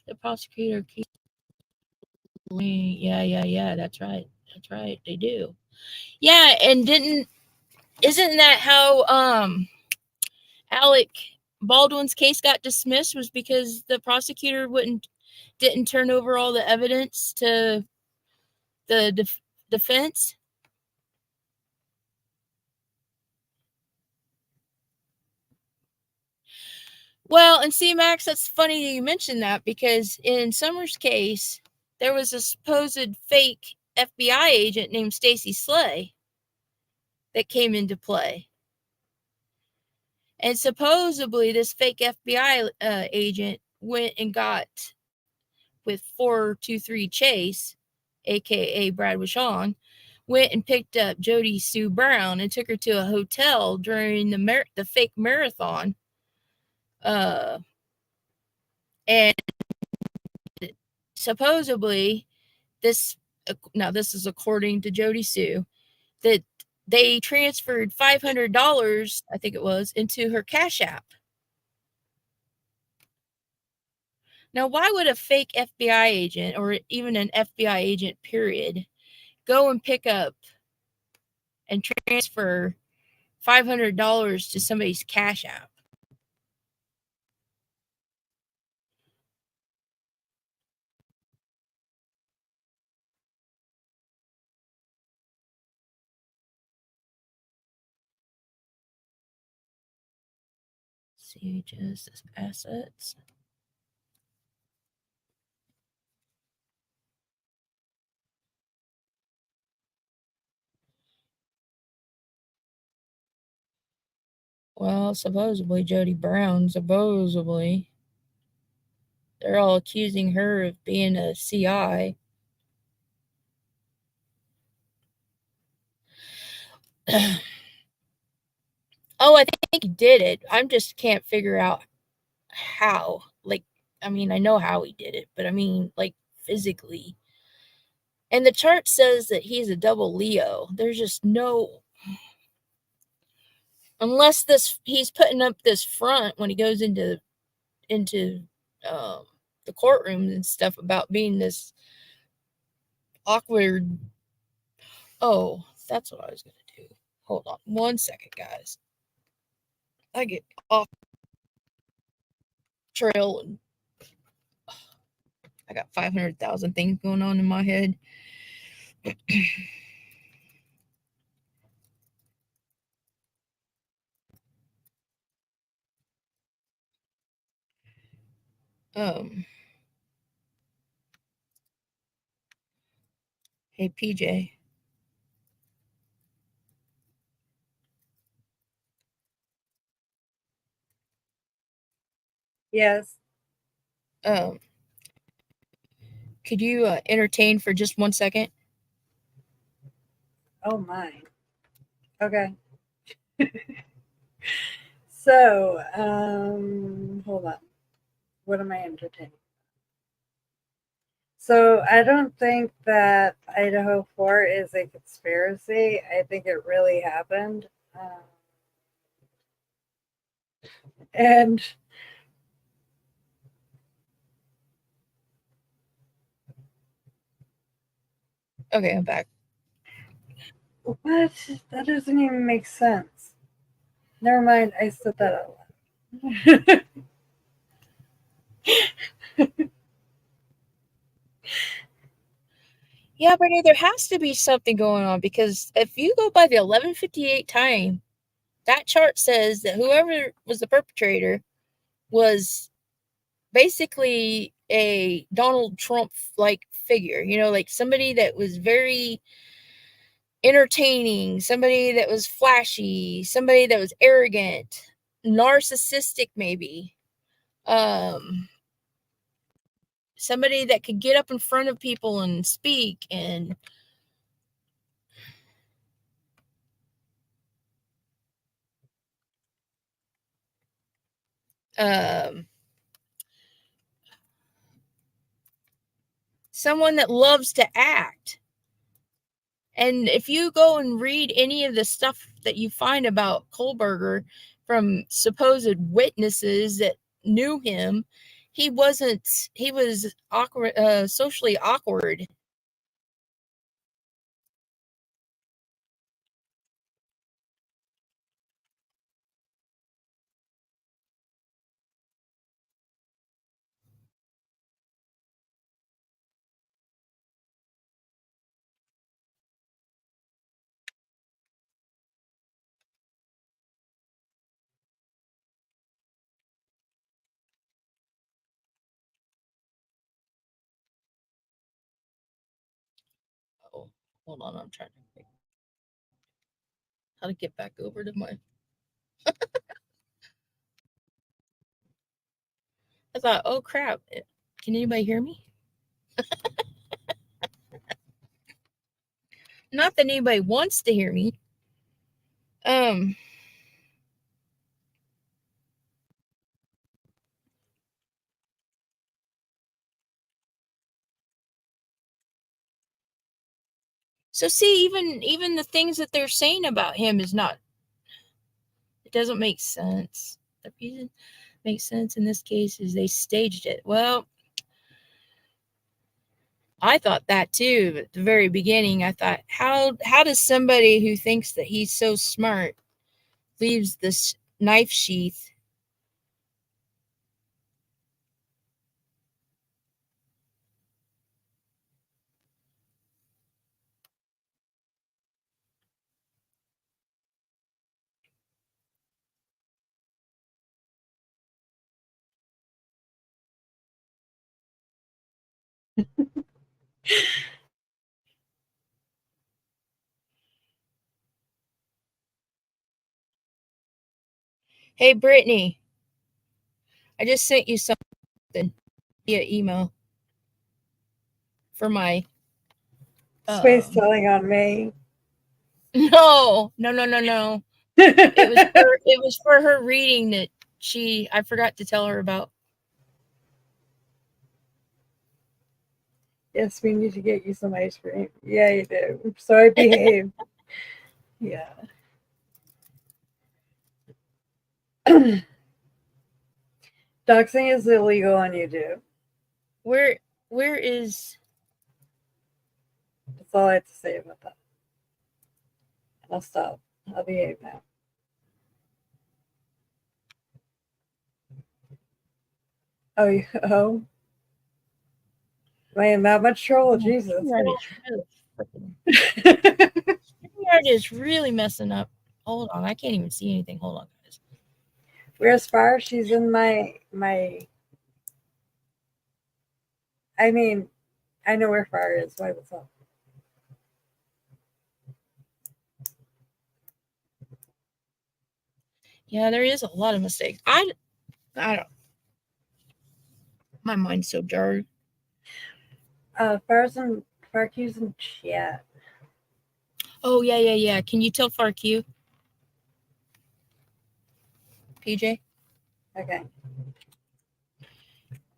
Speaker 1: the prosecutor keeps, yeah, that's right, they do. Yeah, and isn't that how Alec Baldwin's case got dismissed, was because the prosecutor didn't turn over all the evidence to the defense? Well, and see, Max, that's funny that you mentioned that, because in Summer's case, there was a supposed fake FBI agent named Stacy Slay that came into play. And supposedly this fake FBI agent went and got with 423 Chase, aka Brad Wishon, went and picked up Jody Sue Brown and took her to a hotel during the fake marathon. And supposedly this is according to Jody Sue, that they transferred $500, I think it was, into her Cash App. Now, why would a fake FBI agent, or even an FBI agent, period, go and pick up and transfer $500 to somebody's Cash App? CHS assets. Well, supposedly Jody Brown, supposedly. They're all accusing her of being a CI. Oh, I think he did it. I just can't figure out how. Like, I mean, I know how he did it, but I mean, like, physically. And the chart says that he's a double Leo. There's just no... Unless he's putting up this front when he goes into the courtroom and stuff about being this awkward... Oh, that's what I was going to do. Hold on 1 second, guys. I get off trail and I got 500,000 things going on in my head. Hey, PJ.
Speaker 3: Yes.
Speaker 1: Could you entertain for just 1 second?
Speaker 3: Oh my. Okay. So, hold on. What am I entertaining? So I don't think that Idaho 4 is a conspiracy. I think it really happened. And
Speaker 1: Okay, I'm back.
Speaker 3: what? That doesn't even make sense. Never mind, I said that out loud.
Speaker 1: Yeah, but there has to be something going on, because if you go by the 11:58 time, that chart says that whoever was the perpetrator was basically a Donald Trump like figure, like somebody that was very entertaining, somebody that was flashy, somebody that was arrogant, narcissistic, maybe. Somebody that could get up in front of people and speak, and someone that loves to act. And if you go and read any of the stuff that you find about Kohlberger from supposed witnesses that knew him, he was awkward, socially awkward. Oh, hold on, I'm trying to think how to get back over to my... I thought, oh crap, can anybody hear me? Not that anybody wants to hear me. So see, even the things that they're saying about him is not... It doesn't make sense. The reason it makes sense in this case is they staged it. Well, I thought that too at the very beginning. I thought, how does somebody who thinks that he's so smart leaves this knife sheath Hey, Brittany, I just sent you something via email for my.
Speaker 3: Space telling on me.
Speaker 1: No. It was for her reading that I forgot to tell her about.
Speaker 3: Yes, we need to get you some ice cream. Yeah, you do. So I behave. Yeah. Doxing is illegal on YouTube.
Speaker 1: Where is?
Speaker 3: That's all I have to say about that. I'll stop. I'll behave now. Oh. Man, that much trouble, Jesus.
Speaker 1: StreamYard is really messing up. Hold on, I can't even see anything. Hold on, guys.
Speaker 3: Where's Far? She's in my. I mean, I know where Far is. Why? What's up?
Speaker 1: Yeah, there is a lot of mistakes. I don't. My mind's so jarred.
Speaker 3: Farq's in chat.
Speaker 1: Oh yeah. Can you tell Farq? PJ?
Speaker 3: Okay.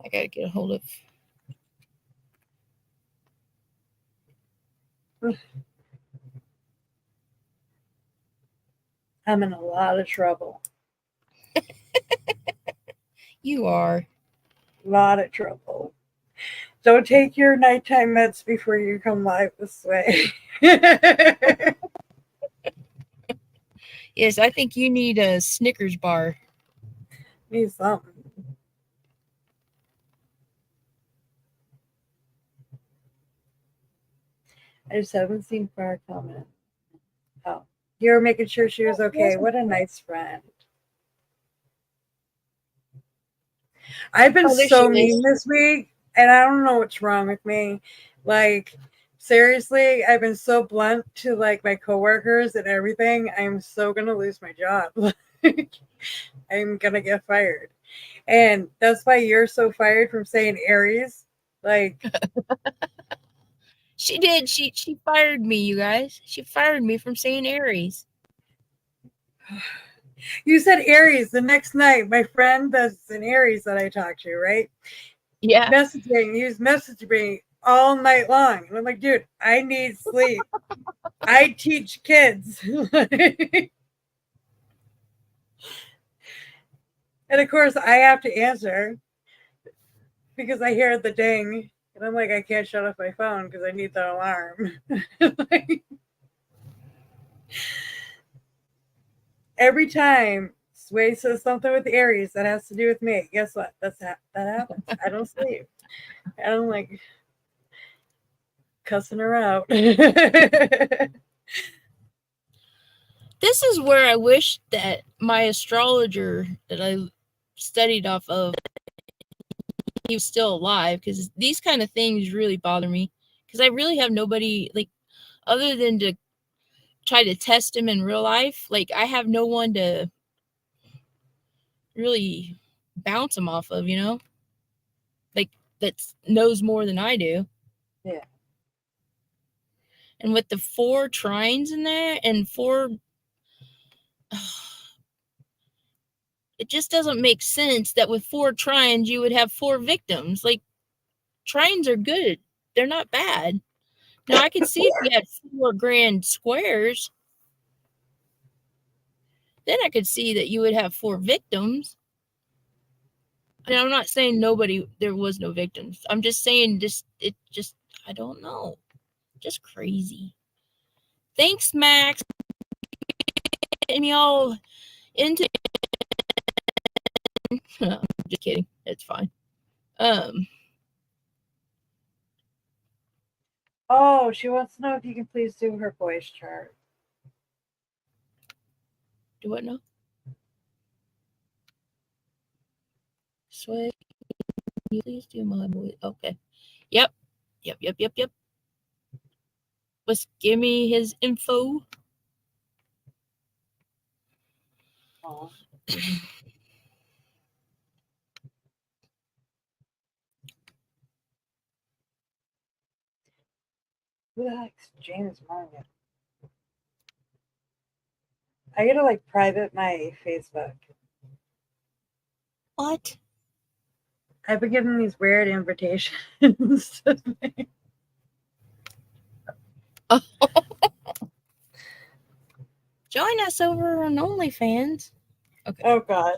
Speaker 1: I gotta get a hold of.
Speaker 3: I'm in a lot of trouble.
Speaker 1: You are.
Speaker 3: A lot of trouble. Don't take your nighttime meds before you come live this way.
Speaker 1: Yes, I think you need a Snickers bar.
Speaker 3: Need something. I just haven't seen Far comment. Oh, you were making sure she was okay. What a nice friend. I've been so mean this week, and I don't know what's wrong with me. Like, seriously, I've been so blunt to like my coworkers and everything. I'm so gonna lose my job. I'm gonna get fired, and that's why you're so fired from saying Aries. Like,
Speaker 1: she did. She fired me, you guys. She fired me from saying Aries.
Speaker 3: You said Aries the next night. My friend that's an Aries that I talked to, right?
Speaker 1: Yeah.
Speaker 3: He's messaging me all night long. And I'm like, dude, I need sleep. I teach kids. And of course, I have to answer because I hear the ding. And I'm like, I can't shut off my phone because I need the alarm. Like, every time Sway says something with Aries that has to do with me, guess what? That happens. I don't sleep. And I'm like cussing her out.
Speaker 1: This is where I wish that my astrologer that I studied off of, he was still alive, because these kind of things really bother me, because I really have nobody, like, other than to try to test him in real life. Like, I have no one to really bounce him off of, like, that knows more than I do.
Speaker 3: Yeah.
Speaker 1: And with the 4 trines in there and 4, it just doesn't make sense that with 4 trines you would have 4 victims. Like, trines are good. They're not bad. Now, I could see if you had 4 grand squares, then I could see that you would have 4 victims. And I'm not saying there was no victims. I'm just saying I don't know. Just crazy. Thanks, Max. Getting me all into. Just kidding. It's fine.
Speaker 3: Oh, she wants to know if you can please do her voice chart.
Speaker 1: Do what now? Sway, can you please do my voice? Okay. Yep. Yep. Let's give me his info.
Speaker 3: Oh. Who the heck's James Morgan? I gotta like private my Facebook.
Speaker 1: What?
Speaker 3: I've been getting these weird invitations.
Speaker 1: Join us over on OnlyFans. Okay.
Speaker 3: Oh God.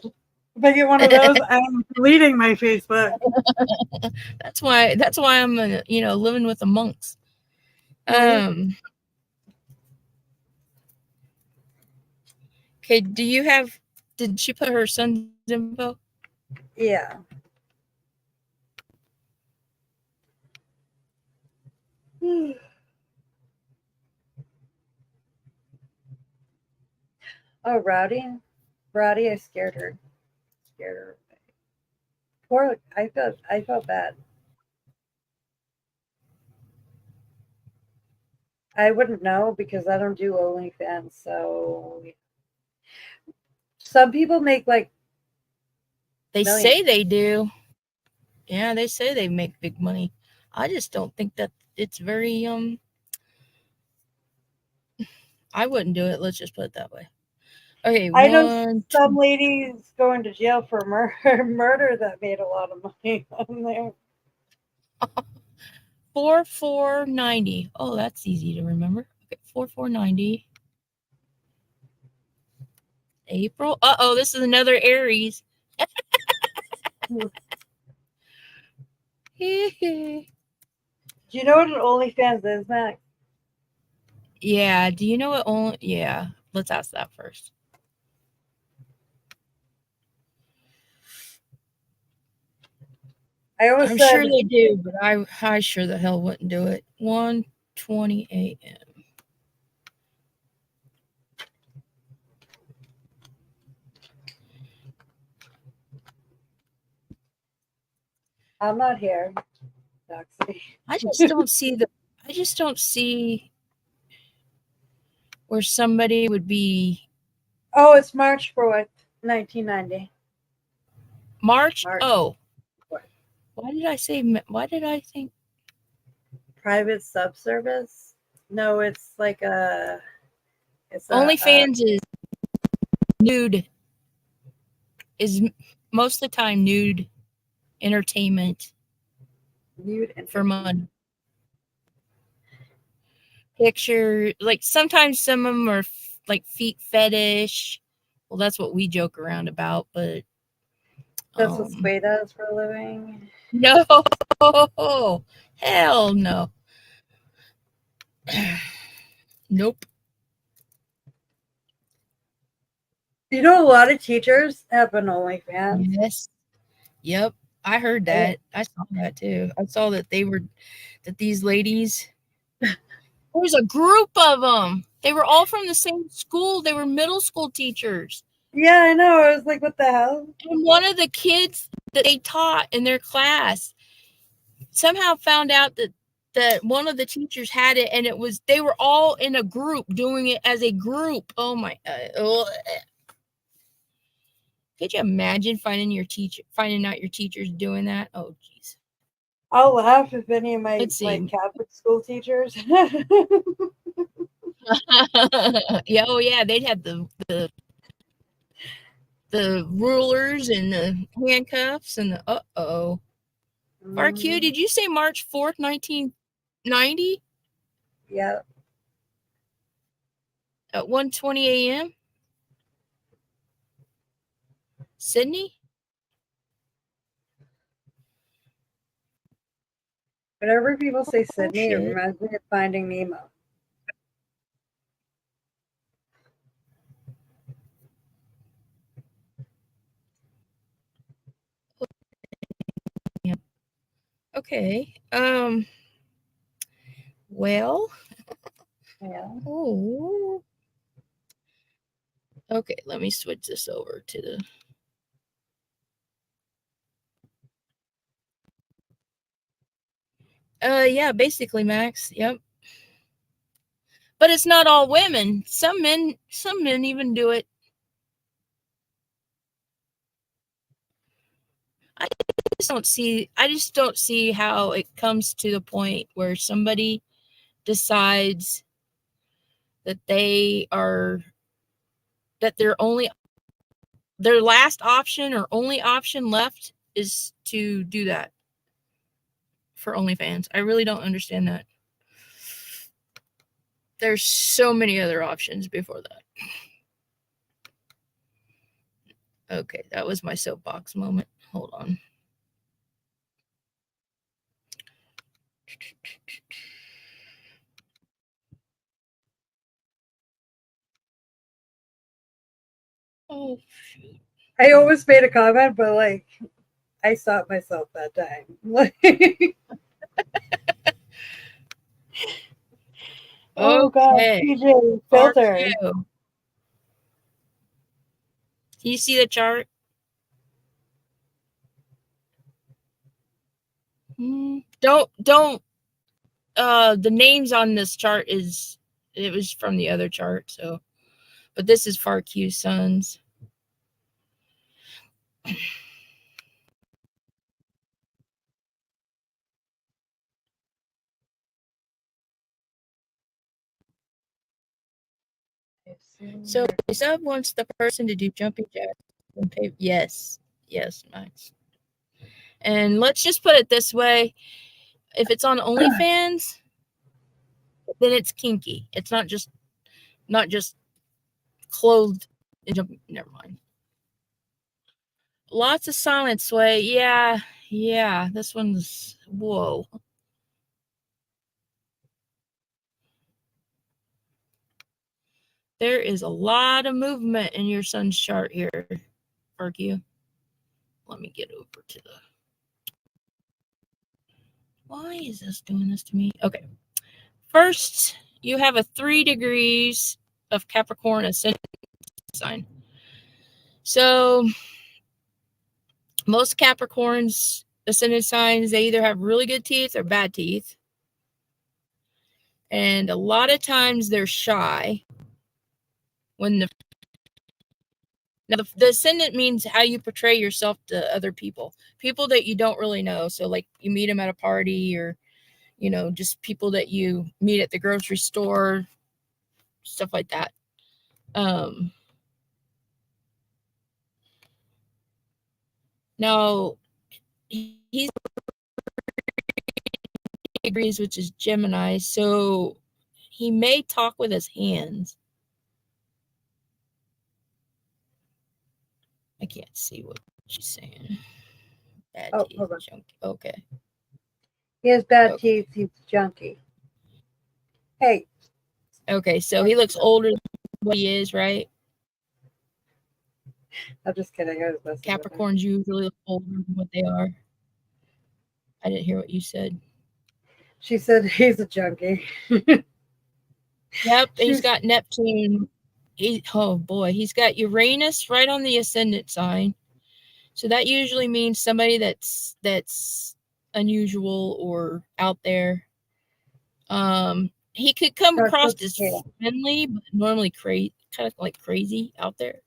Speaker 3: If I get one of those, I'm deleting my Facebook.
Speaker 1: That's why I'm living with the monks. Okay, did she put her son's info?
Speaker 3: Yeah. Oh, Rowdy, I scared her. Poor, I felt bad. I wouldn't know because I don't do OnlyFans. So some people make like
Speaker 1: They
Speaker 3: millions.
Speaker 1: say they do. Yeah, they say they make big money. I just don't think that it's very I wouldn't do it. Let's just put it that way. Okay,
Speaker 3: I know some ladies going to jail for murder that made a lot of money on there.
Speaker 1: 4490. Oh, that's easy to remember. Okay, 4490. April. Uh-oh, this is another Aries.
Speaker 3: Do you know what an OnlyFans is, Max?
Speaker 1: Yeah. Do you know what yeah. Let's ask that first.
Speaker 3: I'm
Speaker 1: sure they do, but I sure the hell wouldn't do it. 1:20 a.m.
Speaker 3: I'm not here, Doxy.
Speaker 1: I just don't see where somebody would be.
Speaker 3: Oh, it's March 4th, 1990.
Speaker 1: March? Oh.
Speaker 3: 4th.
Speaker 1: Why did I think?
Speaker 3: Private subservice? No, it's like a...
Speaker 1: OnlyFans is nude. Is most of the time nude entertainment. For money. Picture, like sometimes some of them are like feet fetish. Well, that's what we joke around about, but
Speaker 3: that's what Sway does for a living.
Speaker 1: No, hell no. Nope.
Speaker 3: You know, a lot of teachers have an OnlyFans.
Speaker 1: Yes. Yep. I heard that. I saw that too. I saw that these ladies, there was a group of them. They were all from the same school. They were middle school teachers.
Speaker 3: Yeah, I know. I was like, what the hell?
Speaker 1: And one of the kids that they taught in their class somehow found out that one of the teachers had it, and they were all in a group doing it as a group. Oh my God. Could you imagine finding out your teacher's doing that? Oh, jeez.
Speaker 3: I'll laugh if any of my Catholic school teachers.
Speaker 1: Yeah, oh yeah, they'd have the rulers and the handcuffs and the uh-oh. RQ, did you say March 4th, 1990?
Speaker 3: Yeah.
Speaker 1: At 1:20 a.m.? Sydney?
Speaker 3: Whenever people say Sydney, it reminds me of Finding Nemo.
Speaker 1: Yeah. Okay. Well.
Speaker 3: Yeah.
Speaker 1: Oh. Okay, let me switch this over to the... Yeah, basically, Max. Yep. But it's not all women. Some men even do it. I just don't see how it comes to the point where somebody decides that their last option or only option left is to do that for OnlyFans. I really don't understand that. There's so many other options before that. Okay, that was my soapbox moment. Hold on. Oh, shoot.
Speaker 3: I almost made a comment, but like, I stopped myself that time. Oh God, PJ filter.
Speaker 1: Do you see the chart? Don't. The names on this chart it was from the other chart, so. But this is FARQ Sons. So sub wants the person to do jumping jacks and pay. Yes, Max. And let's just put it this way: if it's on OnlyFans, then it's kinky. It's not just clothed and jumping. Never mind. Lots of silent sway. Yeah. This one's whoa. There is a lot of movement in your son's chart here, FARQ. Let me get over to the. Why is this doing this to me? Okay. First, you have a 3 degrees of Capricorn ascendant sign. So most Capricorns ascendant signs, they either have really good teeth or bad teeth. And a lot of times they're shy. Now the ascendant means how you portray yourself to other people that you don't really know. So like you meet them at a party, or just people that you meet at the grocery store, stuff like that. Now he's degrees, which is Gemini, so he may talk with his hands. I can't see what she's saying. Bad teeth, junkie. Okay.
Speaker 3: He has bad teeth. He's junky. Hey.
Speaker 1: Okay, so he looks older than what he is, right?
Speaker 3: I'm just kidding. I was
Speaker 1: Capricorns usually look older than what they are. I didn't hear what you said.
Speaker 3: She said he's a junkie.
Speaker 1: Yep, he's got Neptune. Oh boy, he's got Uranus right on the ascendant sign. So that usually means somebody that's unusual or out there. He could come across as friendly, but normally kind of like crazy out there.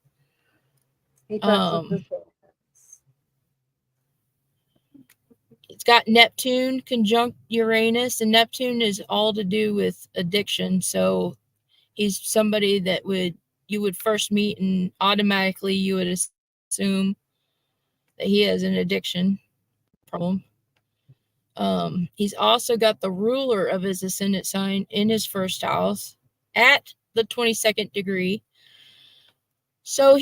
Speaker 1: It's got Neptune conjunct Uranus, and Neptune is all to do with addiction. So he's somebody that you would first meet, and automatically you would assume that he has an addiction problem. He's also got the ruler of his ascendant sign in his first house at the 22nd degree. So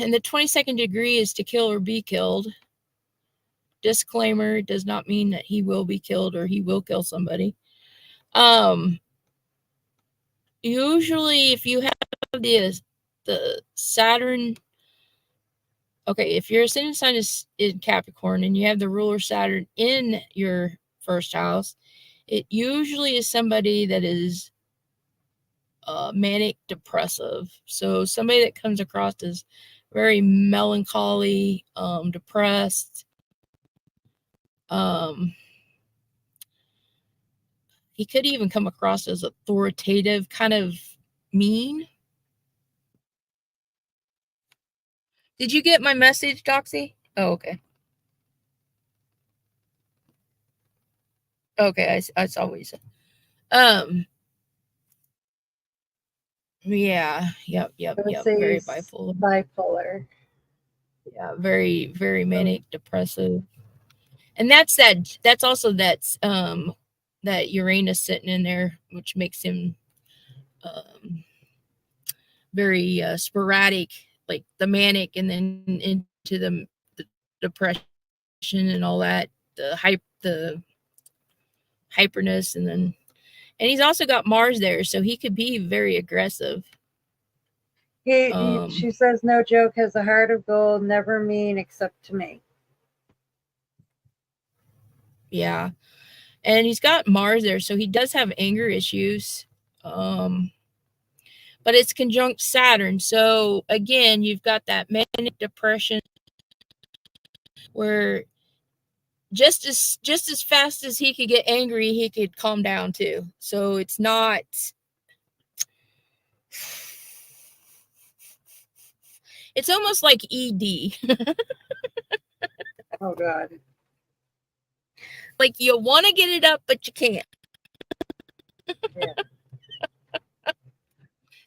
Speaker 1: and the 22nd degree is to kill or be killed. Disclaimer, it does not mean that he will be killed or he will kill somebody. Usually if you have the Saturn, okay, if your ascendant sign is in Capricorn and you have the ruler Saturn in your first house, it usually is somebody that is manic depressive. So somebody that comes across as very melancholy, depressed. he could even come across as authoritative, kind of mean. Did you get my message, Doxy? Oh, okay. Okay, I saw what you said. Yeah, yep. Very bipolar.
Speaker 3: Bipolar.
Speaker 1: Yeah, very, very manic, depressive. And that's also that Uranus sitting in there, which makes him very sporadic, like the manic, and then into the depression and all that, the hyperness, and he's also got Mars there, so he could be very aggressive.
Speaker 3: She says, no joke, has a heart of gold, never mean except to me.
Speaker 1: Yeah. And he's got Mars there, so he does have anger issues. But it's conjunct Saturn. So again, you've got that manic depression where just as fast as he could get angry, he could calm down too. So it's not, it's almost like ED.
Speaker 3: Oh God.
Speaker 1: Like you want to get it up, but you can't.
Speaker 3: Yeah.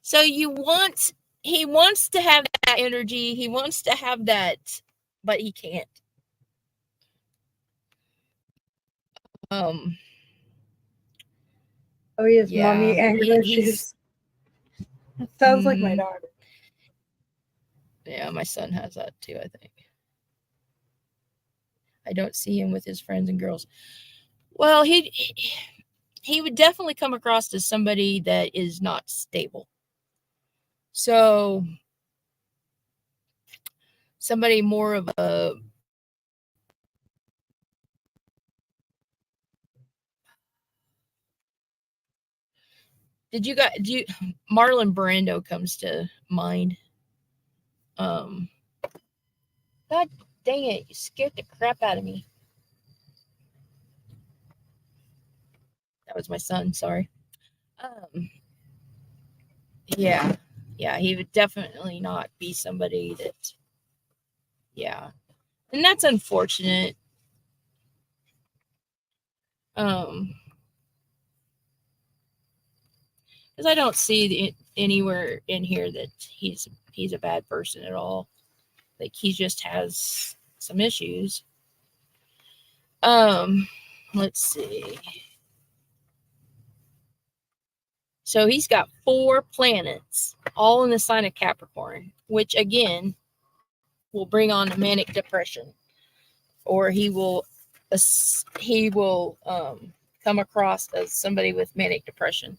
Speaker 1: So he wants to have that energy. He wants to have that, but he can't.
Speaker 3: Oh, he has mommy anger issues. It sounds like my daughter.
Speaker 1: Yeah, my son has that too, I think. I don't see him with his friends and girls. Well, he would definitely come across as somebody that is not stable. So somebody more of a Marlon Brando comes to mind. God dang it, you scared the crap out of me. That was my son, sorry. Yeah, he would definitely not be somebody that, yeah. And that's unfortunate. Because I don't see anywhere in here that he's a bad person at all. Like he just has some issues. Let's see. So he's got 4 planets, all in the sign of Capricorn, which again will bring on a manic depression, or he will come across as somebody with manic depression.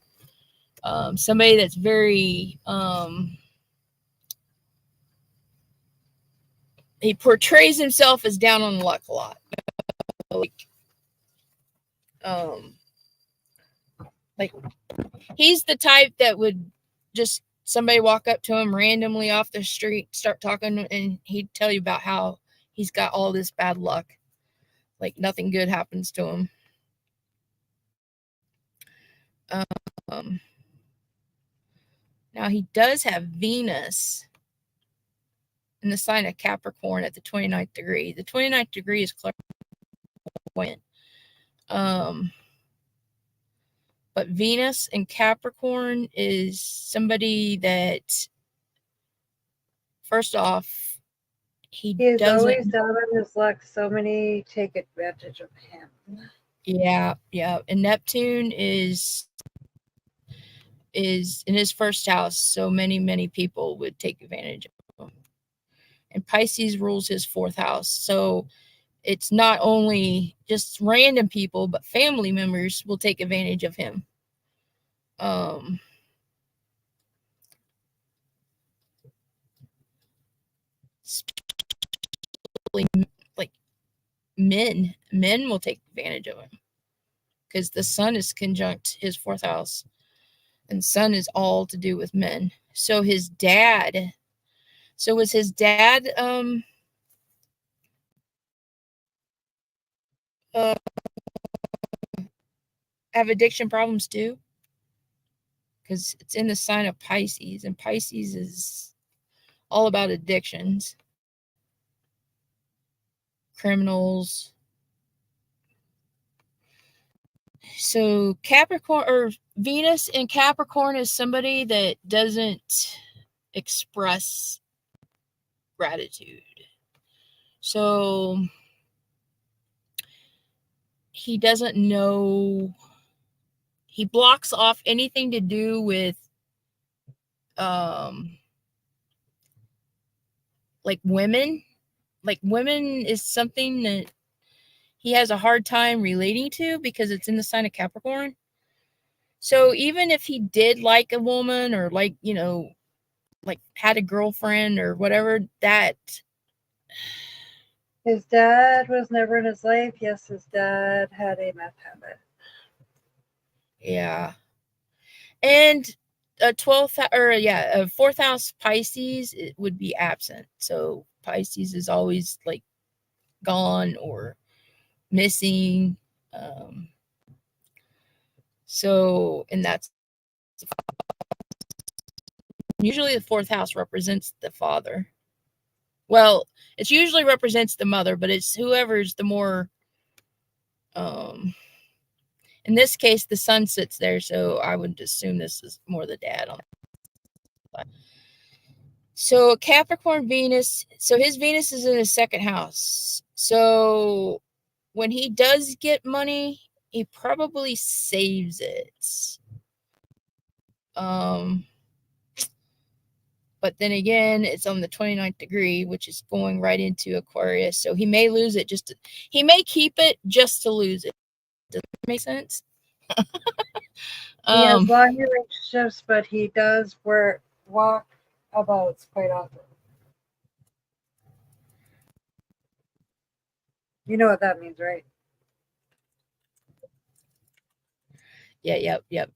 Speaker 1: Somebody that's very he portrays himself as down on luck a lot. Like he's the type that would just somebody walk up to him randomly off the street, start talking, and he'd tell you about how he's got all this bad luck. Like nothing good happens to him. Now he does have Venus in the sign of Capricorn at the 29th degree. The 29th degree is clairvoyant. But Venus in Capricorn is somebody that, first off,
Speaker 3: he's always down on his luck. So many take advantage of him.
Speaker 1: Yeah. And Neptune is in his first house, so many people would take advantage of him. And Pisces rules his 4th house, so it's not only just random people, but family members will take advantage of him. Like men will take advantage of him because the sun is conjunct his 4th house, and sun is all to do with men. So was his dad have addiction problems too, because it's in the sign of Pisces, and Pisces is all about addictions, criminals. So Capricorn, or Venus in Capricorn, is somebody that doesn't express gratitude. So he doesn't know, he blocks off anything to do with like women. Like women is something that he has a hard time relating to because it's in the sign of Capricorn. So even if he did like a woman, or like, you know, like had a girlfriend or whatever, that
Speaker 3: his dad was never in his life. Yes, his dad had a meth habit.
Speaker 1: yeah. And a 12th, or yeah, a 4th house Pisces, it would be absent. So Pisces is always like gone or missing. So, and that's usually the 4th house represents the father. Well, it usually represents the mother, but it's whoever's the more, in this case, the son sits there. So I would assume this is more the dad on. So Capricorn Venus, so his Venus is in his 2nd house. So when he does get money, he probably saves it. But then again, it's on the 29th degree, which is going right into Aquarius. So he may lose it he may keep it just to lose it. Does that make sense?
Speaker 3: He has long relationships, but he does walk about quite often. You know what that means, right?
Speaker 1: Yeah, yep.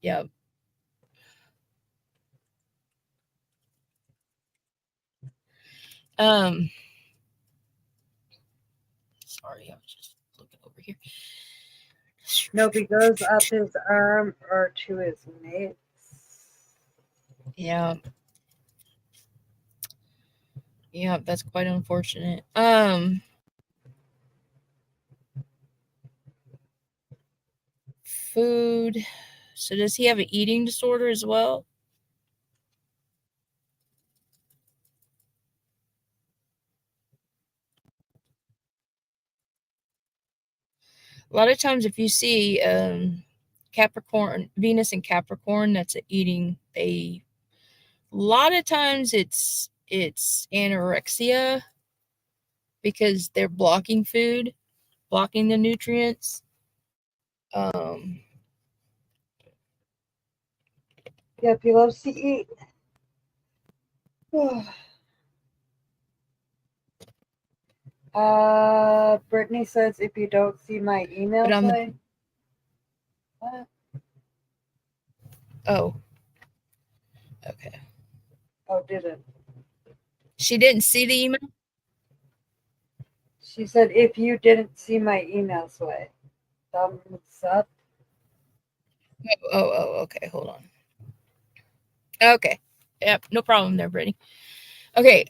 Speaker 1: Sorry, I was just looking over here.
Speaker 3: Nope, he goes up his arm or to his mates.
Speaker 1: Yeah. Yeah, that's quite unfortunate. Food. So does he have an eating disorder as well? A lot of times if you see Capricorn, Venus and Capricorn, that's a eating, a lot of times it's anorexia, because they're blocking food, blocking the nutrients.
Speaker 3: Yep, he loves to eat. Brittany says, if you don't see my email sign. What?
Speaker 1: Oh. Okay.
Speaker 3: Oh, didn't.
Speaker 1: She didn't see the email?
Speaker 3: She said, if you didn't see my email sign. Thumbs up.
Speaker 1: Oh, okay. Hold on. Okay. Yep, no problem there, Brittany. Okay,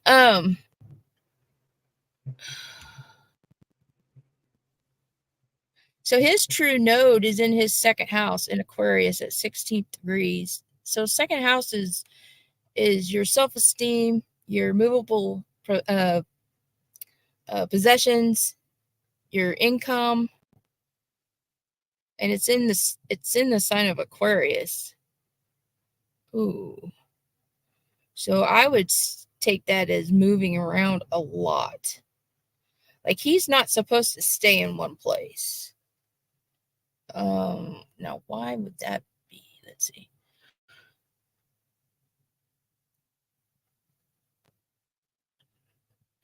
Speaker 1: so his true node is in his 2nd house in Aquarius at 16th degrees. So 2nd house is your self-esteem, your movable possessions, your income, and it's in the sign of Aquarius. Ooh. So I would take that as moving around a lot. Like he's not supposed to stay in one place. Now why would that be? Let's see.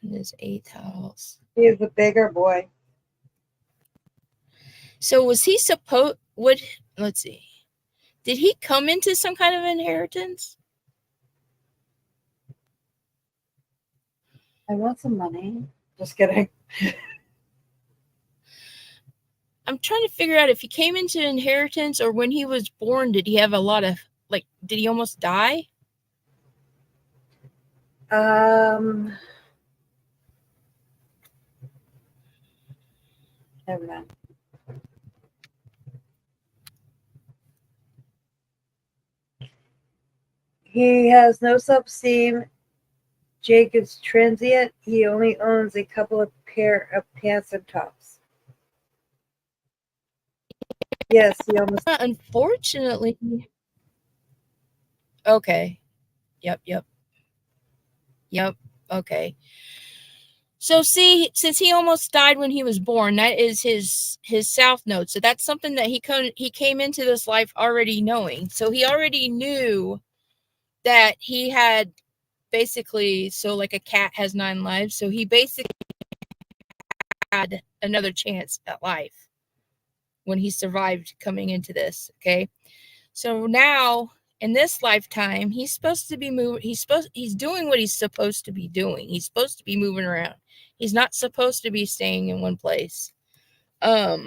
Speaker 1: In his 8th house.
Speaker 3: He is a bigger boy.
Speaker 1: So was he let's see. Did he come into some kind of inheritance?
Speaker 3: I want some money. Just kidding.
Speaker 1: I'm trying to figure out if he came into inheritance or when he was born, did he have a lot of, like, did he almost die?
Speaker 3: Never mind. He has no self-esteem. Jake is transient. He only owns a couple of pair of pants and tops. Yes, he almost.
Speaker 1: Unfortunately. Okay. Yep. Okay. So see, since he almost died when he was born, that is his south node. So that's something that he came into this life already knowing. So he already knew that he had basically, so like a cat has 9 lives. So he basically had another chance at life when he survived coming into this. Okay. So now in this lifetime, he's supposed to be moving. He's doing what he's supposed to be doing. He's supposed to be moving around. He's not supposed to be staying in one place. Now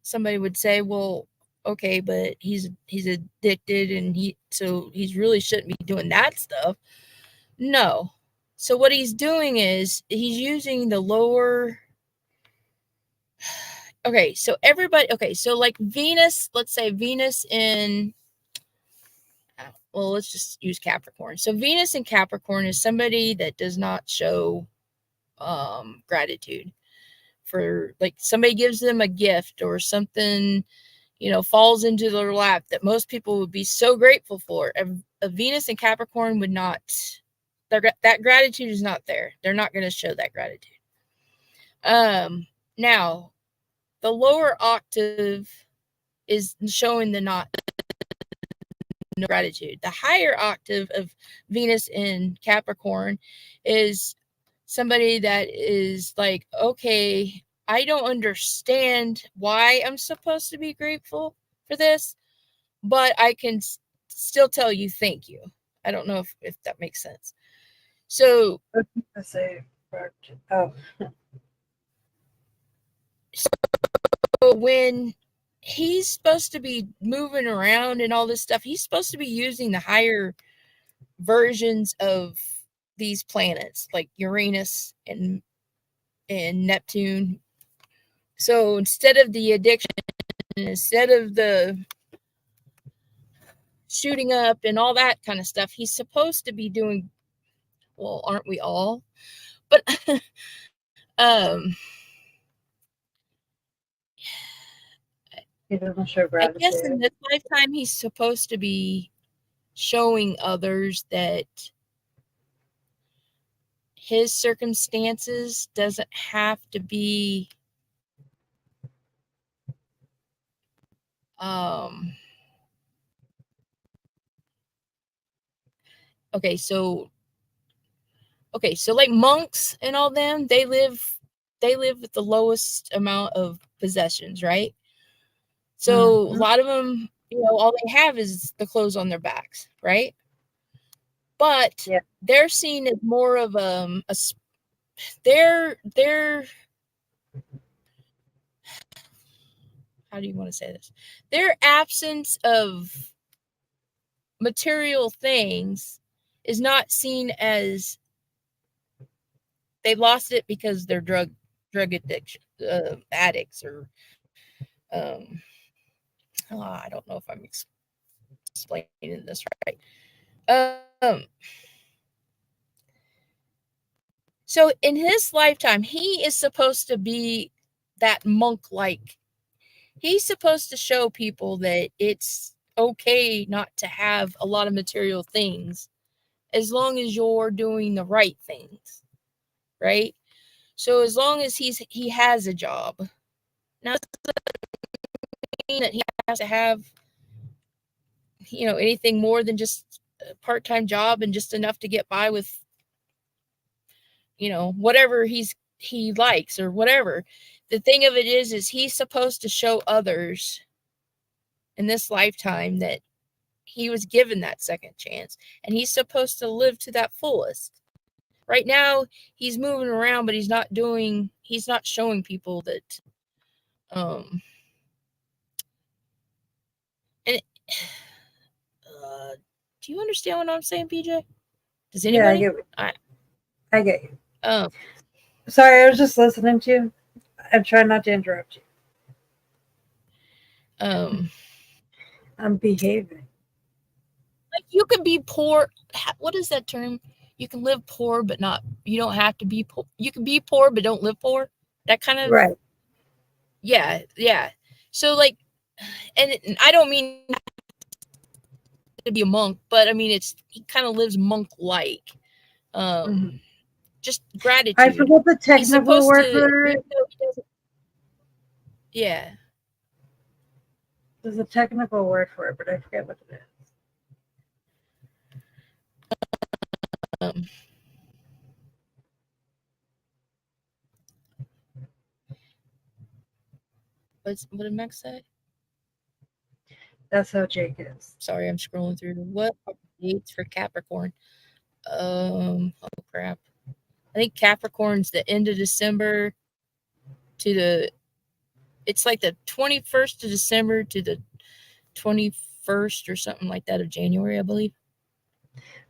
Speaker 1: somebody would say, well, okay, but he's addicted and he really shouldn't be doing that stuff. No. So what he's doing is he's using the lower. Okay, so like Venus, let's say Venus in, well, let's just use Capricorn. So Venus in Capricorn is somebody that does not show gratitude for, like, somebody gives them a gift or something, falls into their lap that most people would be so grateful for. A Venus in Capricorn would not, that gratitude is not there. They're not going to show that gratitude. Now, the lower octave is showing the no gratitude. The higher octave of Venus in Capricorn is somebody that is like, okay, I don't understand why I'm supposed to be grateful for this, but I can still tell you thank you. I don't know if that makes sense. So, so when he's supposed to be moving around and all this stuff, he's supposed to be using the higher versions of these planets like Uranus and Neptune. So instead of the addiction, instead of the shooting up and all that kind of stuff, he's supposed to be doing, well, aren't we all? But
Speaker 3: he doesn't show gratitude.
Speaker 1: I guess in this lifetime he's supposed to be showing others that his circumstances doesn't have to be so like monks and all them, they live with the lowest amount of possessions, right? So a lot of them, all they have is the clothes on their backs, right? But they're seen as more of they're how do you want to say this? Their absence of material things is not seen as they lost it because they're drug addiction addicts or I don't know if I'm explaining this right. So in his lifetime, he is supposed to be that monk-like. He's supposed to show people that it's okay not to have a lot of material things as long as you're doing the right things, right? So as long as he has a job. Now, it doesn't mean that he has to have, anything more than just a part-time job and just enough to get by with, whatever he likes or whatever. The thing of it is he's supposed to show others in this lifetime that he was given that second chance and he's supposed to live to that fullest. right now he's moving around, but he's not showing people that and do you understand what I'm saying, PJ? Does anybody?
Speaker 3: Yeah, I get you. Sorry, I was just listening to you. I'm trying not to interrupt you. I'm behaving.
Speaker 1: Like you could be poor. What is that term? You can live poor, but not. You don't have to be poor. You can be poor, but don't live poor. That kind of
Speaker 3: right.
Speaker 1: Yeah. So like, and I don't mean to be a monk, but I mean he kind of lives monk-like. Just gratitude.
Speaker 3: I forget the technical word for it.
Speaker 1: Yeah.
Speaker 3: There's a technical word for it, but I forget what it is. What did Max say? That's how Jake is.
Speaker 1: Sorry, I'm scrolling through. What are the dates for Capricorn? Oh crap. I think Capricorn's the end of December to it's like the 21st of December to the 21st or something like that of January, I believe.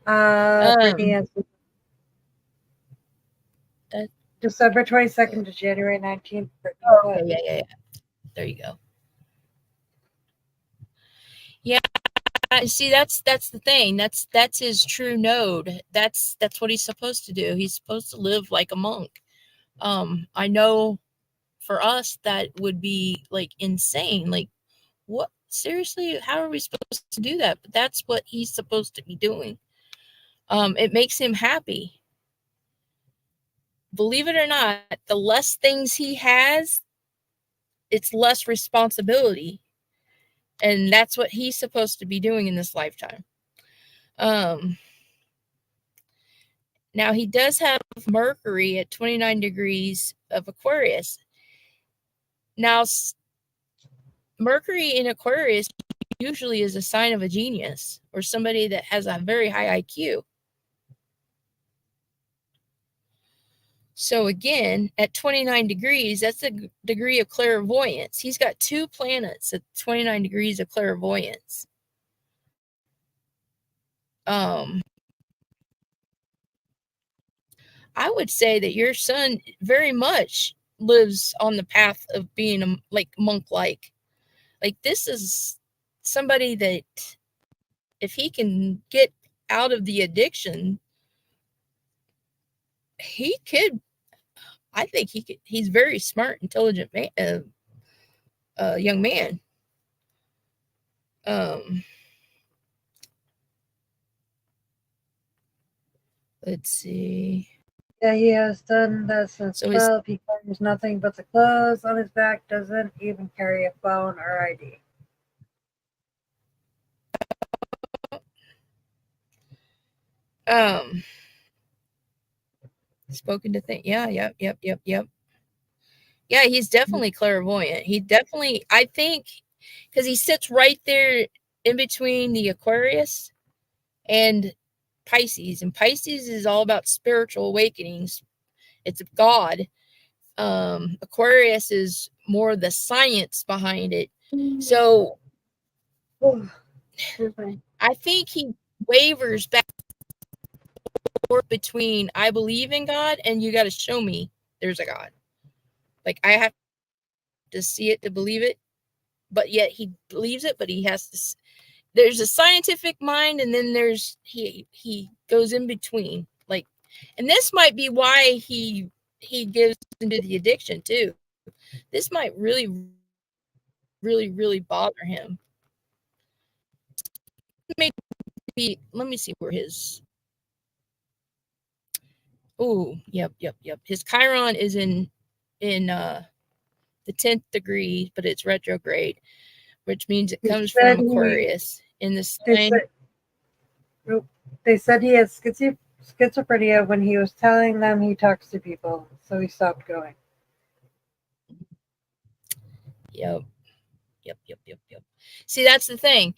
Speaker 3: Brittany has December 22nd to January 19th.
Speaker 1: Oh, okay, yeah. There you go. Yeah, see, that's the thing. That's his true node. That's what he's supposed to do. He's supposed to live like a monk. I know for us that would be like insane. Like, what? Seriously, how are we supposed to do that? But that's what he's supposed to be doing. It makes him happy. Believe it or not, the less things he has, it's less responsibility. And that's what he's supposed to be doing in this lifetime. Now he does have Mercury at 29 degrees of Aquarius. Now, Mercury in Aquarius usually is a sign of a genius or somebody that has a very high IQ. So again, at 29 degrees, that's a degree of clairvoyance. He's got 2 planets at 29 degrees of clairvoyance. I would say that your son very much lives on the path of being like monk-like. Like this is somebody that if he can get out of the addiction, he could. I think he could. He's very smart, intelligent man, young man. Let's see.
Speaker 3: Yeah, he has done that since 12. He carries nothing but the clothes on his back, doesn't even carry a phone or ID.
Speaker 1: Spoken to think. Yeah, yep. Yeah, he's definitely clairvoyant. He definitely, I think, because he sits right there in between the Aquarius and Pisces. And Pisces is all about spiritual awakenings. It's God. Aquarius is more the science behind it. So I think he wavers back between I believe in God and you got to show me there's a God. Like I have to see it to believe it, but yet he believes it, but he has to. There's a scientific mind, and then there's he goes in between. Like, and this might be why he gives into the addiction too. This might really bother him. Maybe let me see where his. Oh, yep. His Chiron is in the 10th degree, but it's retrograde, which means it comes from Aquarius in the sign.
Speaker 3: They said he has schizophrenia when he was telling them he talks to people, so he stopped going.
Speaker 1: Yep. See, that's the thing.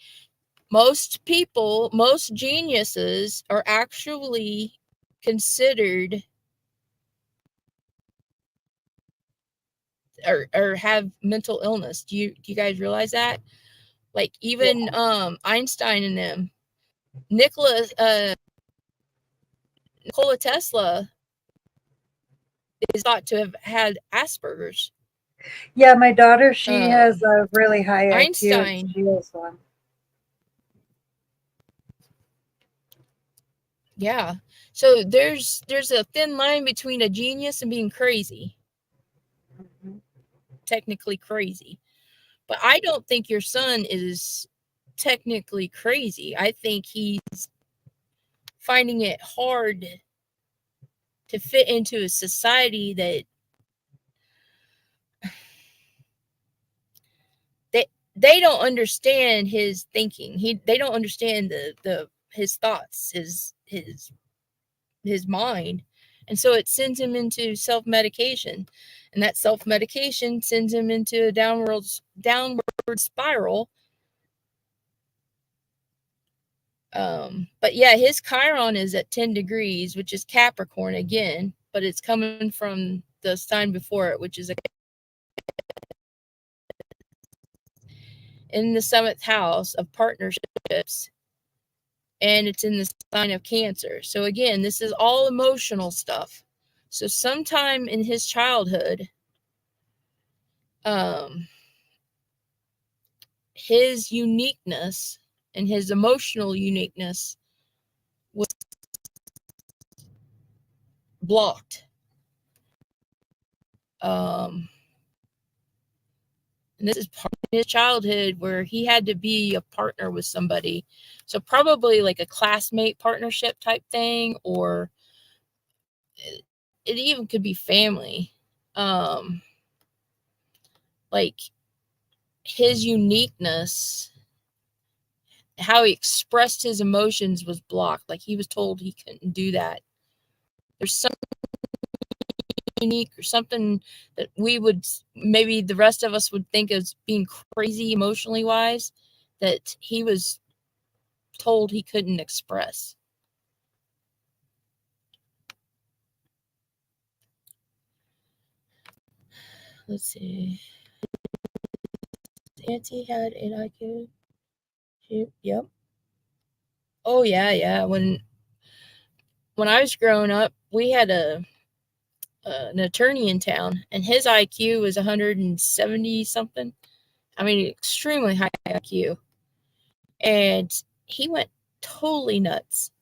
Speaker 1: Most people, most geniuses are actually considered or have mental illness. Do you guys realize that? Like even Einstein and them, Nikola Tesla is thought to have had Asperger's.
Speaker 3: Yeah, my daughter, she has a really high
Speaker 1: Einstein.
Speaker 3: IQ. She has one.
Speaker 1: Yeah. So there's a thin line between a genius and being crazy.
Speaker 3: Mm-hmm.
Speaker 1: Technically crazy. But I don't think your son is technically crazy. I think he's finding it hard to fit into a society that they don't understand his thinking. They don't understand his thoughts, his mind. And so it sends him into self-medication. And that self-medication sends him into a downward spiral. But yeah, his Chiron is at 10 degrees, which is Capricorn again, but it's coming from the sign before it, which is in the 7th house of partnerships, and it's in the sign of Cancer. So again, this is all emotional stuff. So sometime in his childhood, his uniqueness and his emotional uniqueness was blocked. And this is part of his childhood where he had to be a partner with somebody. So probably like a classmate partnership type thing, or it even could be family. Like his uniqueness, how he expressed his emotions was blocked. Like he was told he couldn't do that. There's something unique or something that we would, maybe the rest of us would think as being crazy emotionally wise, that he was told he couldn't express. Let's see. Auntie had an IQ. Yep. Oh yeah. When I was growing up, we had an attorney in town, and his IQ was 170 something. I mean, extremely high IQ. And he went totally nuts.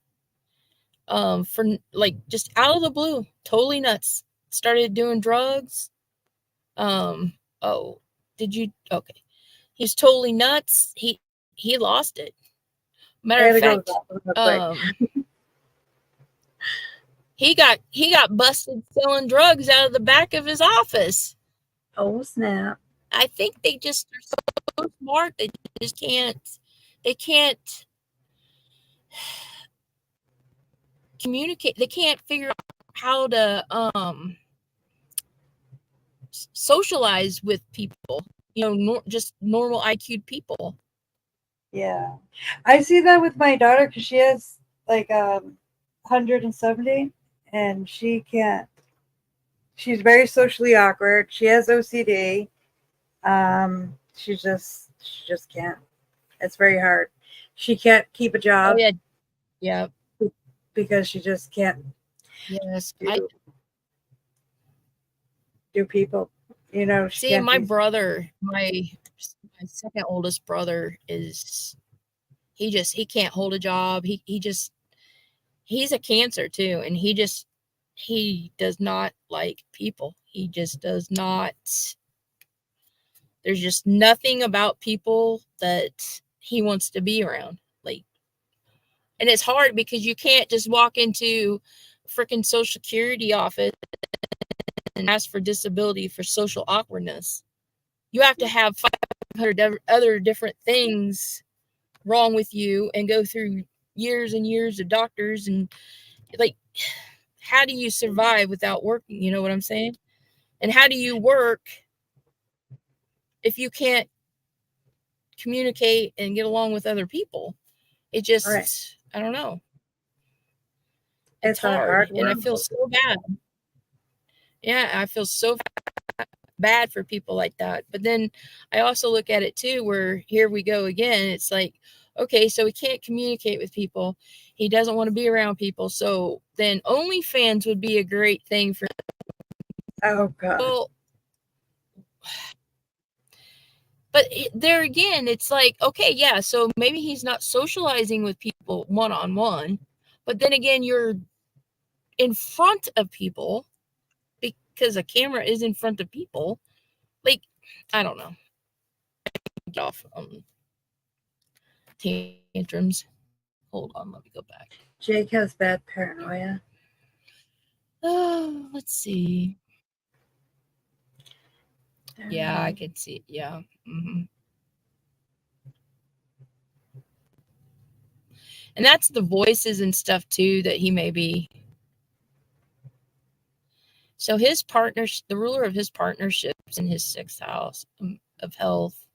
Speaker 1: For like just out of the blue, totally nuts. Started doing drugs. Oh, did you? Okay. He was totally nuts. He lost it. Matter of fact, he got busted selling drugs out of the back of his office.
Speaker 3: Oh snap!
Speaker 1: I think they just are so smart they just can't. They can't communicate. They can't figure out how to socialize with people. Just normal IQ people.
Speaker 3: Yeah, I see that with my daughter because she has like 170, and she can't. She's very socially awkward. She has OCD. She just can't. It's very hard. She can't keep a job.
Speaker 1: Oh yeah.
Speaker 3: Because she just can't.
Speaker 1: Yes,
Speaker 3: do people.
Speaker 1: See, my brother, my second oldest brother, he can't hold a job. He's a Cancer too, and he does not like people. He just does not. There's just nothing about people that he wants to be around. Like, and it's hard because you can't just walk into a freaking Social Security office and ask for disability for social awkwardness. You have to have 500 other different things wrong with you and go through years and years of doctors, and like, how do you survive without working? You know what I'm saying? And how do you work if you can't communicate and get along with other people? It just, right. I don't know. It's hard. And I feel so bad. Yeah, I feel so bad for people like that. But then I also look at it too, where here we go again. It's like, okay, so he can't communicate with people. He doesn't want to be around people. So then OnlyFans would be a great thing for him.
Speaker 3: Oh, God.
Speaker 1: Well, but there again, it's like, okay, yeah, so maybe he's not socializing with people one-on-one, but then again, you're in front of people because a camera is in front of people. Like, I don't know. Get off tantrums. Hold on, let me go back.
Speaker 3: Jake has bad paranoia.
Speaker 1: Oh, let's see. Yeah, I could see it. Yeah. Mm-hmm. And that's the voices and stuff too that he may be. So his partner, the ruler of his partnerships in his 6th house of health,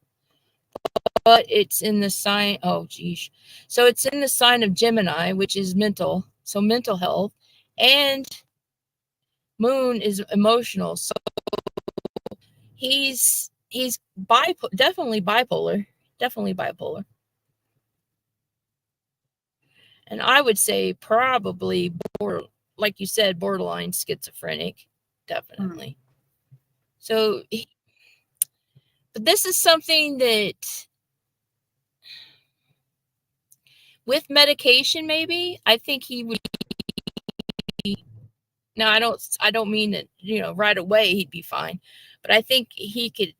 Speaker 1: but it's in the sign. Oh, geez. So it's in the sign of Gemini, which is mental. So mental health, and Moon is emotional. So he's definitely bipolar. And I would say probably like you said, borderline schizophrenic, definitely. So, but this is something that with medication, maybe I think he would be. Now, I don't mean that, right away he'd be fine, but I think he could,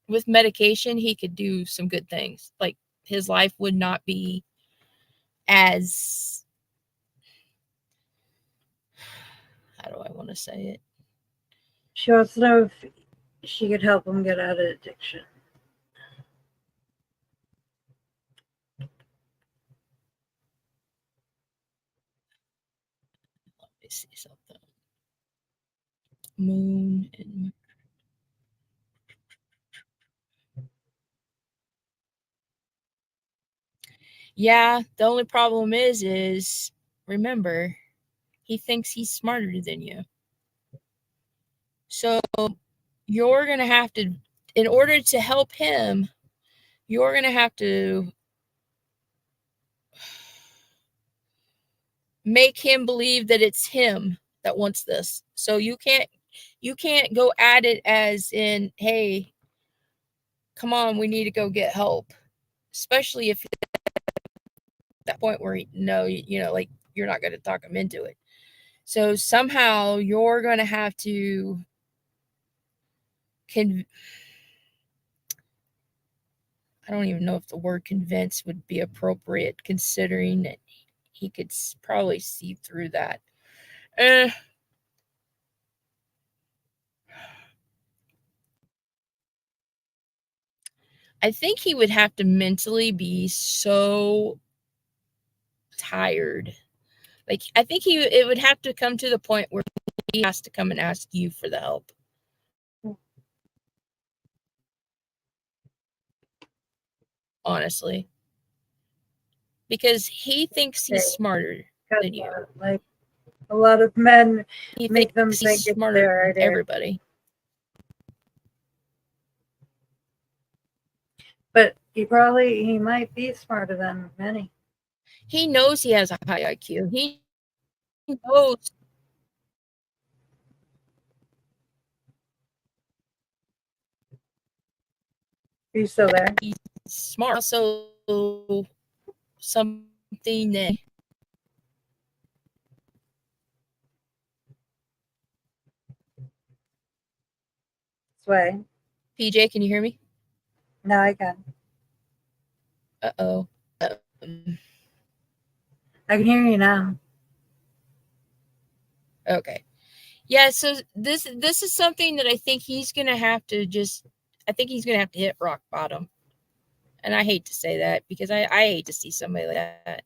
Speaker 1: with medication, he could do some good things. Like his life would not be as, how do I want to say it?
Speaker 3: She wants to know if she could help him get out of addiction.
Speaker 1: Let me see something. Moon and yeah, the only problem is remember, he thinks he's smarter than you. So you're going to have to, in order to help him, you're going to have to make him believe that it's him that wants this. So you can't go at it as in, hey, come on, we need to go get help. Especially if at that point where like you're not going to talk him into it. So somehow you're going to have to I don't even know if the word convince would be appropriate, considering that he could probably see through that. I think he would have to mentally be so tired. Like, I think it would have to come to the point where he has to come and ask you for the help. Honestly. Because he thinks he's smarter than you.
Speaker 3: Like, a lot of men make them think it's
Speaker 1: smarter than everybody.
Speaker 3: But he might be smarter than many.
Speaker 1: He knows he has a high IQ. He knows.
Speaker 3: Are you still there?
Speaker 1: He's smart. Also, something that
Speaker 3: Sway.
Speaker 1: PJ, can you hear me?
Speaker 3: No, I can.
Speaker 1: Uh-oh.
Speaker 3: I can hear you now.
Speaker 1: Okay. Yeah, so this is something that I think he's going to have to hit rock bottom. And I hate to say that because I hate to see somebody like that.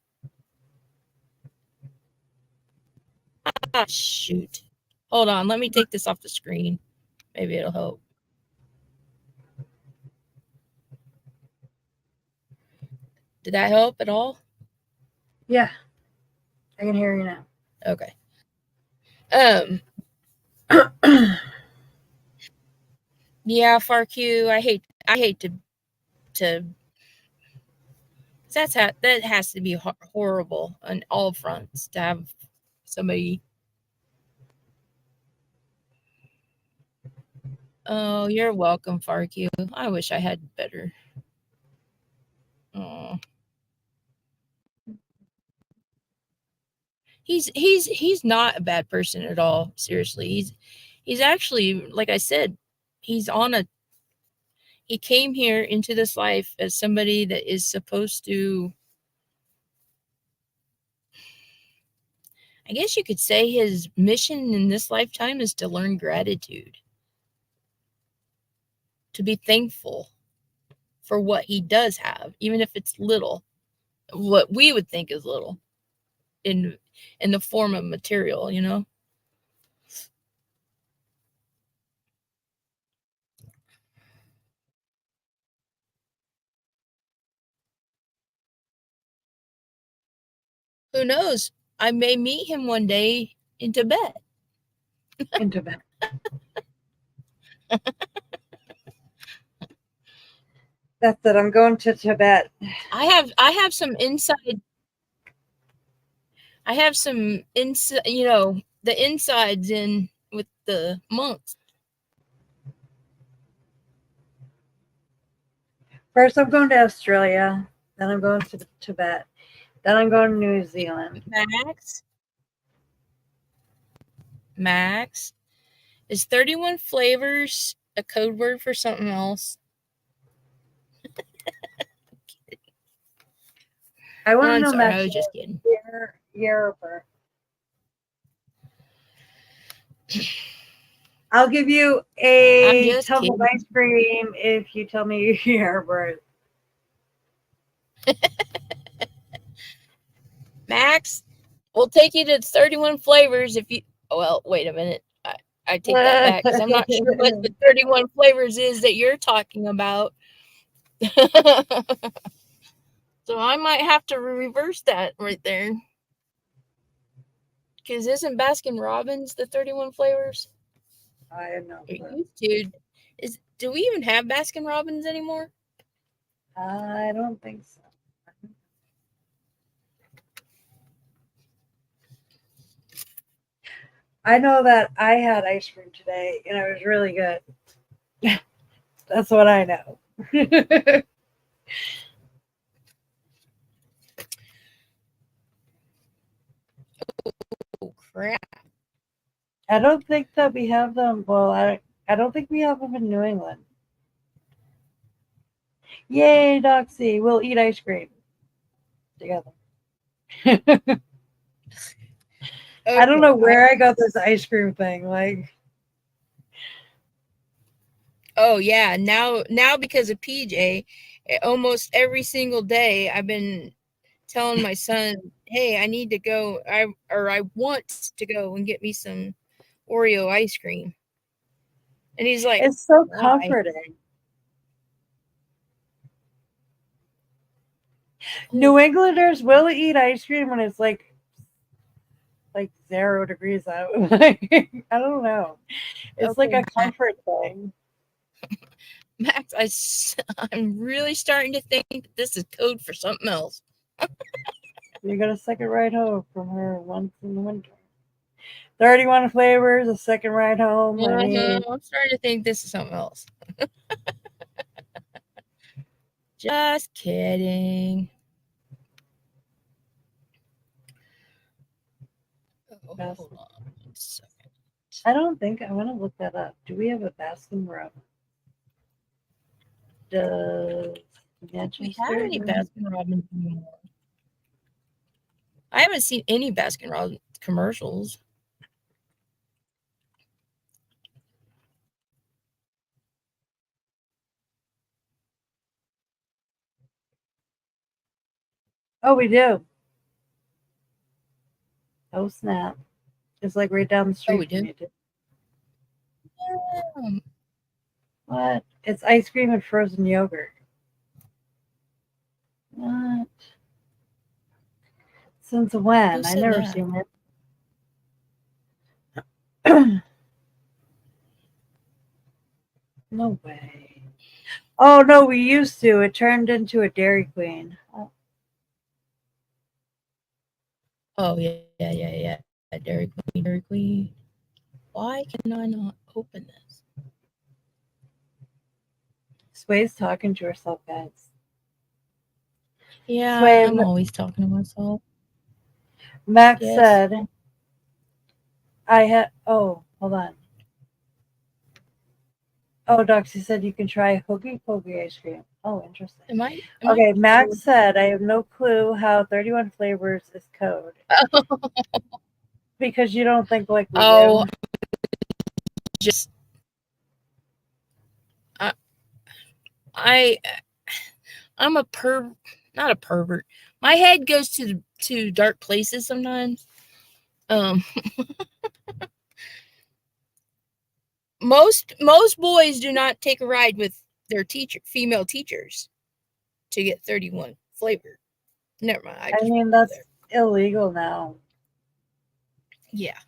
Speaker 1: Ah, shoot. Hold on, let me take this off the screen. Maybe it'll help. Did that help at all?
Speaker 3: Yeah. I can hear you now.
Speaker 1: Okay. Yeah, FARQ. I hate to. That has to be horrible on all fronts to have somebody. Oh, you're welcome, FARQ. I wish I had better. Oh. He's not a bad person at all. Seriously, he's actually, like I said, he came here into this life as somebody that is supposed to, I guess you could say his mission in this lifetime is to learn gratitude, to be thankful for what he does have, even if it's little, what we would think is little in the form of material, you know. Who knows? I may meet him one day in Tibet.
Speaker 3: In Tibet. That's it. I'm going to Tibet.
Speaker 1: I have some inside. I have some inside, you know, the insides in with the monks.
Speaker 3: First, I'm going to Australia. Then I'm going to Tibet. Then I'm going to New Zealand.
Speaker 1: Max, is 31 flavors a code word for something else?
Speaker 3: I want to know,
Speaker 1: sorry,
Speaker 3: Max.
Speaker 1: I was just kidding.
Speaker 3: I'll give you a tub of ice cream if you tell me your word.
Speaker 1: Max, we'll take you to 31 flavors if you. Well, wait a minute. I take that back because I'm not sure what the 31 flavors is that you're talking about. So I might have to reverse that right there. Because isn't Baskin Robbins the 31 flavors?
Speaker 3: I have no clue.
Speaker 1: Dude, do we even have Baskin Robbins anymore?
Speaker 3: I don't think so. I know that I had ice cream today and it was really good. That's what I know.
Speaker 1: Oh, crap.
Speaker 3: I don't think that we have them. Well, I don't think we have them in New England. Yay, Doxy. We'll eat ice cream together. I don't know where I got this ice cream thing. Like,
Speaker 1: oh yeah, now because of PJ, almost every single day I've been telling my son, "Hey, I need to go. I want to go and get me some Oreo ice cream." And he's like,
Speaker 3: it's so comforting. New Englanders will eat ice cream when it's like 0 degrees out. I don't know. It's like a comfort thing.
Speaker 1: Max, I'm really starting to think that this is code for something else.
Speaker 3: You got a second ride home from her once in the winter. 31 flavors, a second ride home. I mean,
Speaker 1: I'm starting to think this is something else. Just kidding. Oh, hold on a second.
Speaker 3: I don't think I want to look that up. Do we have a Baskin Robbins? Does
Speaker 1: we have any Baskin Robbins anymore? I haven't seen any Baskin Robbins commercials.
Speaker 3: Oh, we do. Oh, snap. It's like right down the street.
Speaker 1: Oh, we do?
Speaker 3: Yeah. What? It's ice cream and frozen yogurt. What? Since when? I
Speaker 1: said
Speaker 3: never
Speaker 1: that?
Speaker 3: seen it. No way. Oh no, we used to. It turned into a Dairy Queen.
Speaker 1: Oh yeah. Dairy Queen. Why can I not open this?
Speaker 3: Sway's talking to herself, guys.
Speaker 1: Yeah,
Speaker 3: Sway,
Speaker 1: I'm always talking to myself.
Speaker 3: Max
Speaker 1: Yes.
Speaker 3: said, I had, oh, hold on. Oh, Doxy said you can try Hoogie Pokey ice cream. Oh, interesting.
Speaker 1: Am I?
Speaker 3: Okay, Max said, I have no clue how 31 flavors is code. Because you don't think like we do.
Speaker 1: Just I'm a not a pervert. My head goes to dark places sometimes. Most boys do not take a ride with their female teachers to get 31 flavor. Never mind.
Speaker 3: I mean, that's illegal now.
Speaker 1: Yeah.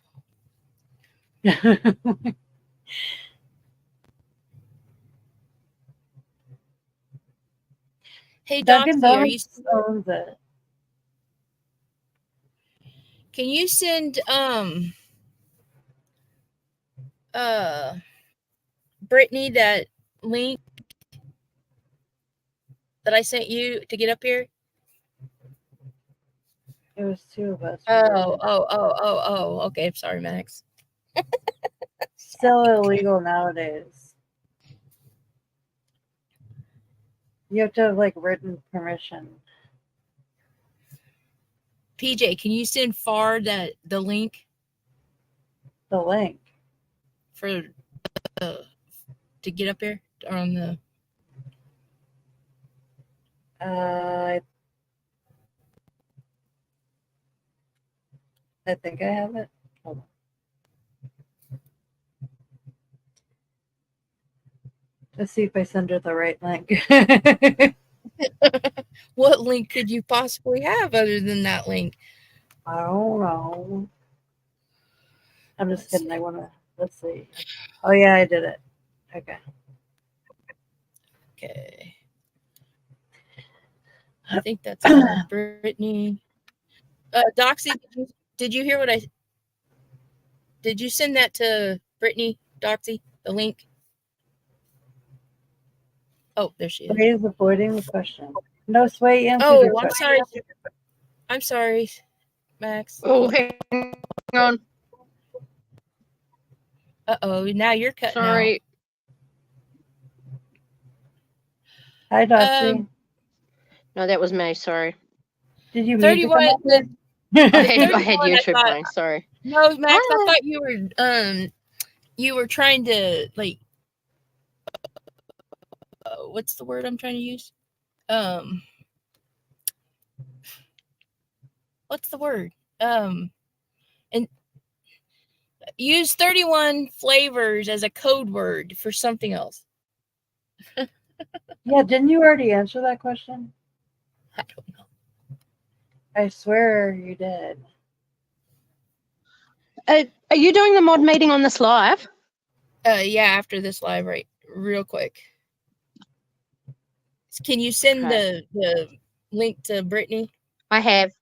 Speaker 1: Hey,
Speaker 3: Dunkin'
Speaker 1: Doxy,
Speaker 3: Donuts owns it.
Speaker 1: Can you send Brittany that link that I sent you to get up here?
Speaker 3: It was two of us.
Speaker 1: Oh. Okay, I'm sorry, Max.
Speaker 3: Still illegal nowadays. You have to have like written permission.
Speaker 1: PJ, can you send Far the link?
Speaker 3: The link
Speaker 1: for to get up here on the.
Speaker 3: I think I have it. Hold on. Let's see if I send her the right link.
Speaker 1: What link could you possibly have other than that link?
Speaker 3: I don't know. I'm just kidding. I want to. Let's see. Oh yeah, I did it. Okay.
Speaker 1: I think that's Brittany. Doxy, did you hear what I? Did you send that to Brittany, Doxy, the link? Oh, there she is.
Speaker 3: Sway is avoiding the question. No, Sway answered your question.
Speaker 1: Sorry. I'm sorry, Max.
Speaker 2: Oh, hang on.
Speaker 1: Uh-oh, now you're cutting
Speaker 2: Sorry.
Speaker 3: Hi, Doxy.
Speaker 2: No, that was me. Sorry.
Speaker 3: Did you mean to come up here?
Speaker 2: I had YouTube playing. Sorry.
Speaker 1: No, Max, I thought you were trying to like. What's the word I'm trying to use? What's the word? And use 31 flavors as a code word for something else.
Speaker 3: Yeah, didn't you already answer that question?
Speaker 1: I don't know.
Speaker 3: I swear you did.
Speaker 2: Are you doing the mod meeting on this live?
Speaker 1: Yeah, after this live, right? Real quick. Can you send the link to Brittany?
Speaker 2: I have.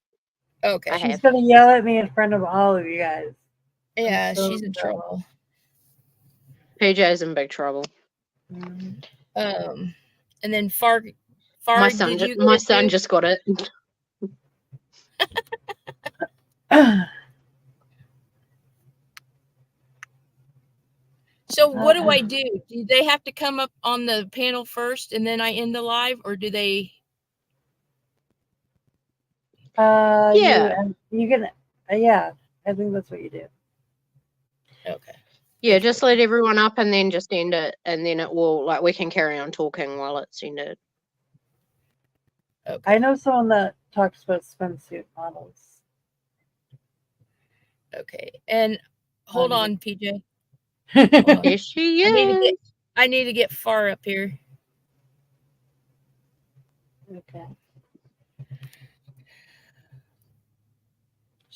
Speaker 1: Okay.
Speaker 3: She's gonna yell at me in front of all of you guys.
Speaker 1: Yeah, she's in trouble.
Speaker 2: PJ's in big trouble.
Speaker 3: Mm-hmm.
Speaker 1: And then Far.
Speaker 2: My son just got it.
Speaker 1: So what do I do? Do they have to come up on the panel first and then I end the live, or do they?
Speaker 2: Yeah.
Speaker 3: You can. Yeah, I think that's what you do.
Speaker 1: Okay.
Speaker 2: Yeah, just let everyone up and then just end it, and then it will we can carry on talking while it's ended.
Speaker 1: Okay.
Speaker 3: I know someone that talks about swimsuit models.
Speaker 1: Okay, and hold on, PJ.
Speaker 2: Yes, she is.
Speaker 1: I need to get Far up here.
Speaker 3: Okay.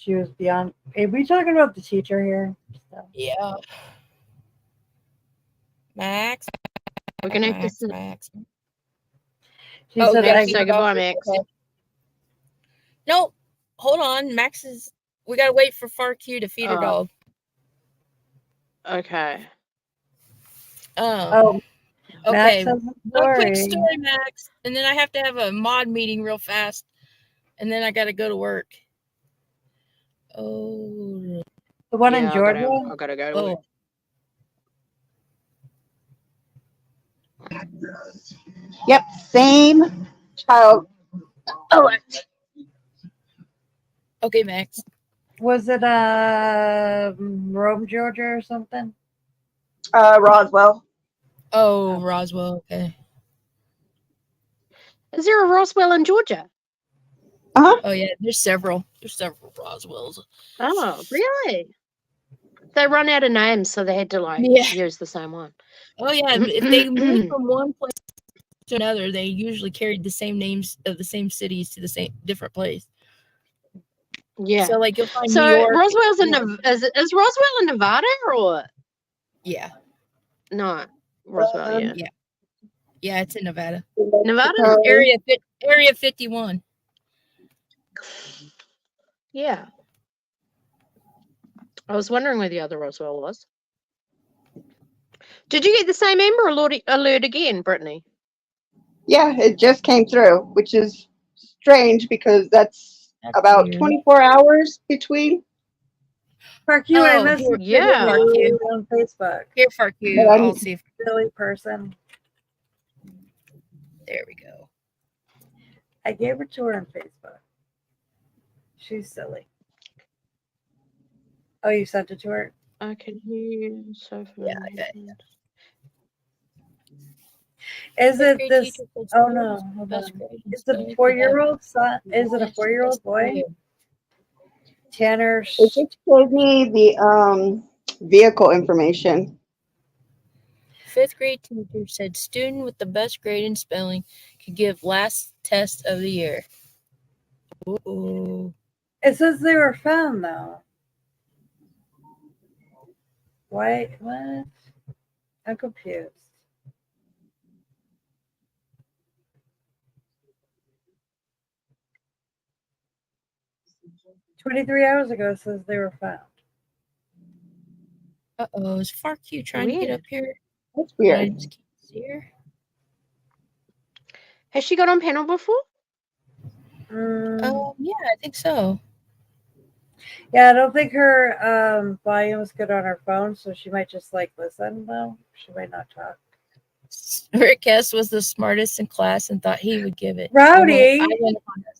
Speaker 3: she was beyond. Are we talking about the teacher here? So.
Speaker 1: Yeah. Max.
Speaker 2: We're gonna have to
Speaker 1: Max.
Speaker 3: She said,
Speaker 2: "I say goodbye, Max."
Speaker 1: No, hold on. Max is. We gotta wait for FarQ to feed her dog.
Speaker 2: Okay.
Speaker 3: Oh.
Speaker 1: Okay.
Speaker 3: Max
Speaker 1: One quick story, Max, and then I have to have a mod meeting real fast, and then I gotta go to work. Oh.
Speaker 3: The one in Georgia.
Speaker 2: I gotta go to work.
Speaker 4: Yep, same child. Oh,
Speaker 1: okay, Max.
Speaker 3: Was it Rome, Georgia, or something?
Speaker 4: Roswell.
Speaker 1: Oh, Roswell. Okay.
Speaker 2: Is there a Roswell in Georgia?
Speaker 1: Oh yeah, there's several. There's several Roswells.
Speaker 2: Oh, really? They run out of names, so they had to use the same one.
Speaker 1: Oh yeah, if they moved from one place to another, they usually carried the same names of the same cities to the same different place.
Speaker 2: Yeah.
Speaker 1: So like you'll find New York.
Speaker 2: Roswell's in is Roswell in Nevada or?
Speaker 1: Yeah.
Speaker 2: No, Roswell.
Speaker 1: Yeah, it's in Nevada.
Speaker 2: Nevada
Speaker 1: Area 51.
Speaker 2: Yeah. I was wondering where the other Roswell was. Did you get the same Amber alert again, Brittany?
Speaker 4: Yeah, it just came through, which is strange because that's about weird. 24 hours between.
Speaker 3: FarQ, I messaged
Speaker 2: you
Speaker 3: on Facebook.
Speaker 1: Here, FarQ, I'll see if
Speaker 3: silly person.
Speaker 1: There we go.
Speaker 3: I gave it to her on Facebook. She's silly. Oh, you sent it to her?
Speaker 2: I can hear you so far.
Speaker 1: Yeah.
Speaker 3: Is it this? Oh no! Is it a 4-year-old son? Is it a 4-year-old boy? Tanner.
Speaker 4: It just gave me the vehicle information.
Speaker 1: 5th grade teacher said student with the best grade in spelling could give last test of the year. Ooh.
Speaker 3: It says they were found though. Why? What? I'm confused. "23 hours ago" it says they were found.
Speaker 1: Uh-oh, is FarQ trying to get up here?
Speaker 4: That's weird. I
Speaker 1: just can't see her.
Speaker 2: Has she got on panel before?
Speaker 1: Yeah, I think so.
Speaker 3: Yeah, I don't think her volume is good on her phone, so she might just listen though. She might not talk.
Speaker 1: Rick S was the smartest in class and thought he would give it.
Speaker 3: Rowdy.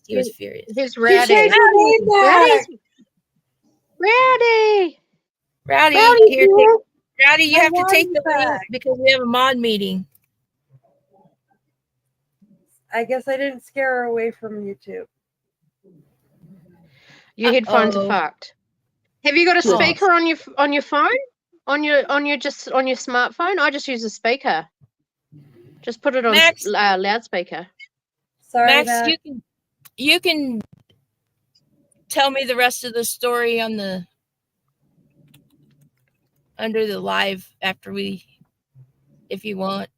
Speaker 1: He was furious.
Speaker 2: He's Rowdy.
Speaker 1: Rowdy, Rowdy, you have to take the lead because we have a mod meeting.
Speaker 3: I guess I didn't scare her away from YouTube.
Speaker 2: Your headphones are fucked. Have you got a speaker on your phone? On your smartphone? I just use a speaker. Just put it on loudspeaker.
Speaker 3: Sorry,
Speaker 1: Max, you can tell me the rest of the story on the under the live after if you want.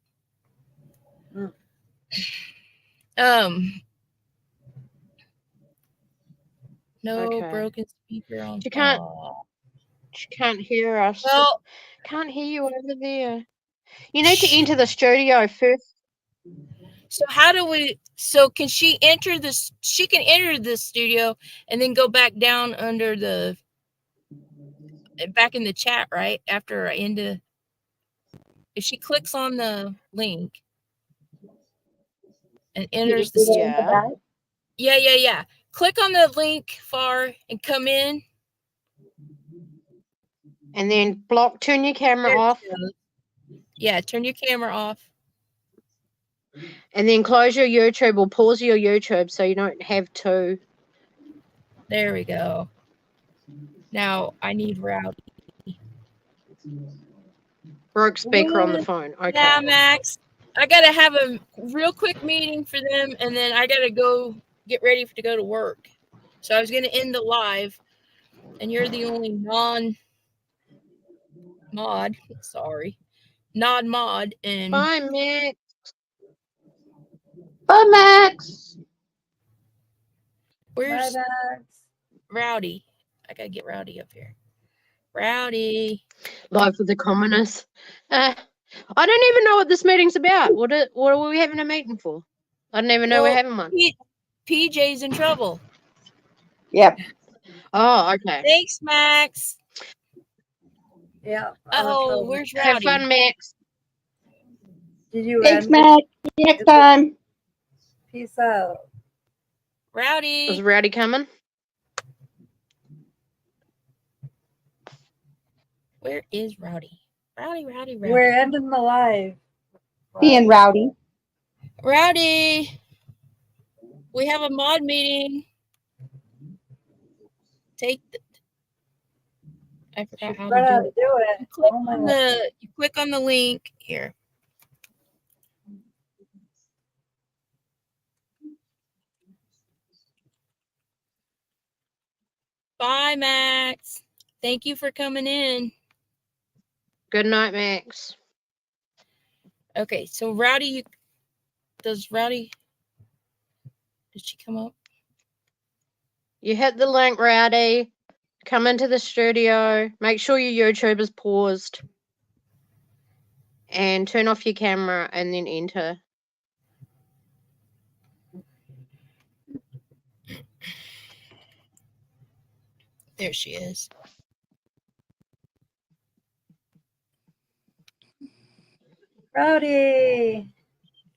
Speaker 1: No broken speaker on.
Speaker 2: She can't hear us.
Speaker 1: Well,
Speaker 2: can't hear you over there. You need to enter the studio first.
Speaker 1: So how do we? So can she enter this? She can enter the studio and then go back down under back in the chat, right? After I end if she clicks on the link and enters the studio. Yeah. Click on the link far and come in.
Speaker 2: And then turn your camera off.
Speaker 1: Yeah, turn your camera off.
Speaker 2: And then close your YouTube or pause your YouTube so you don't have to.
Speaker 1: There we go. Now I need Rowdy.
Speaker 2: Broke speaker on the phone. Okay.
Speaker 1: Yeah, Max. I gotta have a real quick meeting for them, and then I gotta go get ready to go to work. So I was gonna end the live, And you're the only non-mod. Sorry. Non-mod. And
Speaker 2: Bye, Max.
Speaker 4: Bye, Max.
Speaker 1: where's
Speaker 3: Bye, Max.
Speaker 1: Rowdy? I gotta get Rowdy up here. Rowdy.
Speaker 2: Live for the commoners. I don't even know what this meeting's about. What are we having a meeting for? I don't even know we're having one.
Speaker 1: PJ's in trouble.
Speaker 4: Yep.
Speaker 2: Oh, okay.
Speaker 1: Thanks, Max.
Speaker 3: Yeah.
Speaker 1: Oh, where's Rowdy?
Speaker 2: Have fun, Max.
Speaker 3: Did you
Speaker 4: Thanks,
Speaker 3: end?
Speaker 4: Max. See you next time.
Speaker 3: Peace out.
Speaker 1: Rowdy.
Speaker 2: Is Rowdy coming?
Speaker 1: Where is Rowdy? Rowdy.
Speaker 3: We're ending the live.
Speaker 4: Being rowdy.
Speaker 1: Rowdy. We have a mod meeting. I forgot how to do it. You click on the link here. Bye, Max. Thank you for coming in.
Speaker 2: Good night, Max.
Speaker 1: Okay, so Rowdy, did she come up?
Speaker 2: You hit the link, Rowdy. Come into the studio. Make sure your YouTube is paused. And turn off your camera and then enter.
Speaker 1: There she is.
Speaker 3: Rowdy.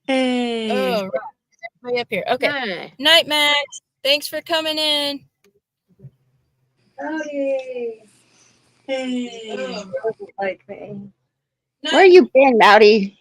Speaker 1: Hey. Oh, right. Everybody up here. Okay.
Speaker 2: Hey.
Speaker 1: Night, Max. Thanks for coming in.
Speaker 3: Rowdy. Hey. Oh, doesn't like me.
Speaker 4: Where you been, Rowdy?